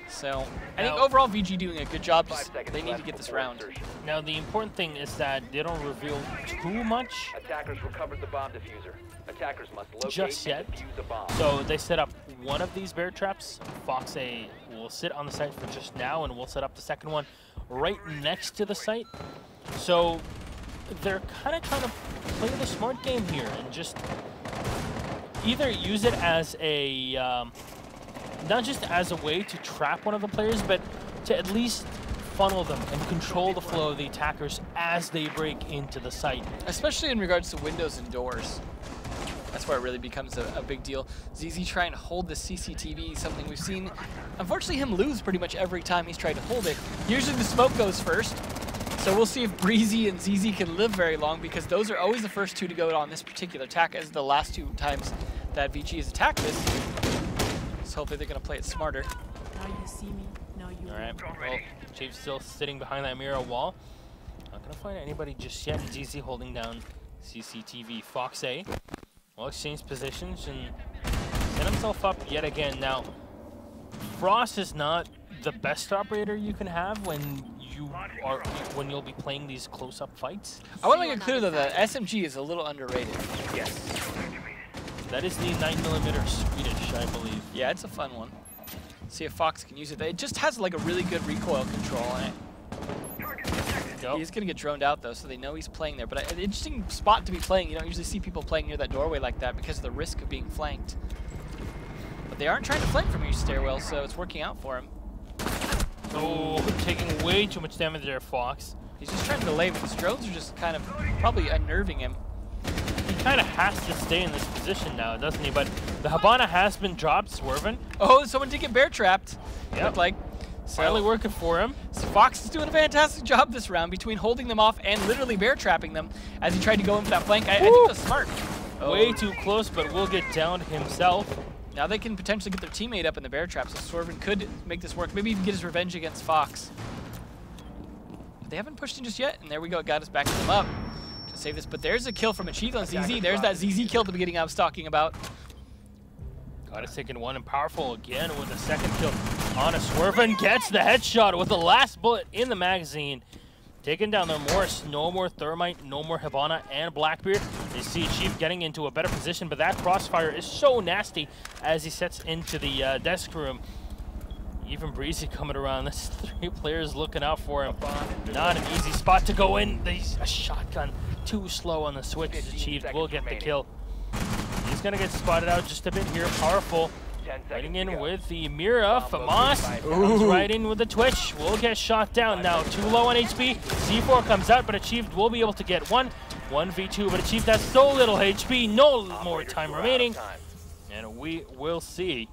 So I think overall VG doing a good job, just they need to get this round. Now the important thing is that they don't reveal too much Attackers recovered the bomb diffuser. Attackers must locate just yet. and defuse the bomb. So they set up one of these bear traps. Fox will sit on the site for just now, and we'll set up the second one right next to the site. So they're kind of trying to play the smart game here and just either use it as a, not just as a way to trap one of the players, but to at least funnel them and control the flow of the attackers as they break into the site. Especially in regards to windows and doors. That's where it really becomes a big deal. ZZ trying to hold the CCTV, something we've seen, unfortunately, him lose pretty much every time he's tried to hold it. Usually the smoke goes first, so we'll see if Breezy and ZZ can live very long, because those are always the first two to go on this particular attack, as the last two times that VG has attacked this. So hopefully they're going to play it smarter. Now you see me, now you All right, well, Chief's still sitting behind that mirror wall. Not going to find anybody just yet. ZZ holding down CCTV. Fox A will exchange positions and set himself up yet again. Now, Frost is not the best operator you can have when you'll be playing these close-up fights. I want to make it clear though that SMG is a little underrated. Yes. That is the 9mm Swedish, I believe. Yeah, it's a fun one. See if Fox can use it. It just has like a really good recoil control on it. Yep. He's gonna get droned out though, so they know he's playing there. But an interesting spot to be playing. You don't usually see people playing near that doorway like that because of the risk of being flanked. But they aren't trying to flank from your stairwell, so it's working out for him. Oh, taking way too much damage there, Fox. He's just trying to delay, but his drones are just kind of probably unnerving him. He kind of has to stay in this position now, doesn't he? But the Habana has been dropped, swerving. Oh, someone did get bear trapped. Yep. Like, Finally working for him. So Fox is doing a fantastic job this round between holding them off and literally bear trapping them as he tried to go in for that flank. I think that's smart. Way too close, but will get downed himself. Now they can potentially get their teammate up in the bear trap, so Swerven could make this work. Maybe even get his revenge against Fox. But they haven't pushed in just yet, and there we go. Got us backing them up to save this. But there's a kill from Achieved on ZZ. There's that ZZ kill at the beginning I was talking about. Got us taking one and powerful again with a second kill on a Swerven. Gets the headshot with the last bullet in the magazine. Taking down their Morris. No more Thermite, no more Havana and Blackbeard. They see Chief getting into a better position, but that crossfire is so nasty as he sets into the desk room. Even Breezy coming around. That's 3 players looking out for him. Not an easy spot to go in. A shotgun too slow on the switch. Achieved will get the kill. He's gonna get spotted out just a bit here. Powerful. Fighting in with the Mira. Famas comes right in with the Twitch. Will get shot down now. Too low on HP. C4 comes out, but Achieved will be able to get 1v2, but Achieved has so little HP. No more time remaining. And we will see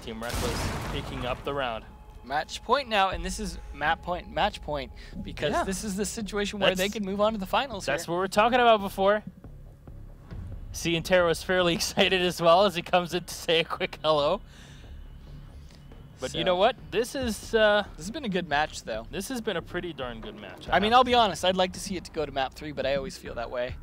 Team Reckless picking up the round. Match point now, and this is match point, because this is the situation where they can move on to the finals. That's what we're talking about before. See, Intero is fairly excited as well as he comes in to say a quick hello. But you know what? This has been a good match, though. This has been a pretty darn good match. I mean, I'll be honest. I'd like to see it to go to map 3, but I always feel that way.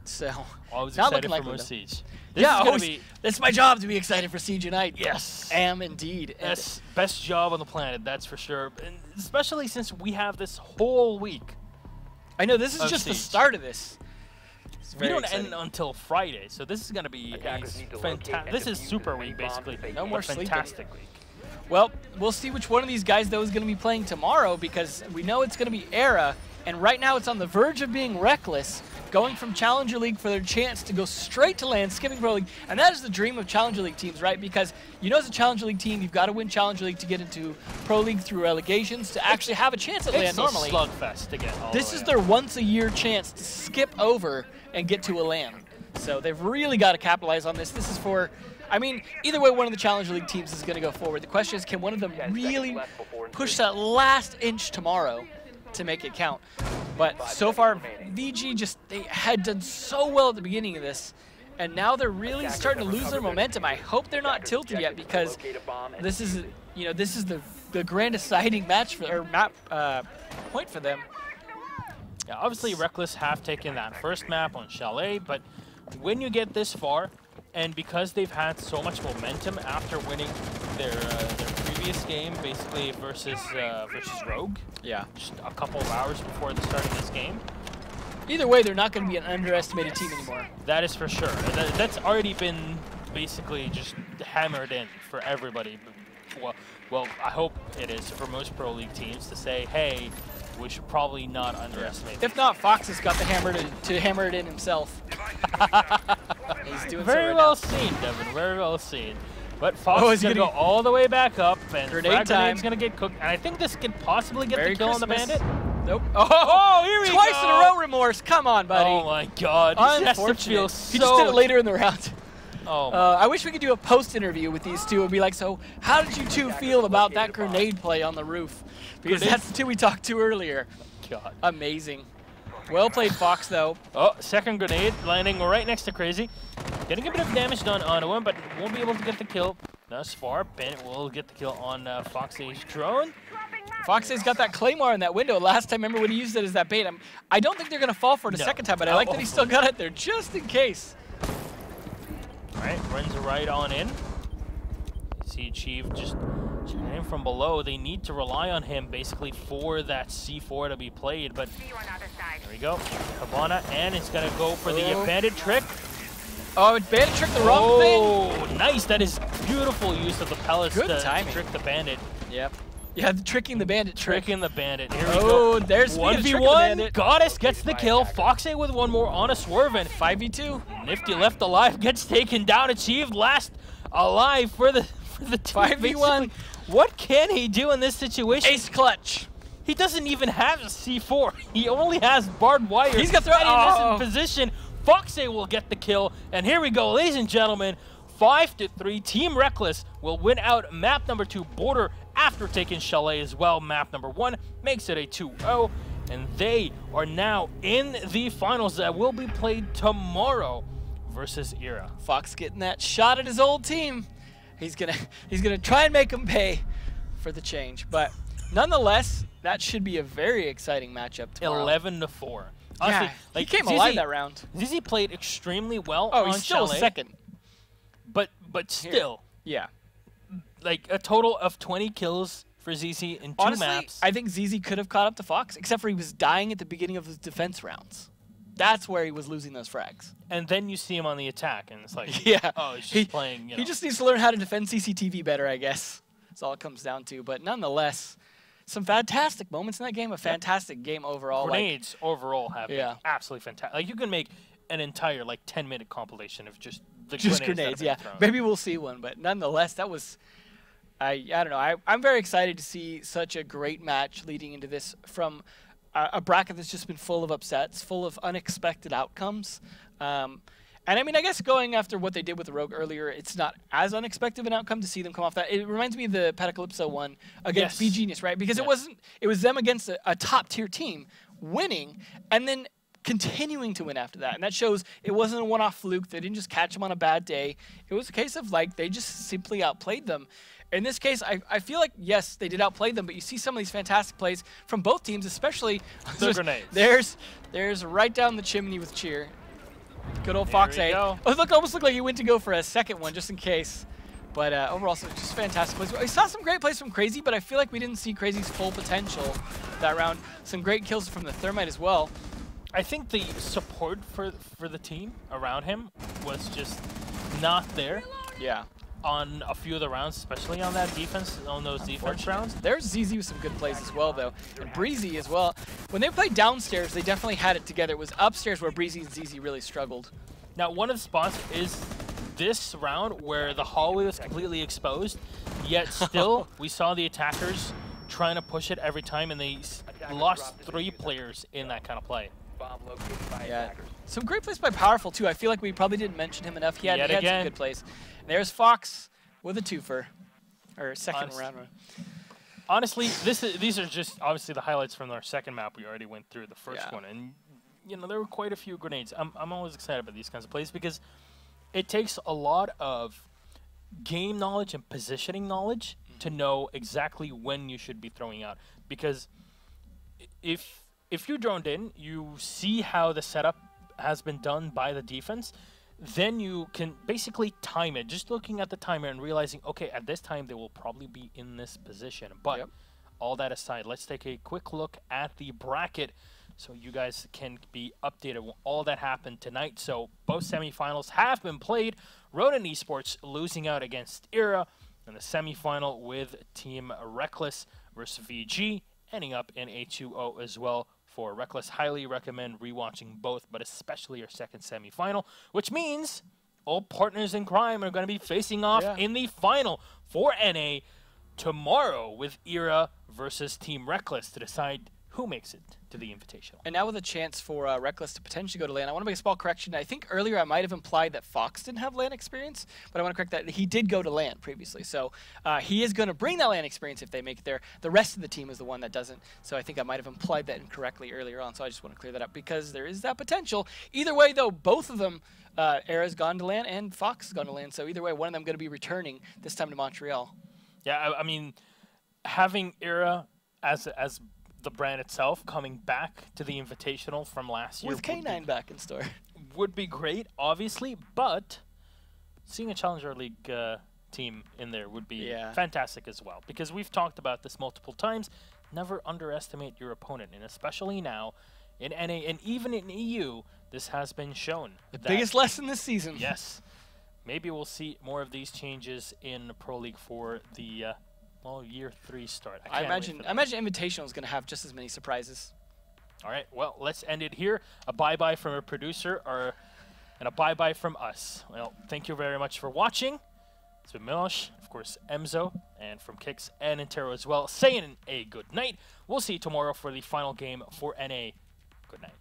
So, always not excited looking for like more Siege. Yeah, always. That's my job to be excited for Siege Unite. Yes, am indeed. That's best job on the planet. That's for sure. And especially since we have this whole week. I know this is just the start of this. We don't end until Friday, so this is going to be fantastic. This is Super Week, basically. No more fantastic week. Well, we'll see which one of these guys, though, is going to be playing tomorrow, because we know it's going to be Era, and right now it's on the verge of being Reckless, going from Challenger League for their chance to go straight to LAN, skipping Pro League, and that is the dream of Challenger League teams, right? Because you know, as a Challenger League team, you've got to win Challenger League to get into Pro League through relegations to actually have a chance at LAN normally. It's a slugfest to get all This is their once-a-year chance to skip over and get to a LAN. So they've really got to capitalize on this. This is for, I mean, either way, one of the Challenger League teams is going to go forward. The question is, can one of them really push that last inch tomorrow to make it count? But so far, VG they had done so well at the beginning of this, and now they're really starting to lose their momentum. I hope they're not tilted yet, because this is, this is the grand deciding match for, or map point for them. Yeah, obviously Reckless have taken that first map on Chalet, but when you get this far, and because they've had so much momentum after winning their previous game, basically versus Rogue, just a couple of hours before the start of this game. Either way, they're not going to be an underestimated team anymore. That is for sure. That's already been basically just hammered in for everybody. Well, I hope it is for most Pro League teams to say, hey, we should probably not underestimate. If not, Fox has got the hammer to hammer it in himself. He's doing Very so right well now. seen, Devin. Very well seen. But Fox Oh, is going to go all the way back up, and Grenade Frag time. Grenade's going to get cooked. And I think this could possibly get Merry the kill on the Christmas. Bandit. Nope. Oh, here we Twice go. in a row remorse. Come on, buddy. Oh my God. This has to feel Unfortunate. so... He just did it later in the round. Oh my. I wish we could do a post-interview with these two and be like, so how did you two feel about that grenade play on the roof? Because that's the two we talked to earlier. God. Amazing. Well played, Fox, though. Oh, second grenade landing right next to Crazy. Getting a bit of damage done onto him, but won't be able to get the kill thus far. Bandit will get the kill on Foxy's drone. Foxy's got that Claymore in that window. Last time, remember when he used it as that bait? I don't think they're going to fall for it a second time, but I like that he still got it there just in case. All right, runs right on in. See Chief just checking in from below. They need to rely on him basically for that C4 to be played, but there we go. Havana, and it's going to go for the Bandit trick. Oh, Bandit tricked the wrong thing. Oh, nice. That is beautiful use of the pellets Good to timing. trick the Bandit. Yep. Yeah, tricking the Bandit trick. Tricking the Bandit. Here we go. Oh, there's 1v1. Goddess gets the kill. Foxy with one more on a swerve, and 5v2. Nifty left alive gets taken down. Achieved last alive for the team. 5v1. What can he do in this situation? Ace clutch. He doesn't even have a C4. He only has barbed wire. He's got throw. In position. Foxy will get the kill, and here we go, ladies and gentlemen. 5-3. Team Reckless will win out map number 2 Border after taking Chalet as well. Map number 1 makes it a 2-0, and they are now in the finals that will be played tomorrow versus Era. Fox getting that shot at his old team. He's gonna try and make him pay for the change, but nonetheless, that should be a very exciting matchup tomorrow. 11-4. Honestly, Yeah, like he came alive that round. Zizi played extremely well Oh, on he's still Chalet, second. but still, Yeah. like a total of 20 kills for ZZ in 2 Honestly, maps. I think ZZ could have caught up to Fox, except for he was dying at the beginning of his defense rounds. That's where he was losing those frags. And then you see him on the attack, and it's like, Yeah. oh, he's just playing, you know. He just needs to learn how to defend CCTV better, I guess. That's all it comes down to. But nonetheless, some fantastic moments in that game. A fantastic game overall. Grenades overall have been Yeah. absolutely fantastic. Like, you can make an entire, like, 10-minute compilation of just the Just grenades. grenades, that yeah. have been thrown. Maybe we'll see one, but nonetheless, that was. I don't know. I'm very excited to see such a great match leading into this from a bracket that's just been full of upsets, full of unexpected outcomes. And I mean, I guess going after what they did with the Rogue earlier, it's not as unexpected an outcome to see them come off that. It reminds me of the Patacalypso one against Yes. B-Genius, right? Because it was them against a top-tier team winning, and then continuing to win after that. And that shows it wasn't a one-off fluke. They didn't just catch them on a bad day. It was a case of, like, they just simply outplayed them. In this case, I feel like, yes, they did outplay them, but you see some of these fantastic plays from both teams, especially The grenades. There's right down the chimney with Cheer. Good old There Fox we A. go. Oh, look, almost looked like he went to go for a second one just in case. But overall, so just fantastic plays. We saw some great plays from Crazy, but I feel like we didn't see Crazy's full potential that round. Some great kills from the Thermite as well. I think the support for the team around him was just not there Yeah. on a few of the rounds, especially on that defense, on those defense rounds. There's ZZ with some good plays as well, though. And Breezy as well. When they played downstairs, they definitely had it together. It was upstairs where Breezy and ZZ really struggled. Now, one of the spots is this round where the hallway was completely exposed, yet still we saw the attackers trying to push it every time, and they lost 3 players in that kind of play. Bomb located by Yeah. attackers. Some great plays by Powerful, too. I feel like we probably didn't mention him enough. He had Yet some again. good plays. And there's Fox with a twofer. Or second Honest- round run. Honestly, these are just obviously the highlights from our second map. We already went through the first Yeah. one, and you know there were quite a few grenades. I'm always excited about these kinds of plays because it takes a lot of game knowledge and positioning knowledge to know exactly when you should be throwing out. Because if you droned in, you see how the setup has been done by the defense, then you can basically time it. Just looking at the timer and realizing, okay, at this time they will probably be in this position. But Yep. all that aside, let's take a quick look at the bracket so you guys can be updated on all that happened tonight. So both semifinals have been played. Ronan Esports losing out against Era in the semifinal with Team Reckless versus VG. ending up in a 2-0 as well for Reckless. Highly recommend rewatching both, but especially your second semifinal, which means all partners in crime are going to be facing off in the final for NA tomorrow with Era versus Team Reckless to decide who makes it to the Invitational. And now with a chance for Reckless to potentially go to LAN, I want to make a small correction. I think earlier I might have implied that Fox didn't have LAN experience, but I want to correct that. He did go to LAN previously, so he is going to bring that LAN experience if they make it there. The rest of the team is the one that doesn't, so I think I might have implied that incorrectly earlier on, so I just want to clear that up because there is that potential. Either way, though, both of them, Era's gone to LAN and Fox has gone to LAN, so either way, one of them going to be returning, this time to Montreal. Yeah, I mean, having Era as the brand itself coming back to the Invitational from last year with K9 back in store would be great, obviously, but seeing a Challenger League team in there would be fantastic as well, because we've talked about this multiple times. Never underestimate your opponent, and especially now in NA and even in EU, this has been shown. The biggest lesson this season. Yes. Maybe we'll see more of these changes in Pro League for the year 3 start. I imagine Invitational is going to have just as many surprises. All right, well, let's end it here. A bye-bye from a producer and a bye-bye from us. Well, thank you very much for watching. It's been Milosh, of course, Emzo, and from Kix and Intero as well, saying a good night. We'll see you tomorrow for the final game for NA. Good night.